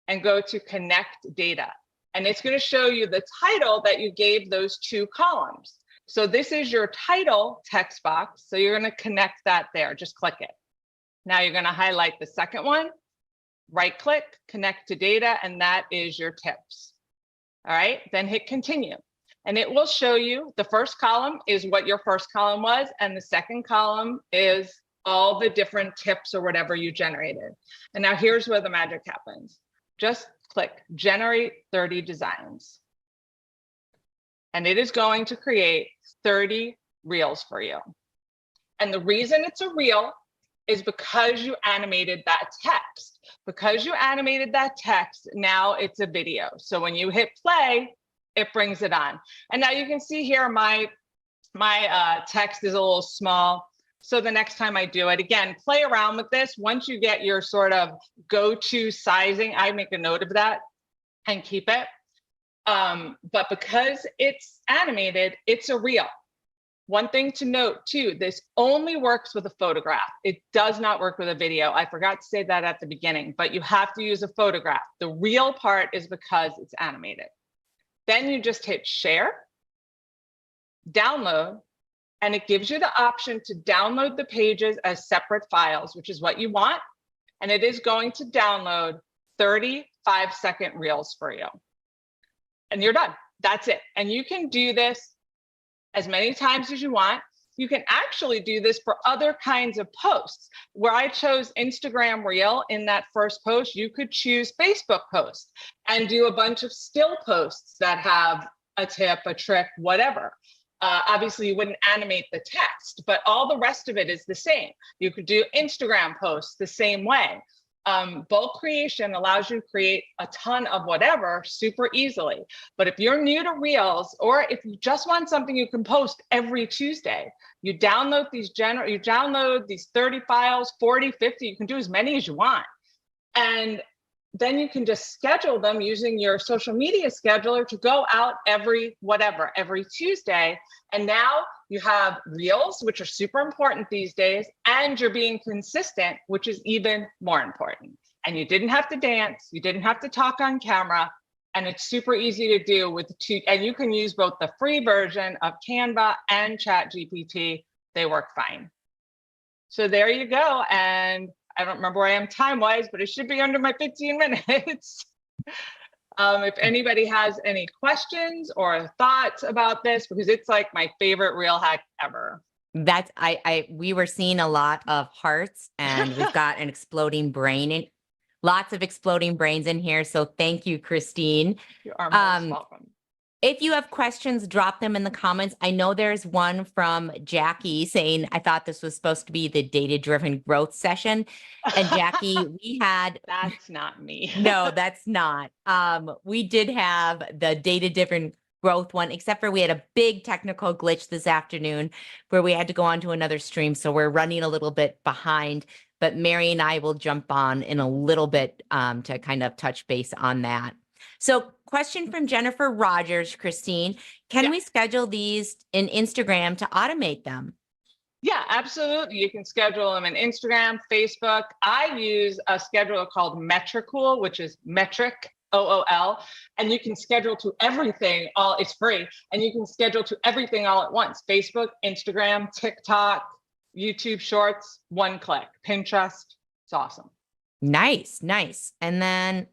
and go to connect data. And it's going to show you the title that you gave those 2 columns. So this is your title text box. So you're going to connect that there. Just click it. Now you're going to highlight the second one, right click, connect to data, and that is your tips. All right, then hit continue. And it will show you the first column is what your first column was. And the second column is all the different tips or whatever you generated. And now here's where the magic happens. Just click generate 30 designs. And it is going to create 30 reels for you. And the reason it's a reel is because you animated that text. Because you animated that text, now it's a video. So when you hit play, it brings it on. And now you can see here, my text is a little small. So the next time I do it, again, play around with this. Once you get your sort of go-to sizing, I make a note of that and keep it. But because it's animated, it's a reel. One thing to note too, this only works with a photograph. It does not work with a video. I forgot to say that at the beginning, but you have to use a photograph. The real part is because it's animated. Then you just hit share, download, and it gives you the option to download the pages as separate files, which is what you want. And it is going to download 30 5-second reels for you. And you're done. That's it. And you can do this as many times as you want. You can actually do this for other kinds of posts. Where I chose Instagram Reel in that first post, you could choose Facebook post and do a bunch of still posts that have a tip, a trick, whatever. Obviously, you wouldn't animate the text, but all the rest of it is the same. You could do Instagram posts the same way. Bulk creation allows you to create a ton of whatever super easily. But if you're new to Reels, or if you just want something you can post every Tuesday, you download these 30 files, 40, 50, you can do as many as you want. And then you can just schedule them using your social media scheduler to go out every Tuesday. And now you have Reels, which are super important these days, and you're being consistent, which is even more important. And you didn't have to dance, you didn't have to talk on camera, and it's super easy to do with and you can use both the free version of Canva and ChatGPT. They work fine. So there you go. And I don't remember where I am time-wise, but it should be under my 15 minutes. If anybody has any questions or thoughts about this, because it's like my favorite reel hack ever. That's we were seeing a lot of hearts, and we've got an exploding brain, lots of exploding brains in here. So thank you, Christine. You are most welcome. If you have questions, drop them in the comments. I know there's one from Jackie saying, I thought this was supposed to be the data-driven growth session. And Jackie, we had... That's not me. No, that's not. We did have the data-driven growth one, except for we had a big technical glitch this afternoon where we had to go on to another stream. So we're running a little bit behind, but Mary and I will jump on in a little bit to kind of touch base on that. So question from Jennifer Rogers, Christine, can we schedule these in Instagram to automate them? Yeah, absolutely. You can schedule them on Instagram, Facebook. I use a scheduler called Metricool, which is metric, OOL, and you can schedule to everything it's free, and you can schedule to everything all at once. Facebook, Instagram, TikTok, YouTube Shorts, one click, Pinterest. It's awesome. Nice, nice. And then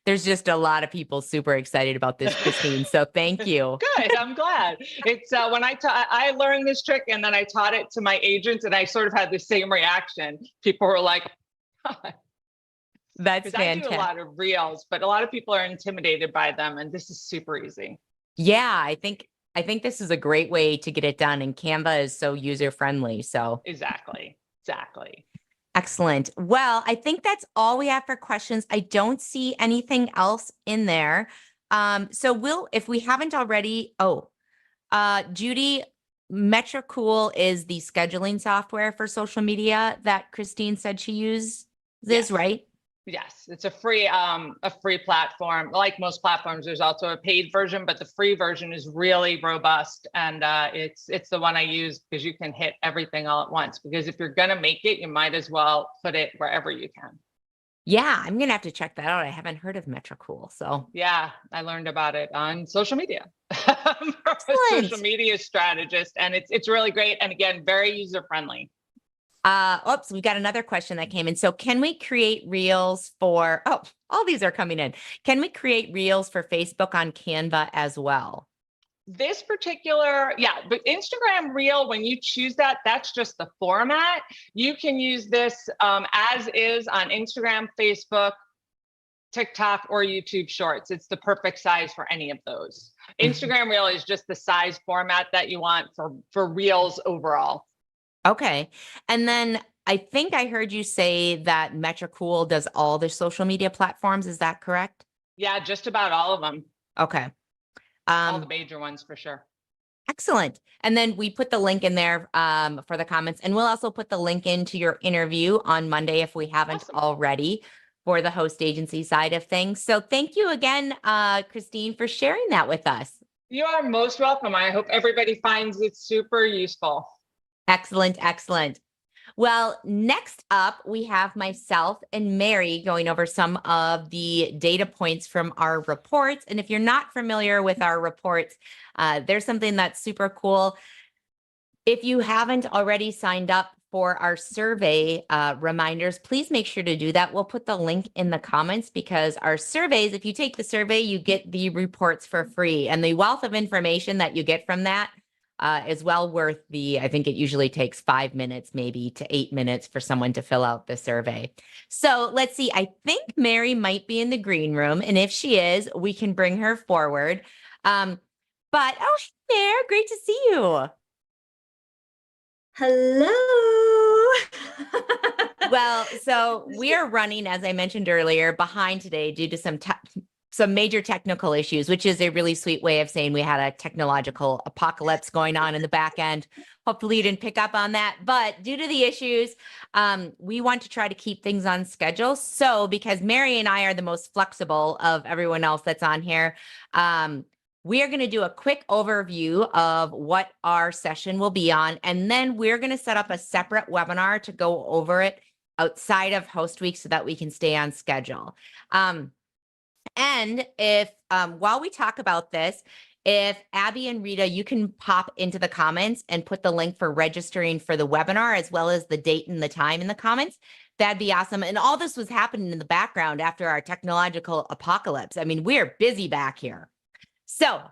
there's just a lot of people super excited about this, Christine. So thank you. Good. I'm glad. It's when I learned this trick and then I taught it to my agents and I sort of had the same reaction. People were like, that's fantastic. I do a lot of reels, but a lot of people are intimidated by them. And this is super easy. Yeah, I think this is a great way to get it done. And Canva is so user friendly. So exactly. Excellent. Well, I think that's all we have for questions. I don't see anything else in there. So if we haven't already, Judy, Metricool is the scheduling software for social media that Christine said she uses, right? Yes, it's a free platform. Like most platforms, there's also a paid version, but the free version is really robust. And it's the one I use because you can hit everything all at once. Because if you're going to make it, you might as well put it wherever you can. Yeah, I'm going to have to check that out. I haven't heard of Metricool. So yeah, I learned about it on social media. Social media strategist. And it's really great. And again, very user friendly. We got another question that came in. So can we create reels for, all these are coming in. Can we create reels for Facebook on Canva as well? This particular, but Instagram reel, when you choose that, that's just the format. You can use this as is on Instagram, Facebook, TikTok, or YouTube Shorts. It's the perfect size for any of those. Instagram reel is just the size format that you want for reels overall. Okay. And then I think I heard you say that Metricool does all the social media platforms. Is that correct? Yeah, just about all of them. Okay. All the major ones for sure. Excellent. And then we put the link in there for the comments, and we'll also put the link into your interview on Monday if we haven't already for the host agency side of things. So thank you again, Christine, for sharing that with us. You are most welcome. I hope everybody finds it super useful. Excellent, excellent. Well, next up, we have myself and Mary going over some of the data points from our reports. And if you're not familiar with our reports, there's something that's super cool. If you haven't already signed up for our survey reminders, please make sure to do that. We'll put the link in the comments because our surveys, if you take the survey, you get the reports for free. And the wealth of information that you get from that is well worth I think it usually takes 5 minutes, maybe to 8 minutes for someone to fill out the survey. So let's see, I think Mary might be in the green room. And if she is, we can bring her forward. Hey there, great to see you. Hello. Well, so we are running, as I mentioned earlier, behind today due to some major technical issues, which is a really sweet way of saying we had a technological apocalypse going on in the back end. Hopefully you didn't pick up on that, but due to the issues, we want to try to keep things on schedule. So because Mary and I are the most flexible of everyone else that's on here, we are going to do a quick overview of what our session will be on, and then we're going to set up a separate webinar to go over it outside of Host Week so that we can stay on schedule. And if, while we talk about this, if Abby and Rita, you can pop into the comments and put the link for registering for the webinar, as well as the date and the time in the comments, that'd be awesome. And all this was happening in the background after our technological apocalypse. I mean, we're busy back here. So,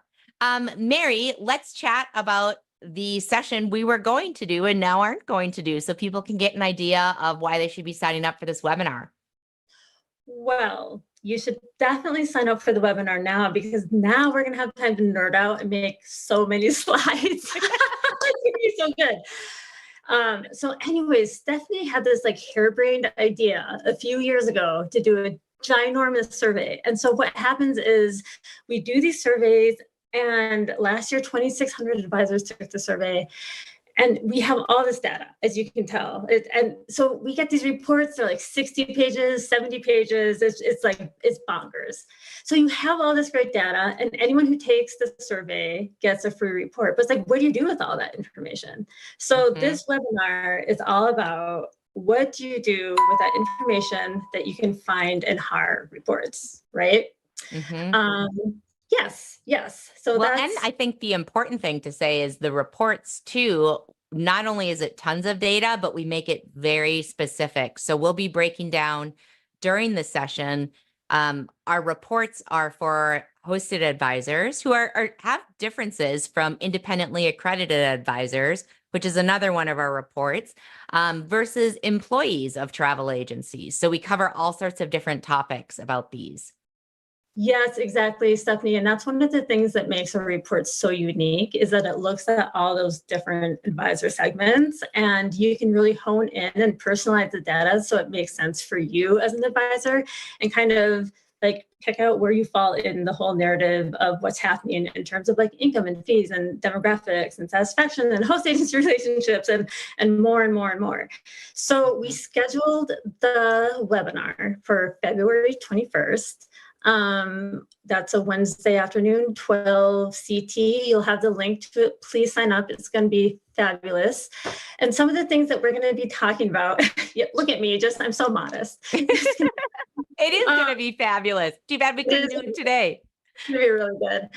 Mary, let's chat about the session we were going to do and now aren't going to do, so people can get an idea of why they should be signing up for this webinar. Well, you should definitely sign up for the webinar now, because now we're going to have time to nerd out and make so many slides. It's going to be so good. So anyways, Stephanie had this harebrained idea a few years ago to do a ginormous survey. And so what happens is we do these surveys, and last year 2,600 advisors took the survey. And we have all this data, as you can tell. And so we get these reports, they're like 60 pages, 70 pages. It's bonkers. So you have all this great data, and anyone who takes the survey gets a free report. But it's like, what do you do with all that information? So this webinar is all about, what do you do with that information that you can find in HAR reports, right? Yes. So and I think the important thing to say is the reports too, not only is it tons of data, but we make it very specific. So we'll be breaking down during the session. Our reports are for hosted advisors who have differences from independently accredited advisors, which is another one of our reports, versus employees of travel agencies. So we cover all sorts of different topics about these. Yes, exactly, Stephanie. And that's one of the things that makes our report so unique, is that it looks at all those different advisor segments, and you can really hone in and personalize the data so it makes sense for you as an advisor, and kind of like pick out where you fall in the whole narrative of what's happening in terms of like income and fees and demographics and satisfaction and host agency relationships and more and more and more. So we scheduled the webinar for February 21st. That's a Wednesday afternoon, 12 CT. You'll have the link to it. Please sign up. It's going to be fabulous. And some of the things that we're going to be talking about, look at me, I'm so modest. It is going to be fabulous. Too bad we couldn't do it today. It's going to be really good.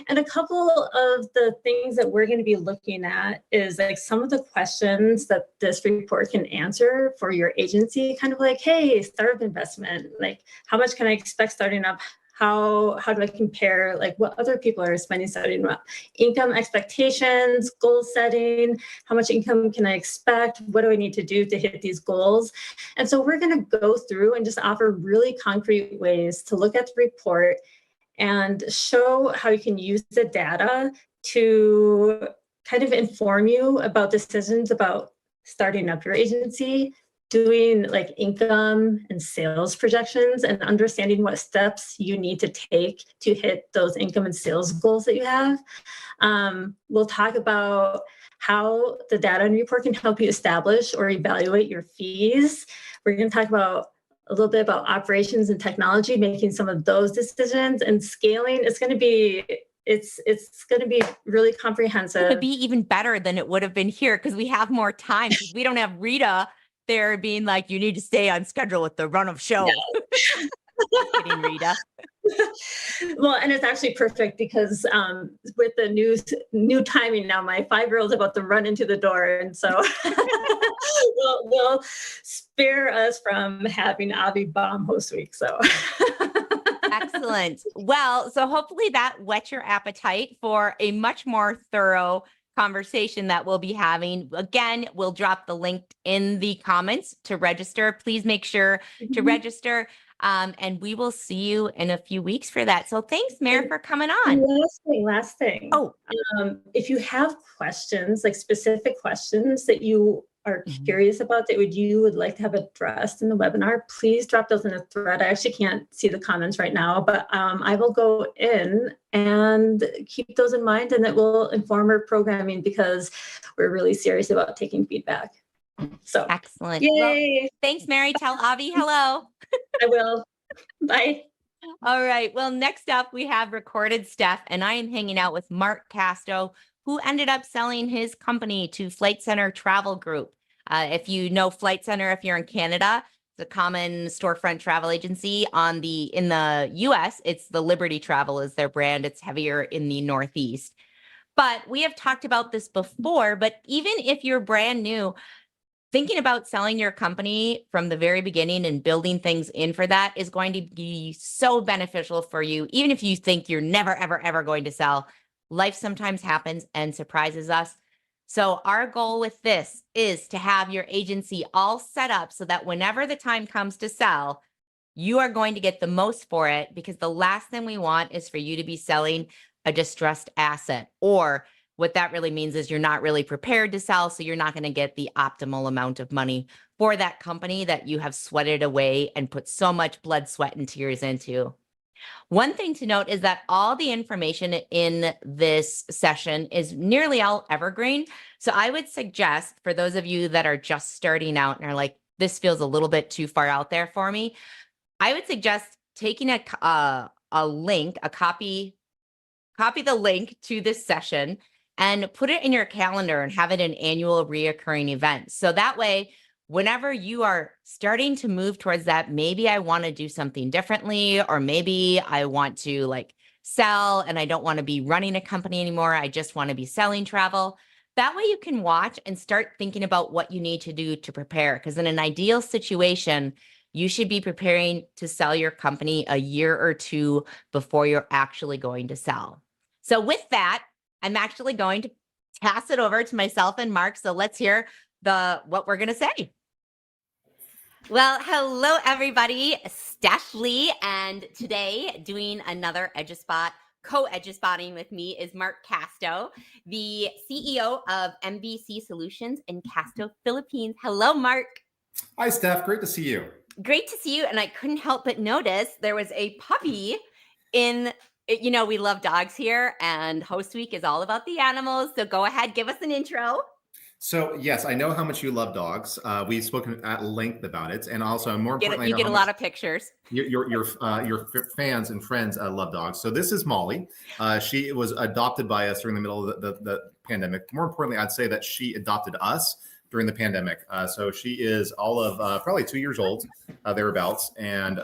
And a couple of the things that we're going to be looking at is like some of the questions that this report can answer for your agency, kind of like, hey, startup investment, like how much can I expect starting up? How do I compare like what other people are spending starting up? Income expectations, goal setting, how much income can I expect? What do I need to do to hit these goals? And so we're going to go through and just offer really concrete ways to look at the report and show how you can use the data to kind of inform you about decisions about starting up your agency, doing like income and sales projections, and understanding what steps you need to take to hit those income and sales goals that you have. We'll talk about how the data and report can help you establish or evaluate your fees. We're going to talk about a little bit about operations and technology, making some of those decisions, and scaling. It's going to be really comprehensive. It would be even better than it would have been here because we have more time. We don't have Rita there being like, you need to stay on schedule with the run of show. No. Kidding, Rita. Well, and it's actually perfect because with the new timing now, my 5-year-old's about to run into the door, and so we'll spare us from having Avi bomb host week. So excellent. Well, so hopefully that whets your appetite for a much more thorough conversation that we'll be having. Again, we'll drop the link in the comments to register. Please make sure to register. And we will see you in a few weeks for that. So thanks, Mary, for coming on. Last thing. Oh, if you have questions, like specific questions that you are curious about that you would like to have addressed in the webinar, please drop those in a thread. I actually can't see the comments right now, but I will go in and keep those in mind, and it will inform our programming because we're really serious about taking feedback. So excellent. Yay. Well, thanks, Mary. Tell Avi hello. I will. Bye. All right. Well, next up we have Recorded Steph, and I am hanging out with Marc Casto, who ended up selling his company to Flight Centre Travel Group. If you know Flight Centre, if you're in Canada, it's a common storefront travel agency. In the US, it's the Liberty Travel is their brand. It's heavier in the Northeast. But we have talked about this before, but even if you're brand new, thinking about selling your company from the very beginning and building things in for that is going to be so beneficial for you. Even if you think you're never, ever, ever going to sell, life sometimes happens and surprises us. So our goal with this is to have your agency all set up so that whenever the time comes to sell, you are going to get the most for it, because the last thing we want is for you to be selling a distressed asset, or what that really means is you're not really prepared to sell, so you're not going to get the optimal amount of money for that company that you have sweated away and put so much blood, sweat, and tears into. One thing to note is that all the information in this session is nearly all evergreen. So I would suggest for those of you that are just starting out and are like, this feels a little bit too far out there for me, I would suggest taking a link, copy the link to this session and put it in your calendar and have it an annual reoccurring event. So that way, whenever you are starting to move towards that, maybe I want to do something differently, or maybe I want to like sell and I don't want to be running a company anymore. I just want to be selling travel. That way you can watch and start thinking about what you need to do to prepare. Because in an ideal situation, you should be preparing to sell your company a year or two before you're actually going to sell. So with that, I'm actually going to pass it over to myself and Marc. So let's hear what we're going to say. Well, hello, everybody. Steph Lee, and today doing another EDUSPOT, co-EDUSPOTting with me is Marc Casto, the CEO of MVC Solutions in Casto, Philippines. Hello, Marc. Hi, Steph. Great to see you. Great to see you. And I couldn't help but notice there was a puppy in, you know, we love dogs here, and Host Week is all about the animals. So go ahead, give us an intro. So yes, I know how much you love dogs. We've spoken at length about it, and also more importantly, you get a lot of pictures. Your fans and friends love dogs. So this is Molly. She was adopted by us during the middle of the pandemic. More importantly, I'd say that she adopted us during the pandemic. So she is all of probably 2 years old, thereabouts, and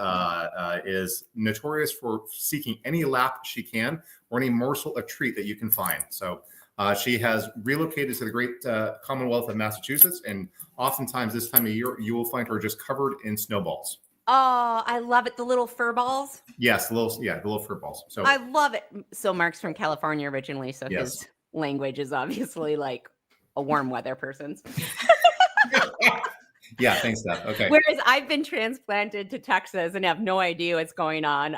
is notorious for seeking any lap she can or any morsel of treat that you can find. So she has relocated to the great Commonwealth of Massachusetts, and oftentimes this time of year, you will find her just covered in snowballs. Oh, I love it. The little fur balls. Yes, the little fur balls. So I love it. So Marc's from California originally, so yes. His language is obviously like a warm weather person's. Yeah, thanks, Steph. Okay. Whereas I've been transplanted to Texas and have no idea what's going on.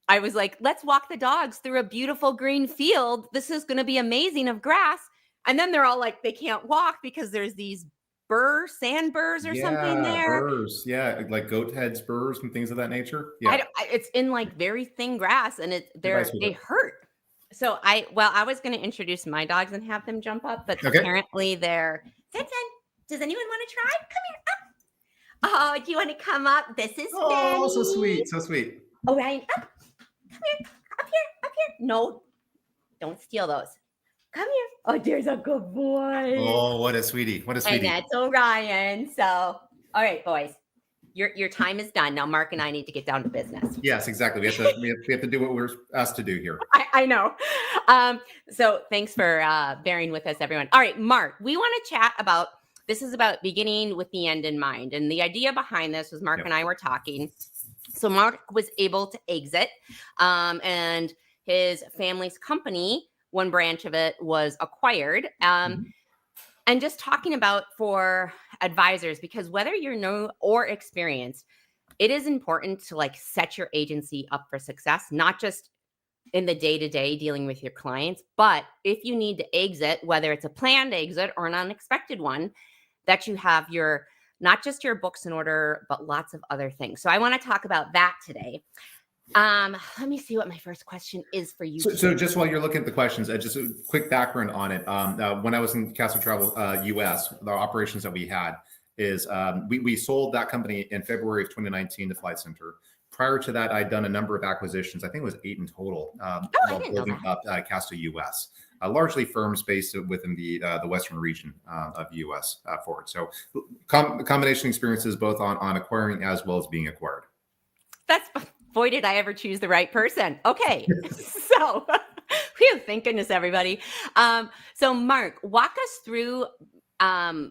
I was like, let's walk the dogs through a beautiful green field. This is going to be amazing of grass. And then they're all like, they can't walk because there's these sand burrs or something there. Burrs. Yeah, like goat head spurs and things of that nature. Yeah. It's in like very thin grass, and they hurt. So I was going to introduce my dogs and have them jump up, but apparently they're, does anyone want to try? Come here. Up. Oh, do you want to come up? This is Benny. So sweet. Oh, Ryan, up. Come here, up here. No, don't steal those. Come here. Oh, there's a good boy. Oh, what a sweetie. And that's Orion. So, all right, boys, your time is done. Now, Marc and I need to get down to business. Yes, exactly. We have to do what we're asked to do here. I know. So thanks for bearing with us, everyone. All right, Marc, we want to chat about, this is about beginning with the end in mind. And the idea behind this was Marc and I were talking. So Marc was able to exit, and his family's company, one branch of it, was acquired. And just talking about for advisors, because whether you're new or experienced, it is important to like set your agency up for success, not just in the day-to-day dealing with your clients, but if you need to exit, whether it's a planned exit or an unexpected one, that you have not just your books in order, but lots of other things. So I want to talk about that today. Let me see what my first question is for you. So just while you're looking at the questions, just a quick background on it. When I was in Carlisle Travel US, the operations that we had is we sold that company in February of 2019 to Flight Center. Prior to that, I'd done a number of acquisitions. I think it was 8 in total, while building up Casto US. Largely firms based within the Western region of US forward. So combination experiences both on acquiring as well as being acquired. Boy, did I ever choose the right person. Okay. So, thank goodness, everybody. So Marc, walk us through,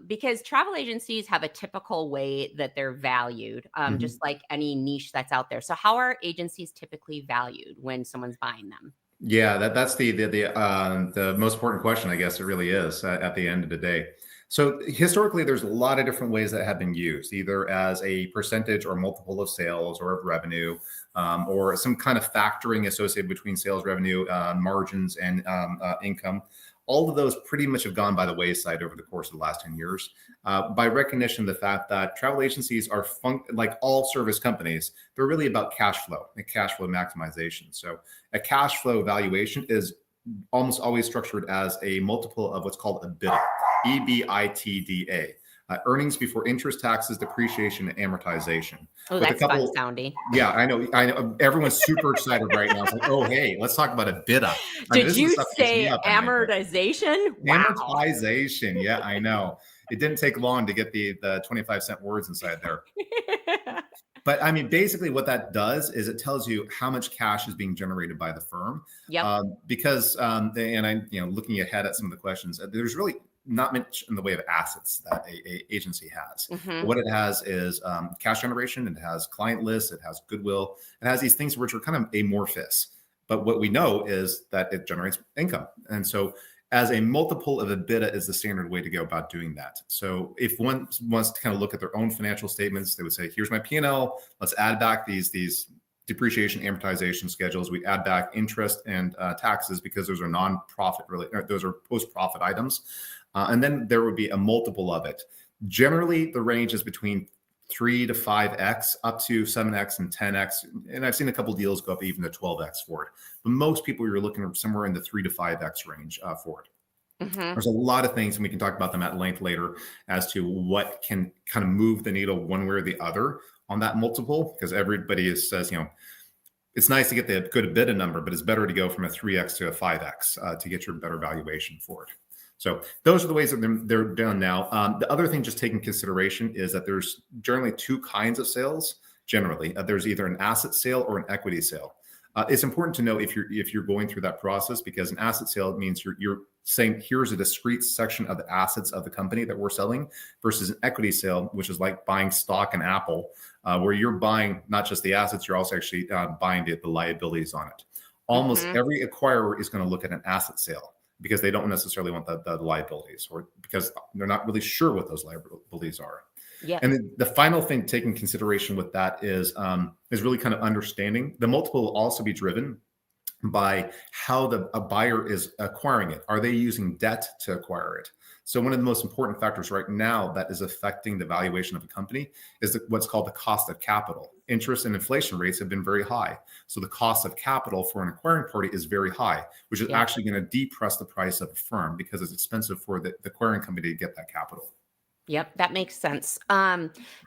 because travel agencies have a typical way that they're valued, just like any niche that's out there. So how are agencies typically valued when someone's buying them? Yeah, that's the most important question, I guess it really is at the end of the day. So historically, there's a lot of different ways that have been used, either as a percentage or multiple of sales or of revenue, or some kind of factoring associated between sales revenue, margins, and income. all of those pretty much have gone by the wayside over the course of the last 10 years by recognition of the fact that travel agencies are like all service companies. They're really about cash flow and cash flow maximization. So a cash flow valuation is almost always structured as a multiple of what's called EBITDA, EBITDA. Earnings before interest, taxes, depreciation, and amortization. Oh, that's fun sounding. Yeah, I know. Everyone's super excited right now. It's like, oh, hey, let's talk about EBITDA. Did you say amortization? Wow. Amortization. Yeah, I know. It didn't take long to get the 25-cent words inside there. But I mean, basically what that does is it tells you how much cash is being generated by the firm. Yep. Because, and I'm looking ahead at some of the questions, there's really not much in the way of assets that a agency has. What it has is cash generation. It has client lists. It has goodwill. It has these things which are kind of amorphous. But what we know is that it generates income. And so as a multiple of EBITDA is the standard way to go about doing that. So if one wants to kind of look at their own financial statements, they would say, here's my P&L. Let's add back these depreciation, amortization schedules. We add back interest and taxes because those are non-profit related, those are post-profit items. And then there would be a multiple of it. Generally, the range is between 3 to 5x, up to 7x and 10x. And I've seen a couple deals go up even to 12x for it. But most people, you're looking at somewhere in the 3 to 5x range for it. There's a lot of things, and we can talk about them at length later, as to what can kind of move the needle one way or the other on that multiple, because everybody says, it's nice to get the good EBITDA number, but it's better to go from a 3x to a 5x to get your better valuation for it. So those are the ways that they're done now. The other thing just taking consideration is that there's generally two kinds of sales. Generally, there's either an asset sale or an equity sale. It's important to know if you're going through that process, because an asset sale means you're saying here's a discrete section of the assets of the company that we're selling, versus an equity sale, which is like buying stock in Apple, where you're buying not just the assets, you're also actually buying the liabilities on it. Almost every acquirer is going to look at an asset sale, because they don't necessarily want the liabilities, or because they're not really sure what those liabilities are. Yeah. And then the final thing taking consideration with that is really kind of understanding the multiple will also be driven by how a buyer is acquiring it. Are they using debt to acquire it? So one of the most important factors right now that is affecting the valuation of a company is what's called the cost of capital. Interest and inflation rates have been very high. So the cost of capital for an acquiring party is very high, which is actually going to depress the price of the firm, because it's expensive for the acquiring company to get that capital. Yep, that makes sense.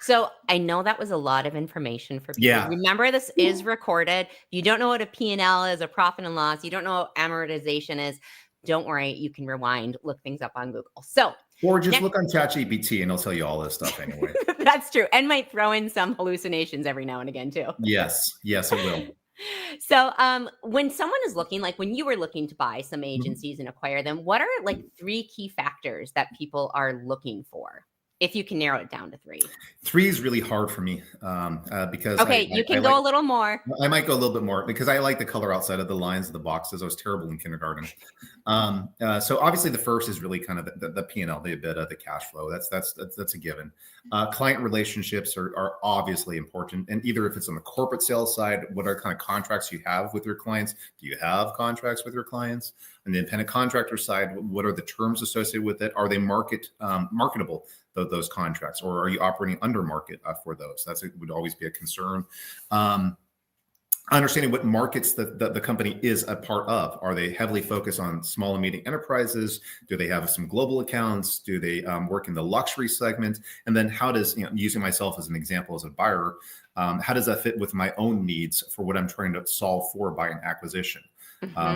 So I know that was a lot of information for people. Yeah. Remember, this is recorded. You don't know what a P&L is, a profit and loss. You don't know what amortization is. Don't worry, you can rewind, look things up on Google. So, or just look on ChatGPT and it'll tell you all this stuff anyway. That's true. And might throw in some hallucinations every now and again too. Yes, it will. So when someone is looking, like when you were looking to buy some agencies and acquire them, what are like 3 key factors that people are looking for? If you can narrow it down to 3. 3 is really hard for me because you can go a little more. I might go a little bit more because I like the color outside of the lines of the boxes. I was terrible in kindergarten. So obviously the first is really kind of the P&L, the EBITDA, the cash flow. That's a given. Client relationships are obviously important, and either if it's on the corporate sales side, what are kind of contracts you have with your clients? Do you have contracts with your clients? On the independent contractor side, what are the terms associated with it? Are they marketable? Those contracts, or are you operating under market for those? Would always be a concern. Understanding what markets the company is a part of. Are they heavily focused on small and medium enterprises? Do they have some global accounts? Do they work in the luxury segment? And then how does, using myself as an example as a buyer, how does that fit with my own needs for what I'm trying to solve for by an acquisition?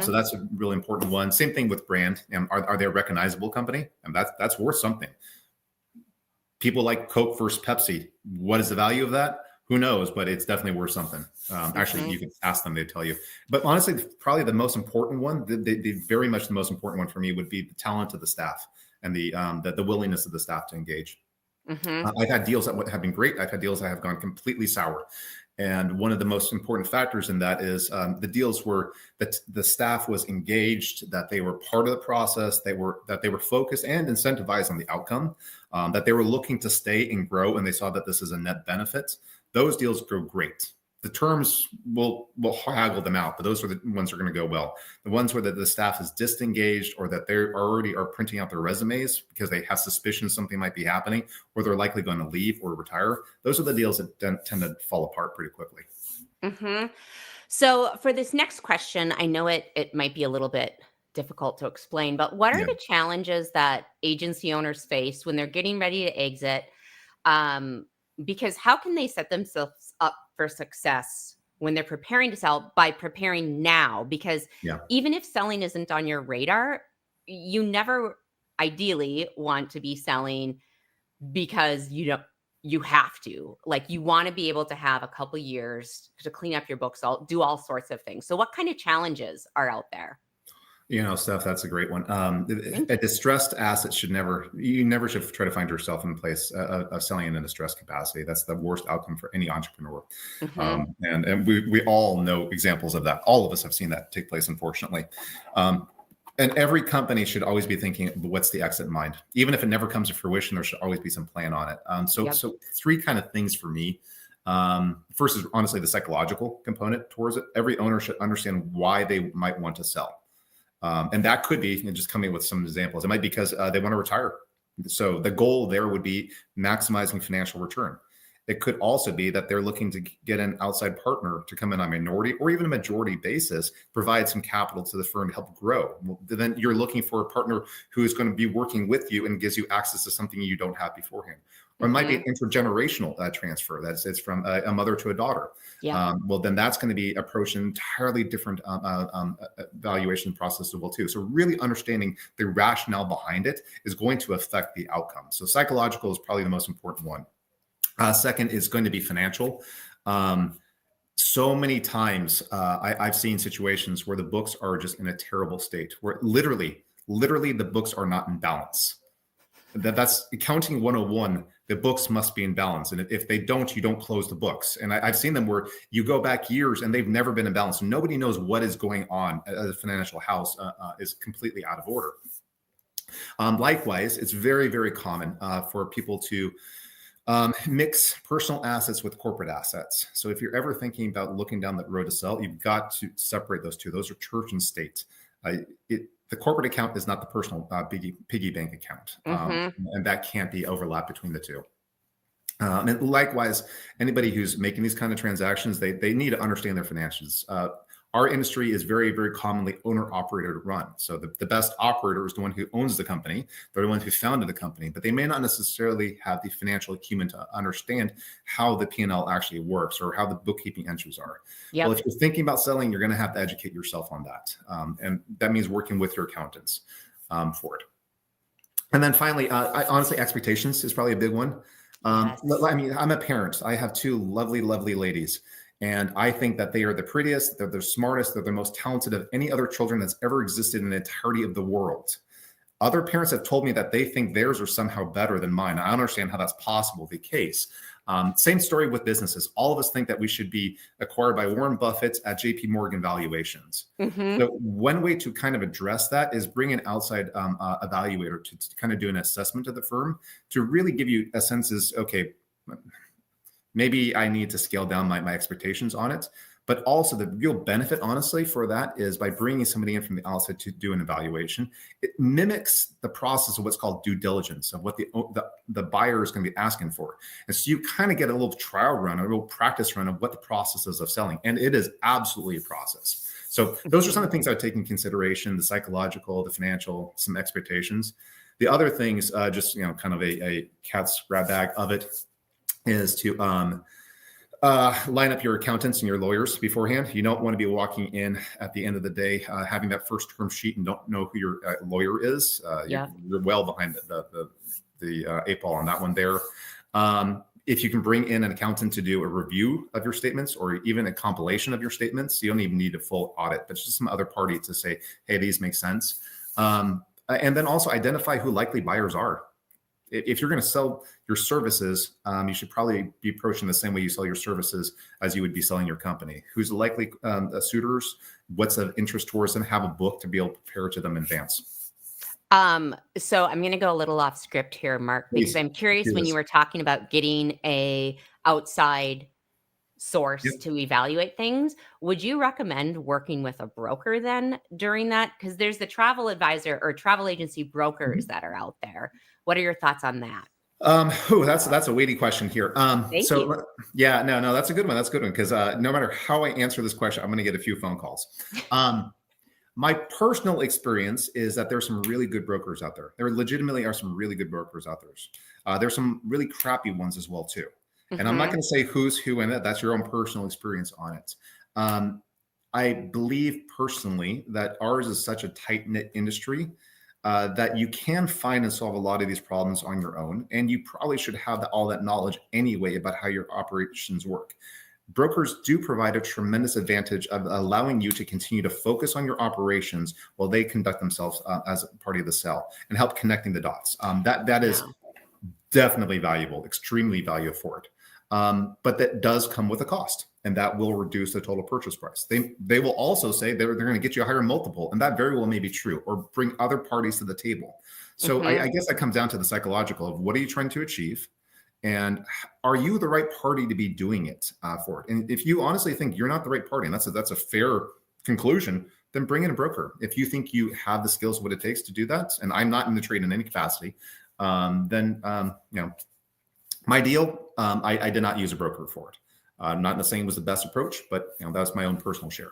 So that's a really important one. Same thing with brand. Are they a recognizable company? And that's worth something. People like Coke versus Pepsi. What is the value of that? Who knows? But it's definitely worth something. Actually, you can ask them; they tell you. But honestly, probably the most important one, the very much the most important one for me, would be the talent of the staff and the willingness of the staff to engage. I've had deals that have been great. I've had deals that have gone completely sour. And one of the most important factors in that is the deals were that the staff was engaged, that they were part of the process, that they were focused and incentivized on the outcome, that they were looking to stay and grow, and they saw that this is a net benefit. Those deals go great. the terms will haggle them out, but those are the ones that are going to go well. The ones where the staff is disengaged, or that they already are printing out their resumes because they have suspicion something might be happening, or they're likely going to leave or retire. Those are the deals that tend to fall apart pretty quickly. Mm-hmm. So for this next question, I know it might be a little bit difficult to explain, but what are the challenges that agency owners face when they're getting ready to exit? Because how can they set themselves up for success when they're preparing to sell by preparing now? Because even if selling isn't on your radar, you never ideally want to be selling because you have to. Like, you want to be able to have a couple years to clean up your books, do all sorts of things. So what kind of challenges are out there? Steph, that's a great one. A distressed asset you never should try to find yourself in a place of selling in a distressed capacity. That's the worst outcome for any entrepreneur. And we all know examples of that. All of us have seen that take place, unfortunately. And every company should always be thinking, what's the exit in mind? Even if it never comes to fruition, there should always be some plan on it. So three kind of things for me. First is honestly the psychological component towards it. Every owner should understand why they might want to sell. And that could be, just coming with some examples, it might be because they want to retire. So the goal there would be maximizing financial return. It could also be that they're looking to get an outside partner to come in on a minority or even a majority basis, provide some capital to the firm to help grow. Well, then you're looking for a partner who is going to be working with you and gives you access to something you don't have beforehand. Or it might be an intergenerational transfer. It's from a mother to a daughter. Well, then that's going to be approached an entirely different valuation process as well too. So really understanding the rationale behind it is going to affect the outcome. So psychological is probably the most important one. Second is going to be financial. So many times I've seen situations where the books are just in a terrible state, where literally the books are not in balance. That's accounting 101. The books must be in balance. And if they don't, you don't close the books. And I've seen them where you go back years and they've never been in balance. Nobody knows what is going on. A financial house is completely out of order. Likewise, it's very, very common for people to mix personal assets with corporate assets. So if you're ever thinking about looking down that road to sell, you've got to separate those two. Those are church and state. The corporate account is not the personal piggy bank account. And that can't be overlap between the two. And likewise, anybody who's making these kind of transactions, they need to understand their finances. Our industry is very, very commonly owner-operator run. So the best operator is the one who owns the company. They're the one who founded the company, but they may not necessarily have the financial acumen to understand how the P&L actually works or how the bookkeeping entries are. Well, if you're thinking about selling, you're going to have to educate yourself on that. And that means working with your accountants for it. And then finally, honestly, expectations is probably a big one. I mean, I'm a parent. I have two lovely, lovely ladies. And I think that they are the prettiest, they're the smartest, they're the most talented of any other children that's ever existed in the entirety of the world. Other parents have told me that they think theirs are somehow better than mine. I don't understand how that's possible, the case. Same story with businesses. All of us think that we should be acquired by Warren Buffett at JP Morgan valuations. So one way to kind of address that is bring an outside evaluator to kind of do an assessment of the firm to really give you a sense is, okay, maybe I need to scale down my expectations on it. But also the real benefit, honestly, for that is by bringing somebody in from the outside to do an evaluation. It mimics the process of what's called due diligence of what the buyer is going to be asking for. And so you kind of get a little trial run, a little practice run of what the process is of selling. And it is absolutely a process. So those are some of the things I would take in consideration: the psychological, the financial, some expectations. The other things, just kind of a cat's grab bag of it, is to line up your accountants and your lawyers beforehand. You don't want to be walking in at the end of the day having that first term sheet and don't know who your lawyer is. You're well behind the eight ball on that one there. If you can bring in an accountant to do a review of your statements or even a compilation of your statements, you don't even need a full audit, but just some other party to say, hey, these make sense. And then also identify who likely buyers are. If you're going to sell your services, you should probably be approaching the same way you sell your services as you would be selling your company. Who's the likely suitors? What's of interest towards them? Have a book to be able to prepare to them in advance. So I'm going to go a little off script here, Marc, because I'm curious when you were talking about getting a outside source to evaluate things. Would you recommend working with a broker then during that? Because there's the travel advisor or travel agency brokers that are out there. What are your thoughts on that? That's a weighty question here. Thank you. Yeah, no, that's a good one. That's a good one because no matter how I answer this question, I'm going to get a few phone calls. My personal experience is that there's some really good brokers out there. There legitimately are some really good brokers out there. There's some really crappy ones as well too. And I'm not going to say who's who in it. That's your own personal experience on it. I believe personally that ours is such a tight-knit industry that you can find and solve a lot of these problems on your own. And you probably should have all that knowledge anyway about how your operations work. Brokers do provide a tremendous advantage of allowing you to continue to focus on your operations while they conduct themselves as a part of the sale and help connecting the dots. That is definitely valuable, extremely valuable for it. But that does come with a cost, and that will reduce the total purchase price. They will also say they're going to get you a higher multiple, and that very well may be true, or bring other parties to the table. So I guess that comes down to the psychological of what are you trying to achieve, and are you the right party to be doing it for it? And if you honestly think you're not the right party, and that's a fair conclusion, then bring in a broker. If you think you have the skills, what it takes to do that, and I'm not in the trade in any capacity, then my deal, I did not use a broker for it. I'm not saying it was the best approach, but that's my own personal share.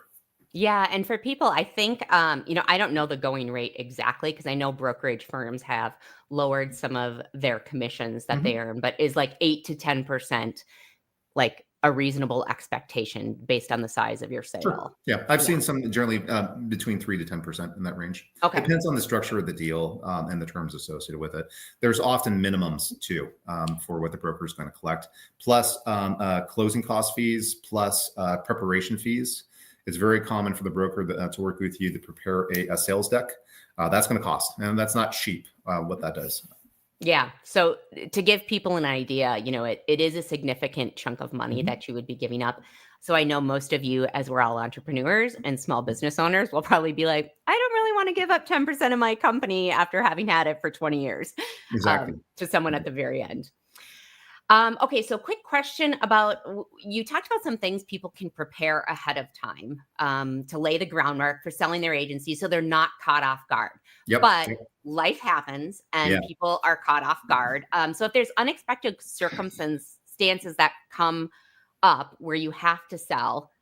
Yeah. And for people, I think, I don't know the going rate exactly because I know brokerage firms have lowered some of their commissions that they earn, but is like 8 to 10% like a reasonable expectation based on the size of your sale? Sure. Yeah. I've seen some generally between 3 to 10% in that range. Okay. Depends on the structure of the deal and the terms associated with it. There's often minimums too for what the broker is going to collect, plus closing cost fees, plus preparation fees. It's very common for the broker to work with you to prepare a sales deck. That's going to cost, and that's not cheap what that does. Yeah. So to give people an idea, it is a significant chunk of money that you would be giving up. So I know most of you, as we're all entrepreneurs and small business owners, will probably be like, I don't really want to give up 10% of my company after having had it for 20 years to someone at the very end. Okay, so quick question about, you talked about some things people can prepare ahead of time to lay the groundwork for selling their agency so they're not caught off guard. But life happens and people are caught off guard. So if there's unexpected circumstances that come up where you have to sell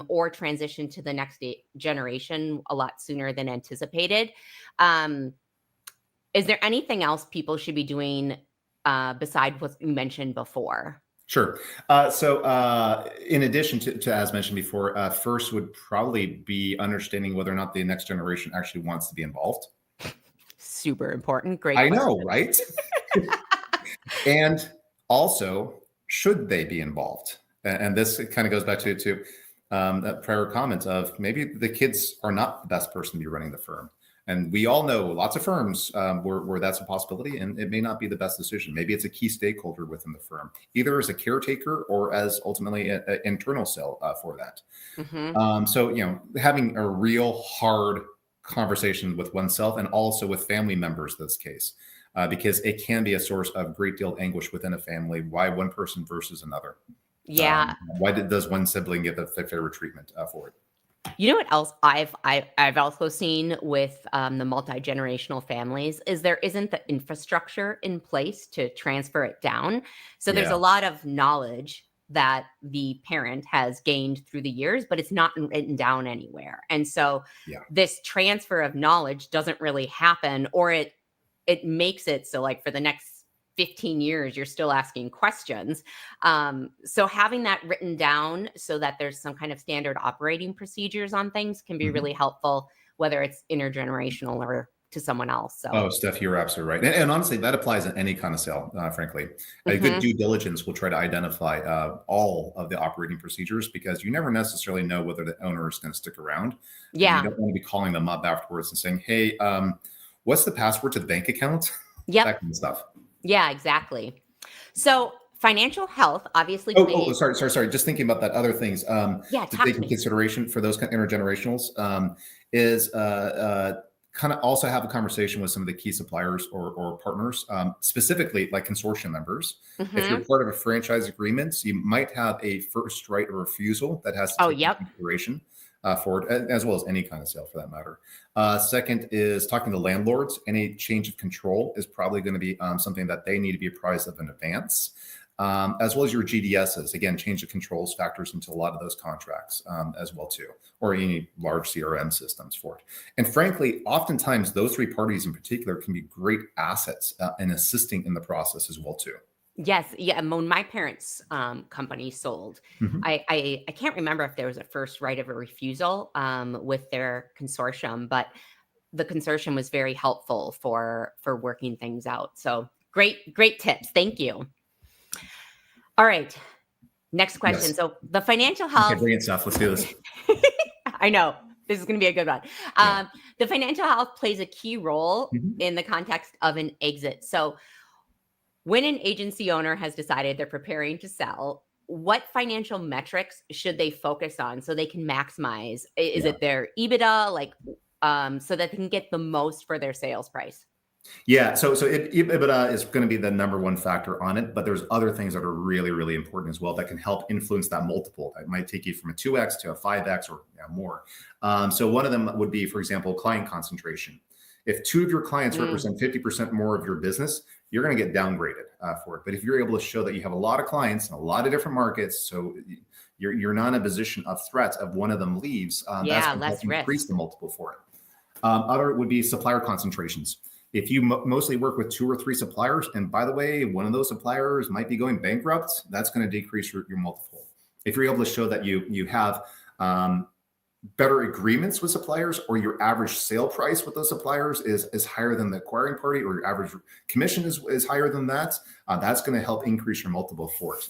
or transition to the next generation a lot sooner than anticipated, is there anything else people should be doing beside what you mentioned before? Sure. So in addition to as mentioned before, first would probably be understanding whether or not the next generation actually wants to be involved. Super important. Great. I know, right? And also, should they be involved? And this kind of goes back to that prior comment of maybe the kids are not the best person to be running the firm. And we all know lots of firms where that's a possibility, and it may not be the best decision. Maybe it's a key stakeholder within the firm, either as a caretaker or as ultimately an internal sale for that. So, having a real hard conversation with oneself and also with family members in this case, because it can be a source of great deal of anguish within a family. Why one person versus another? Yeah. Why does one sibling get the fairer treatment for it? You know what else I've also seen with the multi-generational families is there isn't the infrastructure in place to transfer it down. So there's a lot of knowledge that the parent has gained through the years, but it's not written down anywhere. And so this transfer of knowledge doesn't really happen, or it makes it so like for the next 15 years, you're still asking questions. So having that written down so that there's some kind of standard operating procedures on things can be really helpful, whether it's intergenerational or to someone else. So. Oh, Steph, you're absolutely right. And honestly, that applies in any kind of sale, frankly. A good due diligence will try to identify all of the operating procedures, because you never necessarily know whether the owner is going to stick around. Yeah. You don't want to be calling them up afterwards and saying, hey, what's the password to the bank account? Yep. That kind of stuff. Yeah, exactly. So financial health, obviously. Sorry. Just thinking about that other things to take into consideration for those kind of intergenerationals is kind of also have a conversation with some of the key suppliers or partners, specifically like consortium members. If you're part of a franchise agreement, you might have a first right of refusal that has to take into consideration for it, as well as any kind of sale for that matter. Second is talking to landlords. Any change of control is probably going to be something that they need to be apprised of in advance. As well as your GDSs. Again, change of controls factors into a lot of those contracts as well too, or any large CRM systems for it. And frankly, oftentimes those three parties in particular can be great assets in assisting in the process as well too. Yes. Yeah. When my parents' company sold, I can't remember if there was a first right of a refusal with their consortium, but the consortium was very helpful for working things out. So great tips. Thank you. All right. Next question. Yes. So the financial health. Okay, bring it, Steph. Let's do this. I know. This is going to be a good one. The financial health plays a key role in the context of an exit. So when an agency owner has decided they're preparing to sell, what financial metrics should they focus on so they can maximize? Is it their EBITDA, so that they can get the most for their sales price? Yeah, so EBITDA is going to be the number one factor on it, but there's other things that are really, really important as well that can help influence that multiple. It might take you from a 2x to a 5x or more. So one of them would be, for example, client concentration. If two of your clients represent 50% more of your business, you're going to get downgraded for it. But if you're able to show that you have a lot of clients in a lot of different markets, so you're not in a position of threat of one of them leaves, that's going to help increase the multiple for it. Other would be supplier concentrations. If you mostly work with 2 or 3 suppliers, and by the way, one of those suppliers might be going bankrupt, that's going to decrease your multiple. If you're able to show that you have better agreements with suppliers, or your average sale price with those suppliers is higher than the acquiring party, or your average commission is higher than that, that's going to help increase your multiple for it.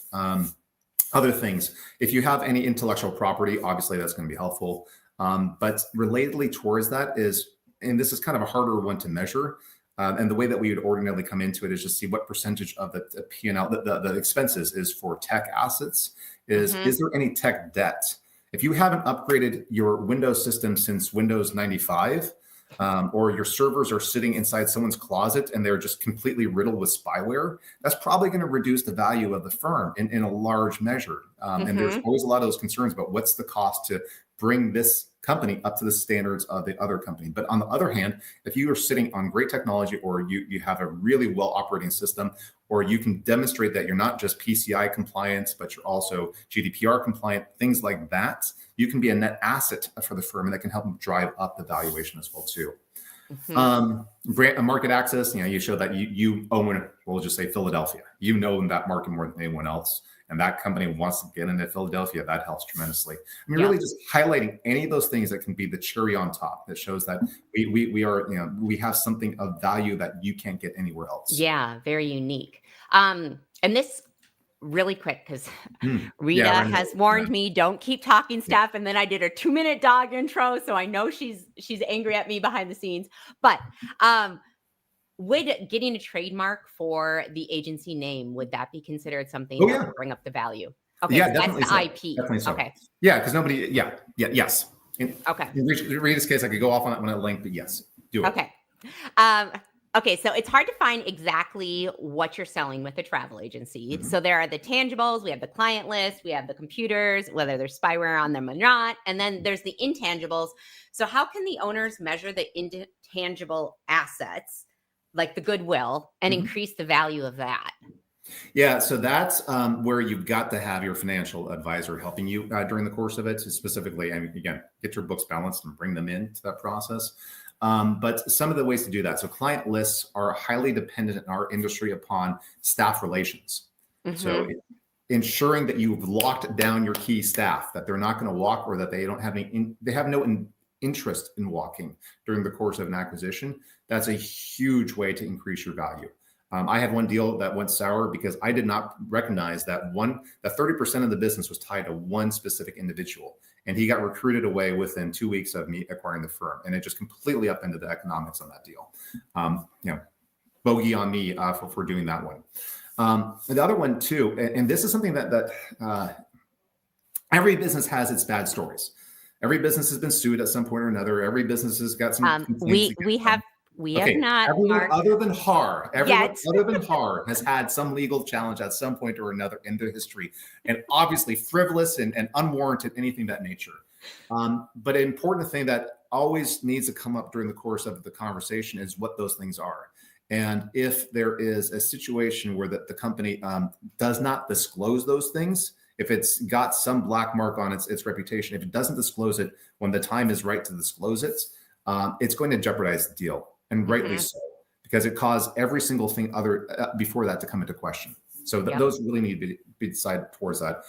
Other things, if you have any intellectual property, obviously that's going to be helpful. But relatedly towards that is, and this is kind of a harder one to measure, and the way that we would ordinarily come into it is just see what percentage of the P&L, the expenses is for tech assets. Is there any tech debt? If you haven't upgraded your Windows system since Windows 95, or your servers are sitting inside someone's closet and they're just completely riddled with spyware, that's probably going to reduce the value of the firm in a large measure. And there's always a lot of those concerns about what's the cost to bring this company up to the standards of the other company. But on the other hand, if you are sitting on great technology, or you have a really well operating system, or you can demonstrate that you're not just PCI compliant, but you're also GDPR compliant, things like that, you can be a net asset for the firm, and that can help drive up the valuation as well too. Brand market access, you show that you own, we'll just say Philadelphia. You know that market more than anyone else, and that company wants to get into Philadelphia. That helps tremendously. I mean, really just highlighting any of those things that can be the cherry on top that shows that we have something of value that you can't get anywhere else. Yeah, very unique. And this really quick, because Rita has warned me, don't keep talking, Steph. And then I did a 2-minute dog intro, so I know she's angry at me behind the scenes. But would getting a trademark for the agency name, would that be considered something that would bring up the value? Okay, yeah, so definitely that's the IP. Definitely so. Okay. Yeah, because nobody. Yes. In Rita's case, I could go off on that one at length, but yes, do it. Okay. Okay, so it's hard to find exactly what you're selling with a travel agency. So there are the tangibles, we have the client list, we have the computers, whether there's spyware on them or not, and then there's the intangibles. So how can the owners measure the intangible assets, like the goodwill, and increase the value of that? Yeah, so that's where you've got to have your financial advisor helping you during the course of it, specifically, and again, get your books balanced and bring them into that process. But some of the ways to do that. So client lists are highly dependent in our industry upon staff relations. So ensuring that you've locked down your key staff, that they're not going to walk, or that they don't have they have no interest in walking during the course of an acquisition. That's a huge way to increase your value. I had one deal that went sour because I did not recognize that 30% of the business was tied to one specific individual. And he got recruited away within 2 weeks of me acquiring the firm. And it just completely upended the economics on that deal. Bogey on me for doing that one. The other one too, and this is something that every business has its bad stories. Every business has been sued at some point or another. Every business has got some. We have not. Everyone Mark. other than HAR, everyone Yet. other than HAR has had some legal challenge at some point or another in their history, and obviously frivolous and unwarranted, anything that nature. But an important thing that always needs to come up during the course of the conversation is what those things are. And if there is a situation where the company does not disclose those things, if it's got some black mark on its reputation, if it doesn't disclose it when the time is right to disclose it, it's going to jeopardize the deal, and rightly so, because it caused every single thing before that to come into question. So those really need to be decided towards that.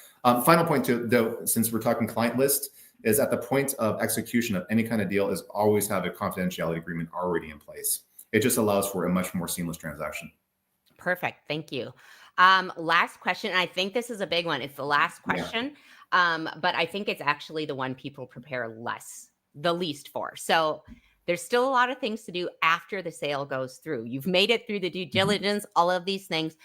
Final point though, since we're talking client list, is at the point of execution of any kind of deal is always have a confidentiality agreement already in place. It just allows for a much more seamless transaction. Perfect. Thank you. Last question. And I think this is a big one. It's the last question. But I think it's actually the one people prepare the least for. So there's still a lot of things to do after the sale goes through. You've made it through the due diligence, all of these things.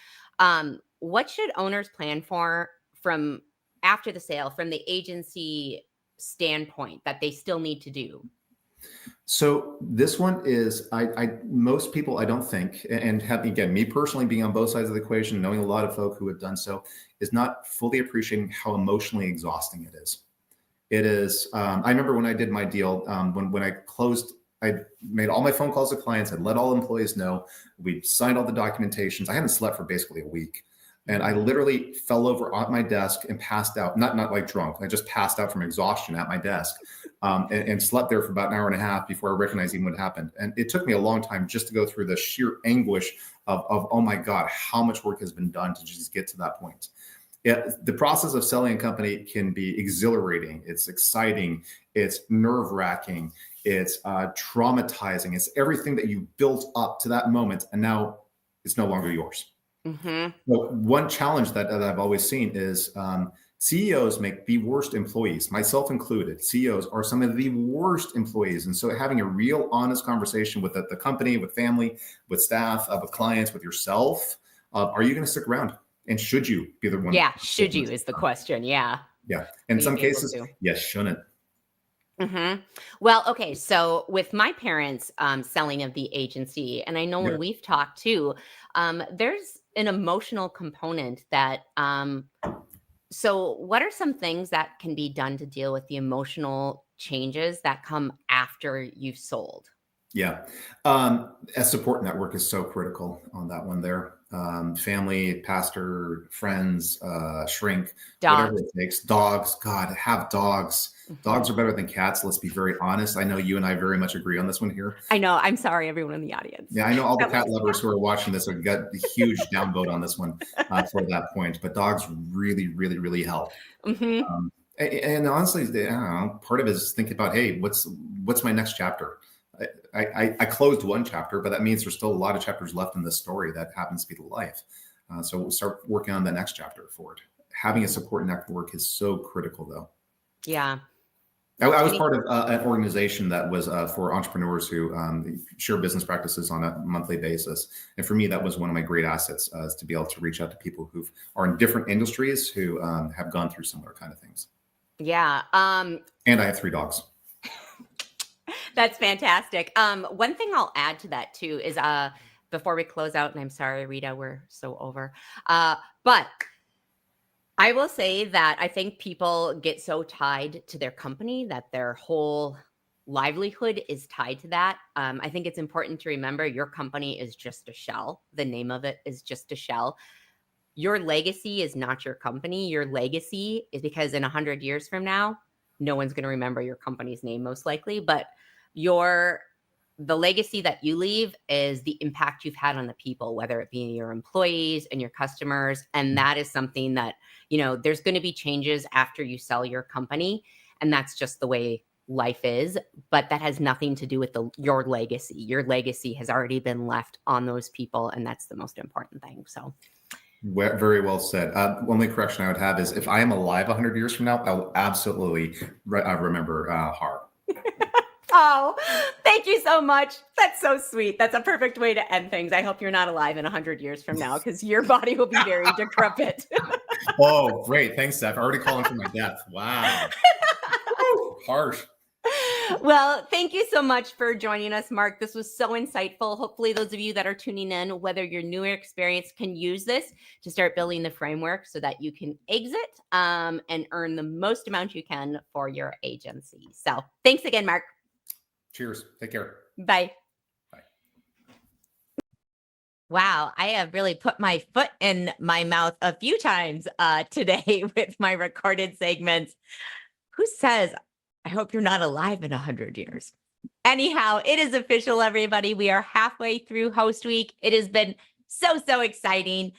What should owners plan for from after the sale, from the agency standpoint, that they still need to do? So this one is, most people, I don't think, and again, me personally being on both sides of the equation, knowing a lot of folk who have done so, is not fully appreciating how emotionally exhausting it is. It is, I remember when I did my deal, when I closed, I made all my phone calls to clients, I let all employees know, we signed all the documentations. I hadn't slept for basically a week. And I literally fell over on my desk and passed out, not like drunk. I just passed out from exhaustion at my desk and slept there for about an hour and a half before I recognized even what happened. And it took me a long time just to go through the sheer anguish of oh my God, how much work has been done to just get to that point. The process of selling a company can be exhilarating. It's exciting. It's nerve-wracking. It's traumatizing. It's everything that you built up to that moment, and now it's no longer yours. So one challenge that I've always seen is CEOs make the worst employees, myself included. CEOs are some of the worst employees. And so having a real honest conversation with the company, with family, with staff, with clients, with yourself, are you going to stick around? And should you be the one? Yeah, should you is the question. Yeah. In some cases, yes, shouldn't. Well, okay. So with my parents' selling of the agency, and I know when we've talked too, there's an emotional component that, so what are some things that can be done to deal with the emotional changes that come after you've sold? A support network is so critical on that one there. Family, pastor, friends, shrink, dogs. Whatever it takes. Dogs, God, have dogs. Dogs are better than cats. Let's be very honest. I know you and I very much agree on this one here. I know. I'm sorry, everyone in the audience. Yeah, I know all the cat lovers who are watching this have got a huge downvote on this one for that point. But dogs really, really, really help. And honestly, I don't know, part of it is thinking about, hey, what's my next chapter? I closed one chapter, but that means there's still a lot of chapters left in this story that happens to be the life. So we'll start working on the next chapter for it. Having a support network is so critical, though. Yeah. I was part of an organization that was for entrepreneurs who share business practices on a monthly basis. And for me, that was one of my great assets is to be able to reach out to people who are in different industries who have gone through similar kind of things. Yeah. And I have 3 dogs. That's fantastic. One thing I'll add to that too is before we close out, and I'm sorry, Rita, we're so over. But I will say that I think people get so tied to their company that their whole livelihood is tied to that. I think it's important to remember your company is just a shell. The name of it is just a shell. Your legacy is not your company. Your legacy is because in 100 years from now, no one's going to remember your company's name most likely, but the legacy that you leave is the impact you've had on the people, whether it be your employees and your customers. And that is something that, there's going to be changes after you sell your company. And that's just the way life is. But that has nothing to do with your legacy. Your legacy has already been left on those people. And that's the most important thing. So very well said. Only correction I would have is if I am alive 100 years from now, I'll absolutely remember HAR. Oh, thank you so much. That's so sweet. That's a perfect way to end things. I hope you're not alive in 100 years from now because your body will be very decrepit. Oh, great. Thanks, Steph. Already calling for my death. Wow. harsh. Well, thank you so much for joining us, Marc. This was so insightful. Hopefully, those of you that are tuning in, whether you're new or experienced, can use this to start building the framework so that you can exit and earn the most amount you can for your agency. So thanks again, Marc. Cheers. Take care. Bye. Wow, I have really put my foot in my mouth a few times today with my recorded segments. Who says, I hope you're not alive in 100 years? Anyhow, it is official, everybody. We are halfway through Host Week. It has been so exciting.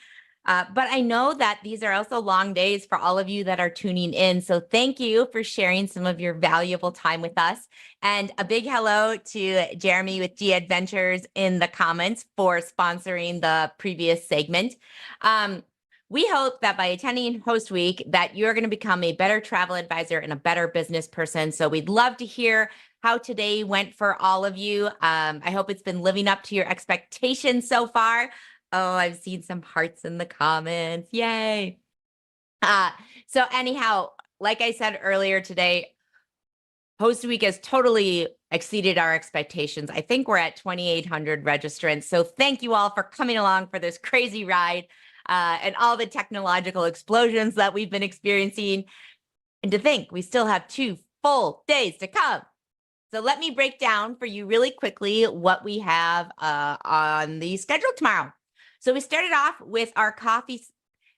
But I know that these are also long days for all of you that are tuning in. So thank you for sharing some of your valuable time with us. And a big hello to Jeremy with G Adventures in the comments for sponsoring the previous segment. We hope that by attending Host Week that you're going to become a better travel advisor and a better business person. So we'd love to hear how today went for all of you. I hope it's been living up to your expectations so far. Oh, I've seen some hearts in the comments. Yay. So anyhow, like I said earlier today, Host Week has totally exceeded our expectations. I think we're at 2,800 registrants. So thank you all for coming along for this crazy ride and all the technological explosions that we've been experiencing. And to think we still have 2 full days to come. So let me break down for you really quickly what we have on the schedule tomorrow. So we started off with our coffee.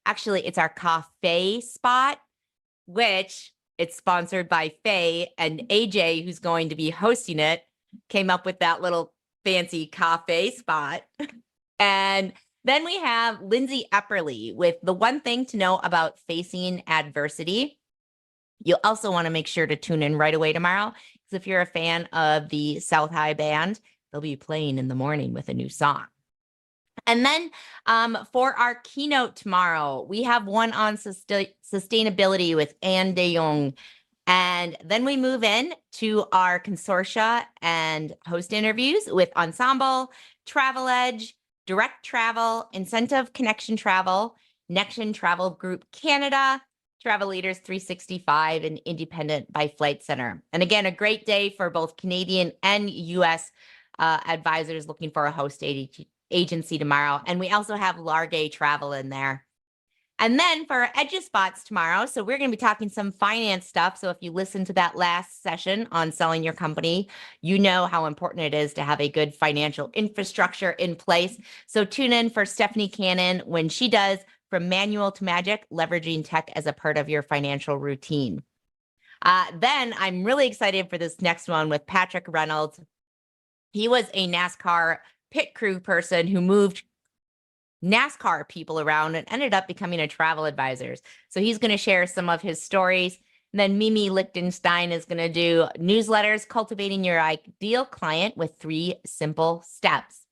Actually, it's our cafe spot, which it's sponsored by Faye, and AJ, who's going to be hosting it, came up with that little fancy cafe spot. And then we have Lindsay Epperly with the one thing to know about facing adversity. You'll also want to make sure to tune in right away tomorrow, because if you're a fan of the South High Band, they'll be playing in the morning with a new song. And then for our keynote tomorrow, we have one on sustainability with Anne de Jong. And then we move in to our consortia and host interviews with Ensemble, Travel Edge, Direct Travel, Incentive Connection Travel, Nexion Travel Group Canada, Travel Leaders 365, and Independent by Flight Center. And again, a great day for both Canadian and U.S. Advisors looking for a host agency tomorrow. And we also have Largay Travel in there. And then for our EDUSPOTS tomorrow, so we're going to be talking some finance stuff. So if you listen to that last session on selling your company, you know how important it is to have a good financial infrastructure in place. So tune in for Stephanie Cannon when she does From Manual to Magic, leveraging tech as a part of your financial routine. Then I'm really excited for this next one with Patrick Reynolds. He was a NASCAR pit crew person who moved NASCAR people around and ended up becoming a travel advisor. So he's going to share some of his stories. And then Mimi Lichtenstein is going to do newsletters, cultivating your ideal client with 3 simple steps.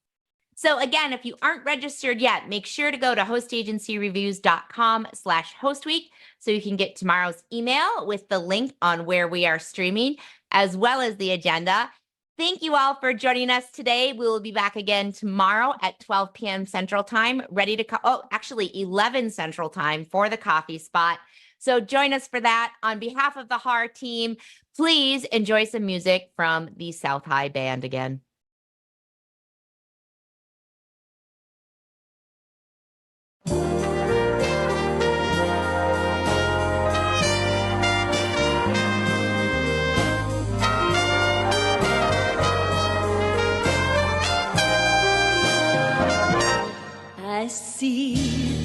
So again, if you aren't registered yet, make sure to go to hostagencyreviews.com/hostweek so you can get tomorrow's email with the link on where we are streaming, as well as the agenda. Thank you all for joining us today. We will be back again tomorrow at 12 p.m. Central Time, ready to, 11 Central Time for the coffee spot. So join us for that. On behalf of the HAR team, please enjoy some music from the South High Band again. I see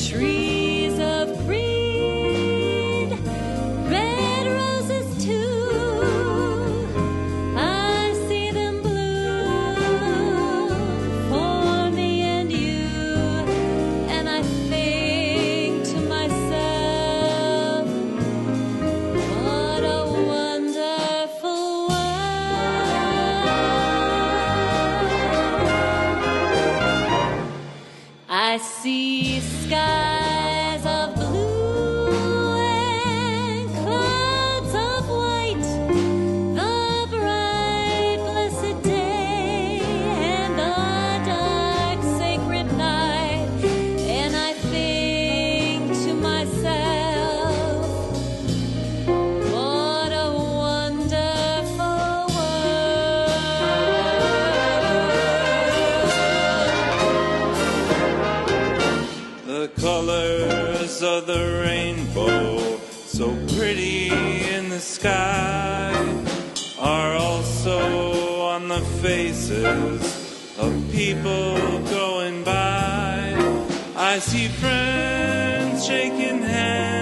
trees of green, red roses too. I see them bloom on the faces of people going by. I see friends shaking hands